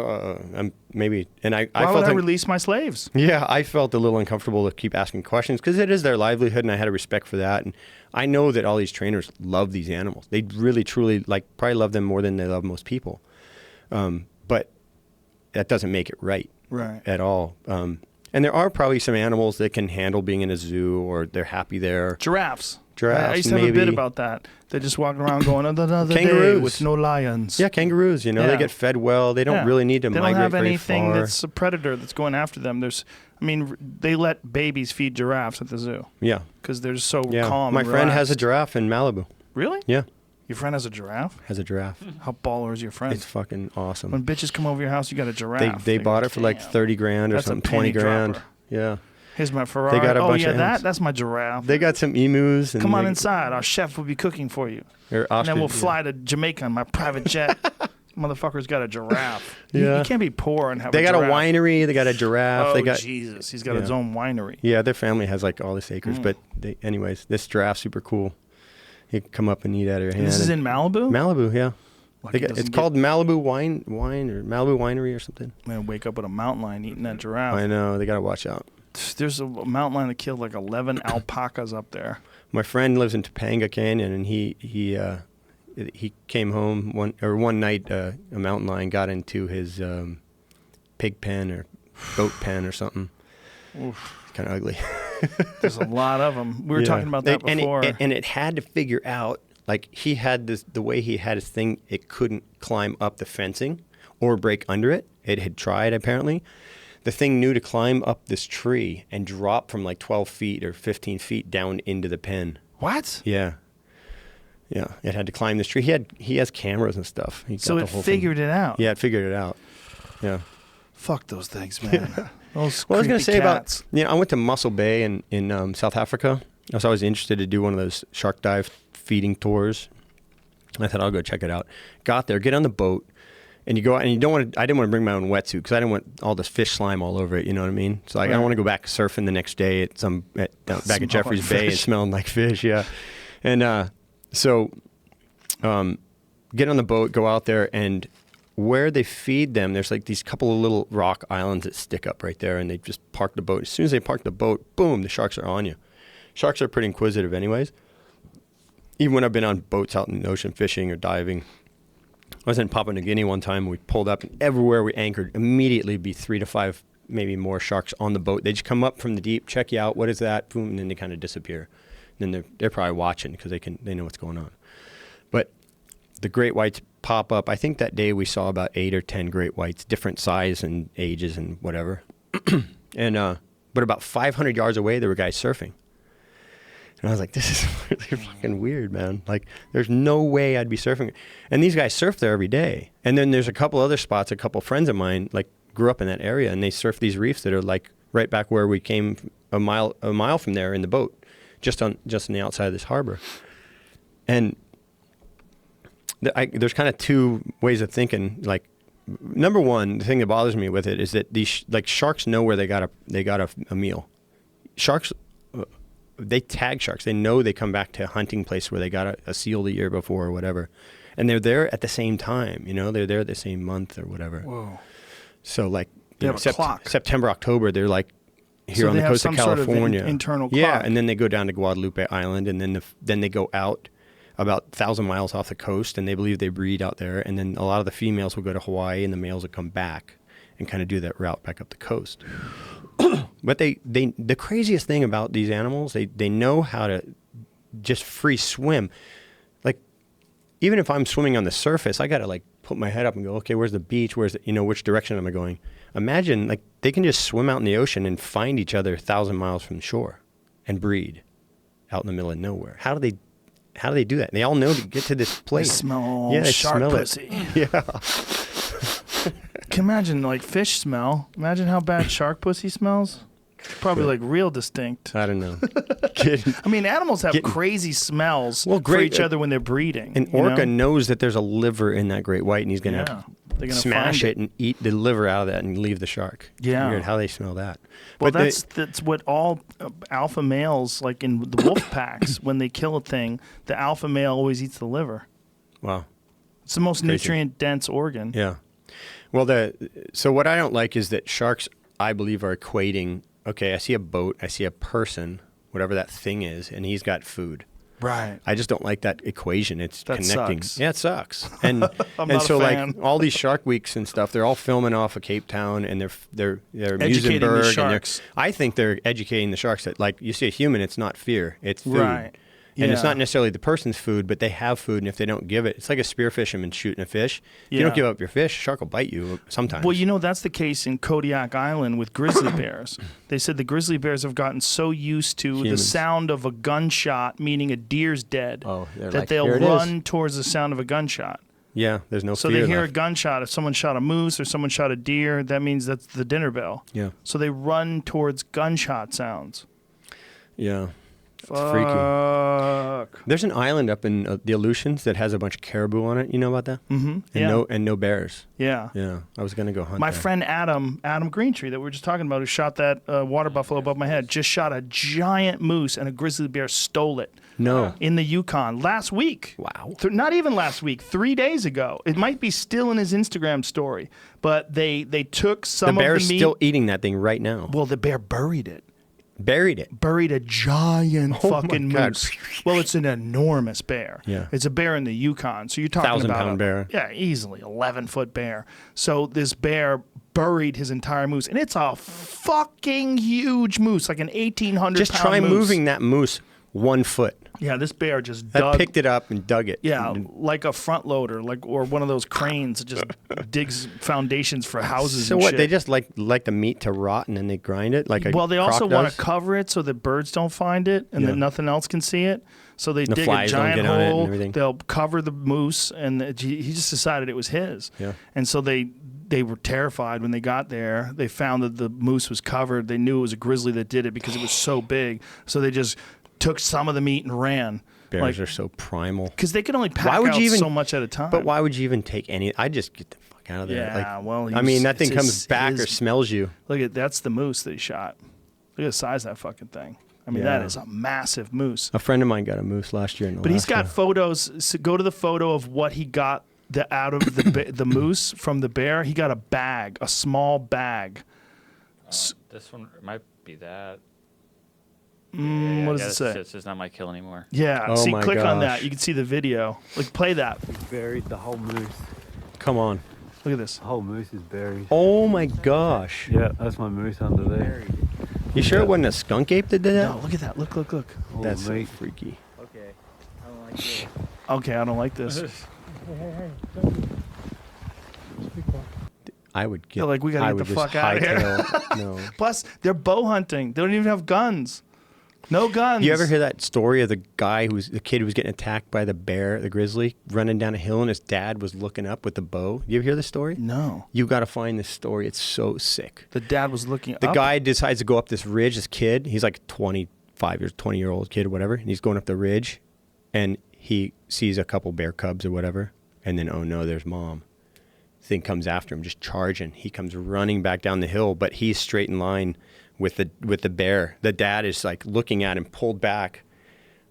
maybe. And I Why felt would I release my slaves? Yeah, I felt a little uncomfortable to keep asking questions because it is their livelihood, and I had a respect for that. And I know that all these trainers love these animals. They really, truly, probably love them more than they love most people. But that doesn't make it right at all. And there are probably some animals that can handle being in a zoo, or they're happy there. Giraffes. I used to have a bit about that. They're just walking around going, another day with no lions. Yeah, kangaroos, they get fed well. They don't really need to migrate very far. They don't have anything that's a predator that's going after them. They let babies feed giraffes at the zoo. Yeah. Because they're so calm. My friend has a giraffe in Malibu. Really? Yeah. Your friend has a giraffe? Has a giraffe. How baller is your friend? It's fucking awesome. When bitches come over your house, you got a giraffe. They bought it for like 30 grand or something, 20 grand. Dropper. Yeah. Here's my Ferrari. They got a bunch of that's my giraffe. They got some emus. Come on inside. Our chef will be cooking for you. And then we'll fly to Jamaica on my private jet. Motherfucker's got a giraffe. Yeah. You can't be poor and have a giraffe. They got a winery. They got a giraffe. Oh, Jesus. He's got his own winery. Yeah, their family has like all this acres. But anyways, this giraffe's super cool. You can come up and eat out of your hand. This is in Malibu? Malibu, yeah. It's called Malibu Wine or Malibu Winery or something. I'm going to wake up with a mountain lion eating that giraffe. I know. They got to watch out. There's a mountain lion that killed like 11 alpacas up there. My friend lives in Topanga Canyon, and he came home one night. A mountain lion got into his pig pen or goat pen or something. Oof. Kind of ugly. There's a lot of them. We were talking about that before. And it had to figure out, like, he had the way he had his thing, it couldn't climb up the fencing or break under it. It had tried, apparently. The thing knew to climb up this tree and drop from like 12 feet or 15 feet down into the pen. What? Yeah. Yeah. It had to climb this tree. He has cameras and stuff. So it figured it out. Yeah, it figured it out. Yeah. Fuck those things, man. Yeah. Those well, I was going to say cats. I went to Mussel Bay in South Africa. I was always interested to do one of those shark dive feeding tours. I thought I'll go check it out. Got there, get on the boat. And you go out, and I didn't want to bring my own wetsuit because I didn't want all this fish slime all over it. You know what I mean? So I don't want to go back surfing the next day back at Jeffreys Bay and smelling like fish. Yeah. And so get on the boat, go out there, and where they feed them, there's like these couple of little rock islands that stick up right there, and they just park the boat. As soon as they park the boat, boom, the sharks are on you. Sharks are pretty inquisitive anyways. Even when I've been on boats out in the ocean fishing or diving. I was in Papua New Guinea one time. We pulled up, and everywhere we anchored, immediately be 3 to 5, maybe more sharks on the boat. They just come up from the deep, check you out. What is that? Boom, and then they kind of disappear. And then they're probably watching because they know what's going on. But the great whites pop up. I think that day we saw about 8 or 10 great whites, different size and ages and whatever. And but about 500 yards away, there were guys surfing. And I was like, this is really fucking weird, man. Like, there's no way I'd be surfing. And these guys surf there every day. And then there's a couple other spots, a couple friends of mine, like, grew up in that area, and they surf these reefs that are, like, right back where we came a mile from there in the boat, just on the outside of this harbor. And there's kind of two ways of thinking. Like, number one, the thing that bothers me with it is that these, like, sharks know where they got a meal. Sharks they tag sharks. They know they come back to a hunting place where they got a seal the year before or whatever. And they're there at the same time, you know, they're there the same month or whatever. Whoa. So like They have a clock. September, October, they're like here So on they the have coast of some sort of California. internal Yeah, clock. and then they go down to Guadalupe Island, and then they go out about 1,000 miles off the coast, and they believe they breed out there. And then a lot of the females will go to Hawaii, and the males will come back and kind of do that route back up the coast. But the craziest thing about these animals, they know how to just free swim. Like, even if I'm swimming on the surface, I got to like put my head up and go, okay, where's the beach? Where's the, you know, which direction am I going? Imagine like they can just swim out in the ocean and find each other 1,000 miles from shore and breed out in the middle of nowhere. How do they do that? They all know to get to this place. They smell they shark smell pussy. it. Yeah. Can imagine like fish smell. Imagine how bad shark pussy smells. Probably like real distinct. I don't know. I mean, animals have crazy smells for great- each other when they're breeding. An you orca know? knows that there's a liver in that great white, and he's going Yeah. to They're gonna smash find it and eat the liver out of that and leave the shark. Yeah. Weird how they smell that. Well, But that's what all alpha males, like in the wolf packs, when they kill a thing, the alpha male always eats the liver. wow. It's the most Crazy. nutrient-dense organ. Yeah. Well, so what I don't like is that sharks, I believe, are equating, okay, I see a boat, I see a person, whatever that thing is, and he's got food. Right. I just don't like that equation. It's That connecting. sucks. Yeah, it sucks. And I'm and not a so fan. like all these Shark Weeks and stuff, they're all filming off of Cape Town, and they're Educating the Musenberg, and sharks. I think they're educating the sharks that like you see a human, it's not fear, it's food. Right. And it's Yeah. not necessarily the person's food, but they have food, and if they don't give it, it's like a spear fisherman shooting a fish. If you don't Yeah. give up your fish, shark will bite you sometimes. Well, you know, that's the case in Kodiak Island with grizzly bears. They said the grizzly bears have gotten so used to the Humans. sound of a gunshot, meaning a deer's dead, Oh, they're that like, they'll "Here it is." run towards the sound of a gunshot. Yeah, there's no So fear they hear left. a gunshot. If someone shot a moose or someone shot a deer, that means that's the dinner bell. Yeah, So they run towards gunshot sounds. yeah. It's freaky. Fuck. There's an island up in the Aleutians that has a bunch of caribou on it. You know about that? Mm-hmm. And Yeah. no bears. Yeah. Yeah, I was gonna go hunt. My there. friend Adam Greentree that we were just talking about, who shot that water buffalo above my head, just shot a giant moose and a grizzly bear stole it No. in the Yukon last week. Wow. Not even last week, 3 days ago. It might be still in his Instagram story, but they took The some bear's of the meat. still eating that thing right now. Well, the bear buried it. Buried it. Buried a giant Oh my fucking God. moose. Well, it's an enormous bear. Yeah. It's a bear in the Yukon. So you're talking about 1,000-pound bear. Yeah, easily 11-foot bear. So this bear buried his entire moose, and it's a fucking huge moose, like an 1,800 Just pound try moose. moving that moose 1 foot. Yeah, this bear just I dug. picked it up and dug it. Yeah, And- like a front loader, or one of those cranes that just digs foundations for houses. So and what? shit. They just like the meat to rot and then they grind it like a Well, they also croc want does? to cover it so that birds don't find it and Yeah. that nothing else can see it. So they The dig a flies don't giant get on it and hole. everything. They'll cover the moose, and he just decided it was his. Yeah. And so they were terrified when they got there. They found that the moose was covered. They knew it was a grizzly that did it because it was so big. So they just took some of the meat and ran. Bears are so primal. Because they can only pack Why would out you even- so much at a time. But why would you even take any? I just get the fuck out of there. Yeah, well, I mean, that it's thing comes back or smells you. Look at that's the moose that he shot. Look at the size of that fucking thing. I mean, Yeah. that is a massive moose. A friend of mine got a moose last year in Alaska. But he's got photos. So go to the photo of what he got out of the moose from the bear. He got a bag, a small bag. This one might be that. What does it it's say? It's just not my kill anymore. Yeah. Oh see, my click on that. gosh. You can see the video. Like, play that. Buried the whole moose. Come on. Look at this. The whole moose is buried. Oh my gosh. Yeah, that's my moose under there. You sure it wasn't a skunk ape that did that? No, look at that. Look. All That's the so meat. freaky. Okay, I don't like this. Okay, I don't like this. I would get. They're like, we gotta I get would the just fuck outta here. hightail- No. Plus, they're bow hunting. They don't even have guns. No guns. You ever hear that story of the kid who was getting attacked by the bear, the grizzly, running down a hill, and his dad was looking up with the bow? You ever hear the story? No. You got to find this story. It's so sick. The dad was looking The up. guy decides to go up this ridge. This kid, he's like 20-year-old kid or whatever, and he's going up the ridge, and he sees a couple bear cubs or whatever, and then oh no, there's mom. Thing comes after him, just charging. He comes running back down the hill, but he's straight in line with the bear. The dad is like looking at him, pulled back,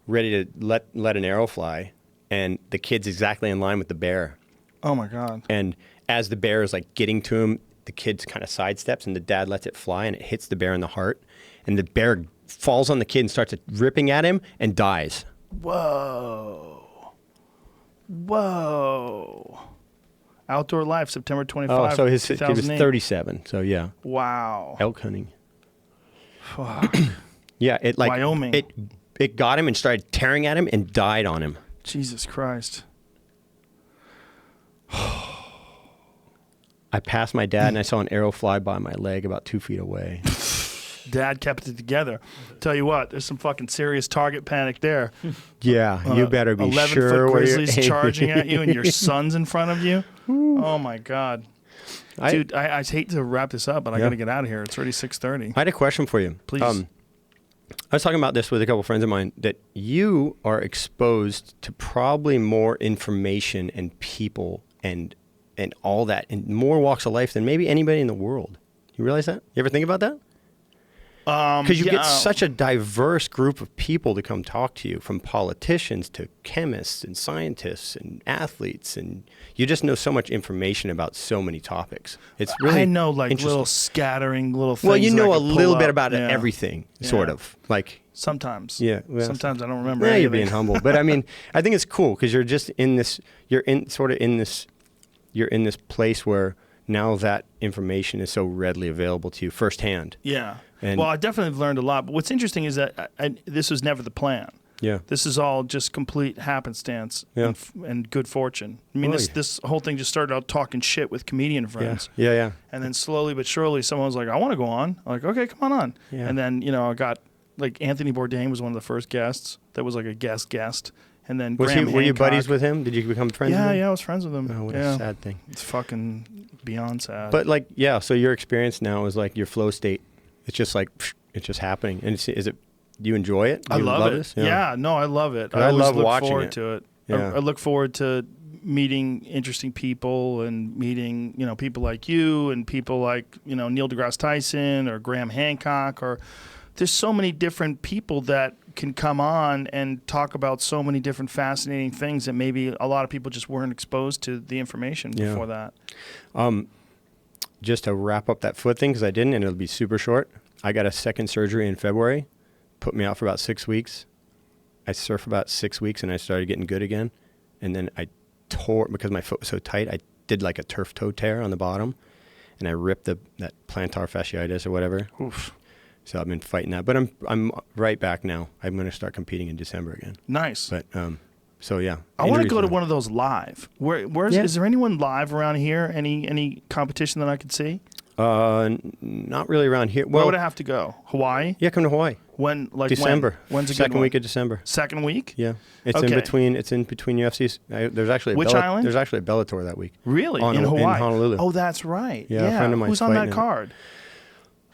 ready to let an arrow fly, and the kid's exactly in line with the bear. Oh my God. And as the bear is like getting to him, the kid kind of sidesteps and the dad lets it fly and it hits the bear in the heart. And the bear falls on the kid and starts ripping at him and dies. Whoa. Whoa. Outdoor Life, September 25, Oh, so he was 37. So yeah. Wow. Elk hunting. Fuck. Yeah, it like Wyoming. It got him and started tearing at him and died on him. Jesus Christ. I passed my dad and I saw an arrow fly by my leg about 2 feet away. Dad kept it together. Tell you what, there's some fucking serious target panic there. Yeah, you better be 11-foot sure where you're grizzlies charging at you and your son's in front of you. Oh my God. Dude, I hate to wrap this up, but I got to get out of here. It's already 6:30. I had a question for you. Please. I was talking about this with a couple friends of mine, that you are exposed to probably more information and people and all that and more walks of life than maybe anybody in the world. You realize that? You ever think about that? Because you get such a diverse group of people to come talk to you, from politicians to chemists and scientists and athletes, and you just know so much information about so many topics. It's really I know like interesting. little scattering little things. Well, you that know I a could pull little bit up. about Yeah. everything, sort Yeah. of. Like Sometimes. Yeah. Well, Sometimes I don't remember yeah, anything. you're being humble, but I mean, I think it's cool because you're just in this. You're in this place where now that information is so readily available to you firsthand. Yeah. And- Well, I definitely have learned a lot. But what's interesting is that this was never the plan. Yeah. This is all just complete happenstance and good fortune. I mean, Really? this whole thing just started out talking shit with comedian friends. Yeah. And then slowly but surely, someone was like, I want to go on. I'm like, okay, come on. Yeah. And then, I got, like, Anthony Bourdain was one of the first guests that was like a guest. And then Were you Hancock. buddies with him? Did you become friends with him? Yeah, I was friends with him. Oh, what yeah. a sad thing. It's fucking beyond sad. But like, yeah, so your experience now is like your flow state. It's just like, it's just happening. And do you enjoy it? Do I you love it. this? Yeah, no, I love it. I always love look watching forward it. to it. Yeah. I look forward to meeting interesting people and meeting, people like you and people like, Neil deGrasse Tyson or Graham Hancock, or there's so many different people that can come on and talk about so many different fascinating things that maybe a lot of people just weren't exposed to the information before that. Just to wrap up that foot thing, because I didn't, and it'll be super short. I got a second surgery in February, put me out for about 6 weeks. I surfed about 6 weeks, and I started getting good again. And then I tore, because my foot was so tight, I did like a turf toe tear on the bottom, and I ripped that plantar fasciitis or whatever. Oof. So I've been fighting that, but I'm right back now. I'm going to start competing in December again. Nice. But so yeah, I want to go to one of those live. Is there anyone live around here? Any competition that I could see? Not really around here. Where Well, would I have to go? Hawaii? yeah, come to Hawaii. When? Like December. When's a good Second one? week of December. Second week? Yeah, it's Okay. in between UFCs. There's actually Which island? There's actually a Bellator that week. Really? In Hawaii? in Honolulu. Oh, that's right. Yeah, a friend of mine's Who's on that fighting it. card?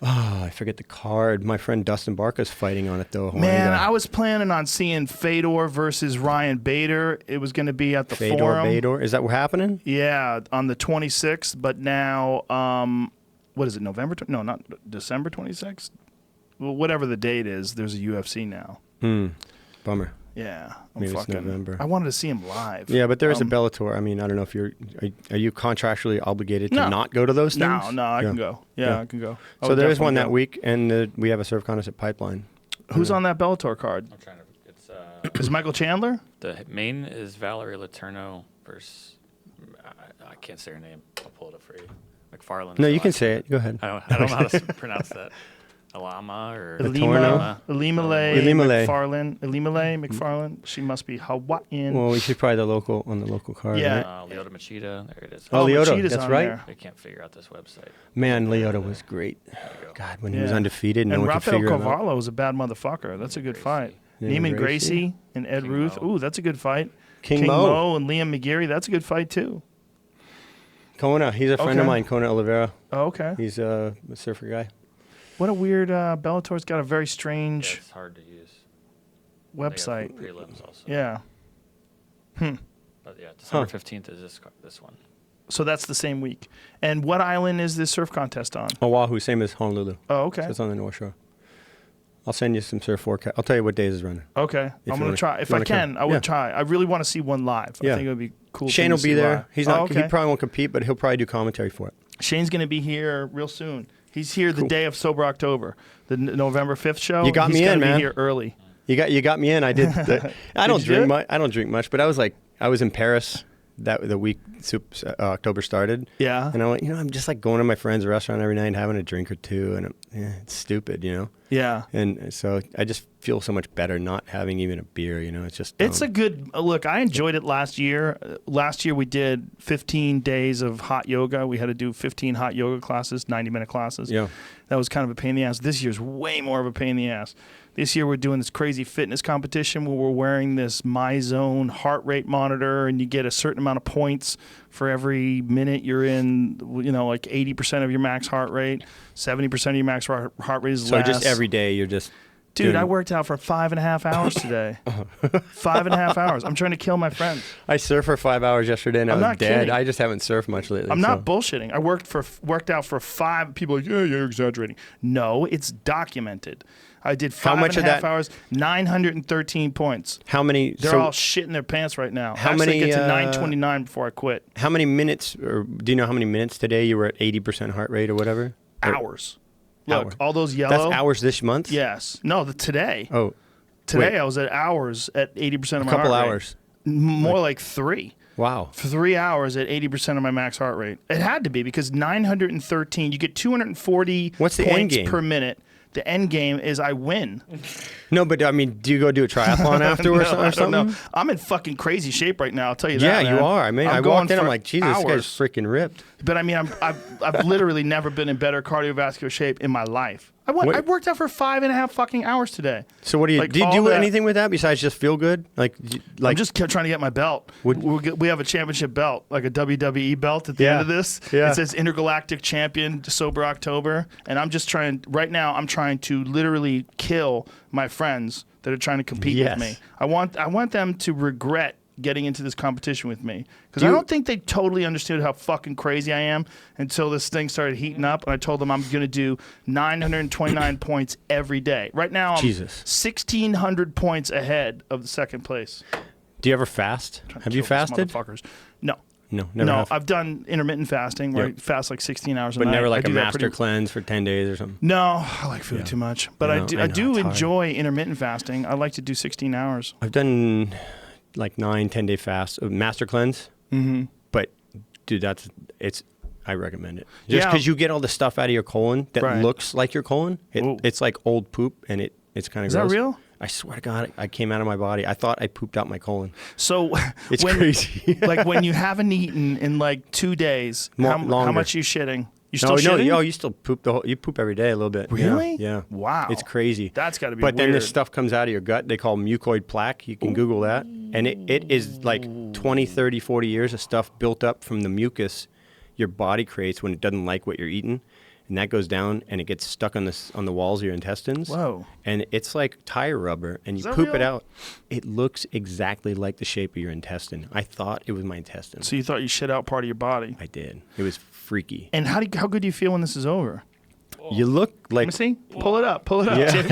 Oh, I forget the card. My friend Dustin Barca's fighting on it though. Hawaiian Man, guy. I was planning on seeing Fedor versus Ryan Bader. It was going to be at the Forum. Bader. Is that what happening? Yeah, on the 26th. But now, what is it? No, not December 26th. Well, whatever the date is, there's a UFC now. Bummer. Yeah, Maybe it's November. I wanted to see him live. Yeah, but there is a Bellator. I mean, I don't know if are you contractually obligated to No. not go to those things? No, I Yeah. can go. Yeah, I can go. I So would there is one definitely that week, and we have a surf contest at Pipeline. go. Who's on that Bellator card? I'm trying to. It's Is Michael Chandler? the main is Valerie Letourneau versus I can't say her name. I'll pull it up for you. McFarland. No, you can say it. Go ahead. I don't know how to pronounce that. Alama or Elimale Elimale. McFarland. She must be Hawaiian. Well, she's probably the local on the local card. Yeah. Right? Leota Machida. There it is. Oh, Leota, Machida's that's on right. there. They can't figure out this website. Man, Leota was great. God, when he was Yeah. undefeated, no And one could Rafael figure him out. Carvalho is a bad motherfucker. That's a good fight. Neiman Neiman Gracie. Gracie and Ed King Ruth. Mo. Ooh, that's a good fight. King Mo. and Liam McGeary. That's a good fight too. Kona, he's a friend Okay. of mine, Kona Oliveira. Oh, okay. He's a surfer guy. What a weird Bellator's got a very Yeah, strange it's hard to use. website. Prelims also. Yeah. But yeah, December 15th is this one. So that's the same week. And what island is this surf contest on? Oahu, same as Honolulu. Oh, okay. So it's on the North Shore. I'll send you some surf forecast. I'll tell you what days is running. Okay. I'm going to try. If I can, I would try. I really want to see one live. I think it would be cool. Shane will be there. He's not. Okay. He probably won't compete, but he'll probably do commentary for it. Shane's going to be here real soon. He's here the day of Sober October, the November 5th show. You got me in, man. He's going to be here early. You got me in. I did. I don't drink much, but I was in Paris the week October started. Yeah. And I'm like, I'm just like going to my friend's restaurant every night and having a drink or two, and it's stupid, Yeah. And so I just feel so much better not having even a beer, It's just It's a good look. I enjoyed it last year. Last year we did 15 days of hot yoga. We had to do 15 hot yoga classes, 90-minute classes. Yeah. That was kind of a pain in the ass. This year's way more of a pain in the ass. This year we're doing this crazy fitness competition where we're wearing this MyZone heart rate monitor, and you get a certain amount of points for every minute you're in, like 80% of your max heart rate, 70% of your max heart rate is less. So just every day you're just... Dude, I worked out for 5.5 hours today. 5.5 hours. I'm trying to kill my friends. I surfed for 5 hours yesterday and I was dead. Kidding. I just haven't surfed much lately. I'm not bullshitting. I worked out for 5. People are like, yeah, you're exaggerating. No, it's documented. I did 5.5 hours, 913 points. How many? They're all shitting their pants right now. How many? Get to 929 before I quit. How many minutes? Or do you know how many minutes today you were at 80% heart rate or whatever? Hours. Look, all those yellow. That's hours this month? Yes. No, today. Oh. Today I was at hours at 80% of my heart rate. A couple hours. More like 3. Wow. 3 hours at 80% of my max heart rate. It had to be because 913, you get 240 What's the points end game? per minute. The end game is I win. No, but I mean, do you go do a triathlon afterwards or something? No. I'm in fucking crazy shape right now. I'll tell you that. Yeah, you are. I mean, I walked in. I'm like, Jesus, this guy's freaking ripped. But I mean, I've literally never been in better cardiovascular shape in my life. I worked out for 5.5 fucking hours today. So what do you do? You do anything with that besides just feel good? Like I'm just trying to get my belt. We have a championship belt, like a WWE belt at the end of this. Yeah. It says Intergalactic Champion Sober October, and I'm just trying. Right now, I'm trying to literally kill my friends that are trying to compete with me. I want them to regret getting into this competition with me because I don't think they totally understood how fucking crazy I am until this thing started heating up, and I told them I'm going to do 929 points every day. Right now I'm 1,600 points ahead of the second place. Do you ever fast? Have you fasted? Motherfuckers. No. Never No, have. I've done intermittent fasting where I fast like 16 hours a night. But never like a master cleanse for 10 days or something? No, I like food too much. But I do enjoy intermittent fasting. I like to do 16 hours. I've done like 9-10 day fast master cleanse. Mm-hmm. But dude, I recommend it just because you get all the stuff out of your colon that looks like your colon. It's like old poop, and it's kind of gross. Is that real? I swear to God, I came out of my body. I thought I pooped out my colon. So it's crazy. Like when you haven't eaten in like 2 days, how much are you shitting? You still shitting? No, you still poop you poop every day a little bit. Really? Yeah. Wow. It's crazy. That's got to be weird. But then this stuff comes out of your gut. They call mucoid plaque. You can Google that. And it is like 20, 30, 40 years of stuff built up from the mucus your body creates when it doesn't like what you're eating. And that goes down and it gets stuck on the walls of your intestines. Whoa. And it's like tire rubber, and you poop it out. It looks exactly like the shape of your intestine. I thought it was my intestine. So you thought you shit out part of your body? I did. It was freaky. And how good do you feel when this is over? You look like... Let me see. Pull it up. Yeah.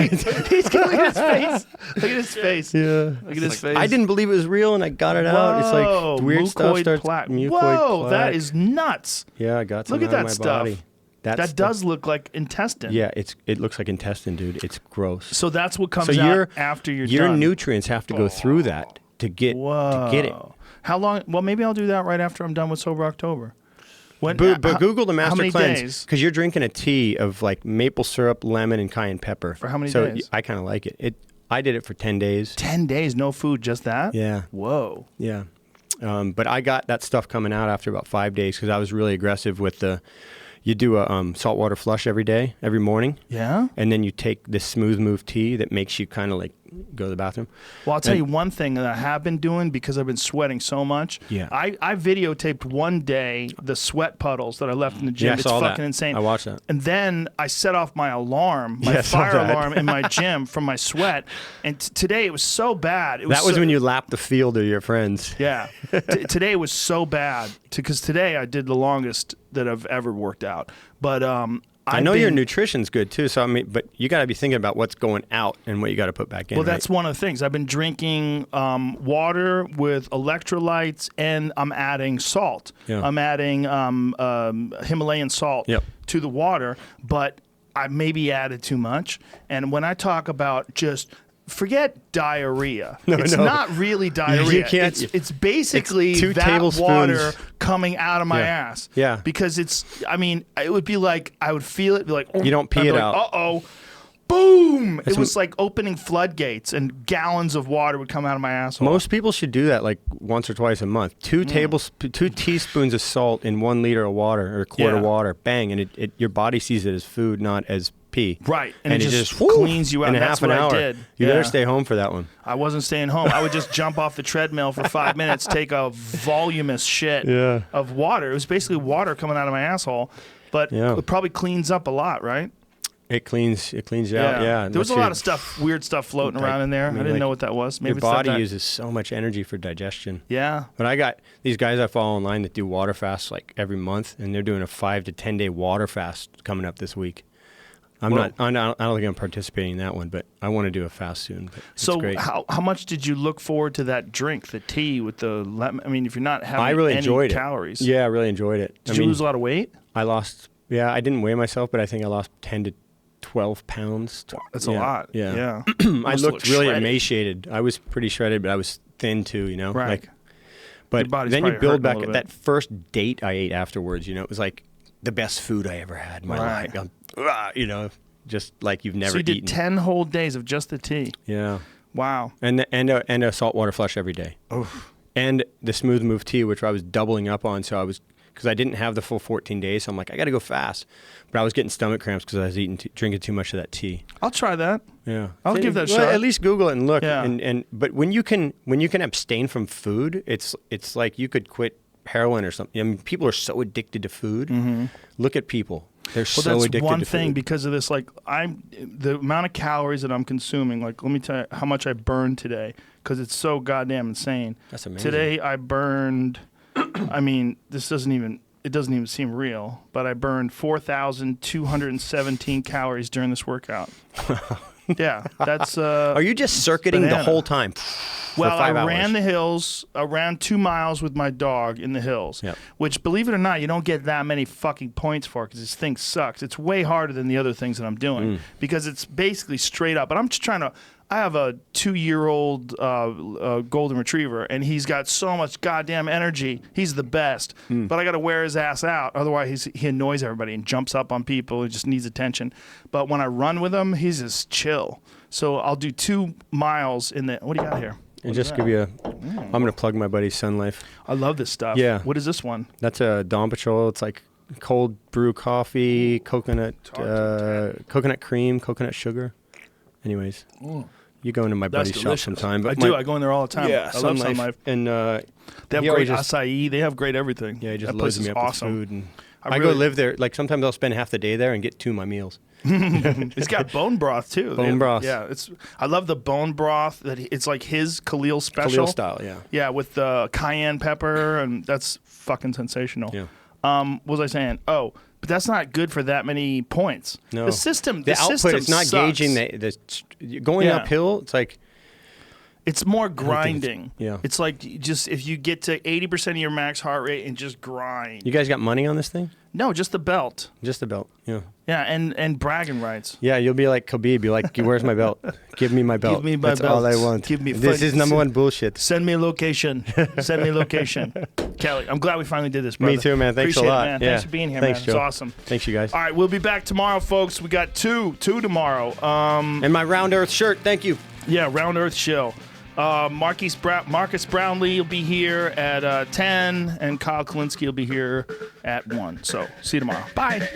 He's killing his face. Look at his face. Yeah. Look at his face. I didn't believe it was real, and I got it out. It's like weird stuff starts... Mucoid Whoa, plaque. That is nuts. Yeah, I got some Look at out that of my stuff. body. That does look like intestine. Yeah, it looks like intestine, dude. It's gross. So that's what comes out after you're done. Your nutrients have to go through that to get it. How long? Well, maybe I'll do that right after I'm done with Sober October. But Google the Master Cleanse because you're drinking a tea of like maple syrup, lemon, and cayenne pepper. For how many days? So I kind of like it. I did it for 10 days. 10 days, no food, just that? Yeah. Whoa. Yeah. But I got that stuff coming out after about 5 days because I was really aggressive with the... You do a saltwater flush every day, every morning. Yeah? And then you take this smooth move tea that makes you kind of like go to the bathroom. Well, I'll tell you one thing that I have been doing because I've been sweating so much. Yeah. I videotaped one day the sweat puddles that I left in the gym. Yeah, I it's saw fucking that. insane. I watched that. And then I set off my alarm, my Yeah, I saw fire that. alarm in my gym from my sweat. And today it was so bad. It was That was so, when you lapped the field of your friends. Yeah. Today was so bad because today I did the longest that I've ever worked out. But I know your nutrition's good too, so I mean, but you got to be thinking about what's going out and what you got to put back in. Well, that's one of the things. I've been drinking water with electrolytes, and I'm adding salt. Yeah. I'm adding Himalayan salt to the water, but I maybe added too much. And when I talk about just forget diarrhea. It's not really diarrhea. You can't, it's basically it's 2 that tablespoons. water coming out of my ass. Yeah. Because I mean, it would be like, I would feel it, be like, oh, you don't pee I'd be it like, out. Uh-oh. Boom! It was like opening floodgates, and gallons of water would come out of my asshole. Most people should do that like once or twice a month. 2 teaspoons of salt in 1 liter of water or a quart of water. Bang, and it your body sees it as food, not as pee. Right, and it just cleans you out. In That's half an what hour. I did. You better stay home for that one. I wasn't staying home. I would just jump off the treadmill for 5 minutes, take a voluminous shit of water. It was basically water coming out of my asshole, but it probably cleans up a lot, right? It cleans you out. Yeah, there was a lot of stuff, weird stuff floating around in there. I didn't know what that was. Maybe your body uses so much energy for digestion. Yeah. But I got these guys I follow online that do water fasts like every month, and they're doing a 5 to 10 day water fast coming up this week. I don't think I'm participating in that one, but I want to do a fast soon. So great. how much did you look forward to that drink, the tea with the lemon? I mean, if you're not having any enjoyed calories. Yeah, I really enjoyed it. Did you lose a lot of weight? I lost, I didn't weigh myself, but I think I lost 10 to 12 pounds. That's a lot. Yeah. I looked really emaciated. I was pretty shredded, but I was thin too, you know? Right. But then you build back at that first date I ate afterwards, you know, it was like the best food I ever had in my life. You know, just like you've never eaten. So you did 10 whole days of just the tea. Yeah. Wow. And a saltwater flush every day. Oof. And the smooth move tea, which I was doubling up on, so I was, because I didn't have the full 14 days, so I'm like, I got to go fast. But I was getting stomach cramps because I was drinking too much of that tea. I'll try that. Yeah, I'll give that a shot. At least Google it and look. Yeah. But when you can abstain from food, it's like you could quit heroin or something. I mean, people are so addicted to food. Mm-hmm. Look at people; they're so addicted to food. That's one thing because of this. Like the amount of calories that I'm consuming. Like, let me tell you how much I burned today because it's so goddamn insane. That's amazing. Today I burned. I mean, it doesn't even seem real, but I burned 4,217 calories during this workout. Yeah, that's. Are you just circuiting the whole time? Well, I ran the hills, around 2 miles with my dog in the hills, which, believe it or not, you don't get that many fucking points for because this thing sucks. It's way harder than the other things that I'm doing because it's basically straight up. But I'm just trying to. I have a 2-year-old golden retriever, and he's got so much goddamn energy. He's the best. But I got to wear his ass out. Otherwise, he annoys everybody and jumps up on people. He just needs attention. But when I run with him, he's just chill. So I'll do 2 miles in the... What do you got here? And just give you I'm going to plug my buddy Sun Life. I love this stuff. Yeah. What is this one? That's a Dawn Patrol. It's like cold brew coffee, coconut cream, coconut sugar. Anyways. You go into my buddy's shop sometime. But I go in there all the time. Yeah, I love Sun Life. And they have great acai. They have great everything. Yeah, he just that loads place me is up awesome. with food. And I go live there. Like sometimes I'll spend half the day there and get 2 of my meals. It's got bone broth too. Bone broth. Yeah, I love the bone broth. It's like his Khalil special. Khalil style, yeah. Yeah, with the cayenne pepper, and that's fucking sensational. Yeah. What was I saying? Oh, but that's not good for that many points. No. The system. The output. System It's not sucks. gauging the going uphill. It's like. It's more grinding. Yeah. It's like just if you get to 80% of your max heart rate and just grind. You guys got money on this thing? No, just the belt. Just the belt. Yeah. Yeah, and bragging rights. Yeah, you'll be like Khabib. You're like, where's my belt? Give me my belt. Give me my That's belt. all I want. Give me. This is number one bullshit. Send me a location. Send me a location. Kelly, I'm glad we finally did this, brother. Me too, man. Thanks Appreciate a lot. It, man. Yeah. Thanks for being here, Thanks, man. Joe. It's awesome. Thanks, you guys. All right, we'll be back tomorrow, folks. We got two tomorrow. And my Round Earth shirt. Thank you. Yeah, Round Earth show. Marcus Brownlee will be here at 10, and Kyle Kalinske will be here at 1. So, see you tomorrow. Bye.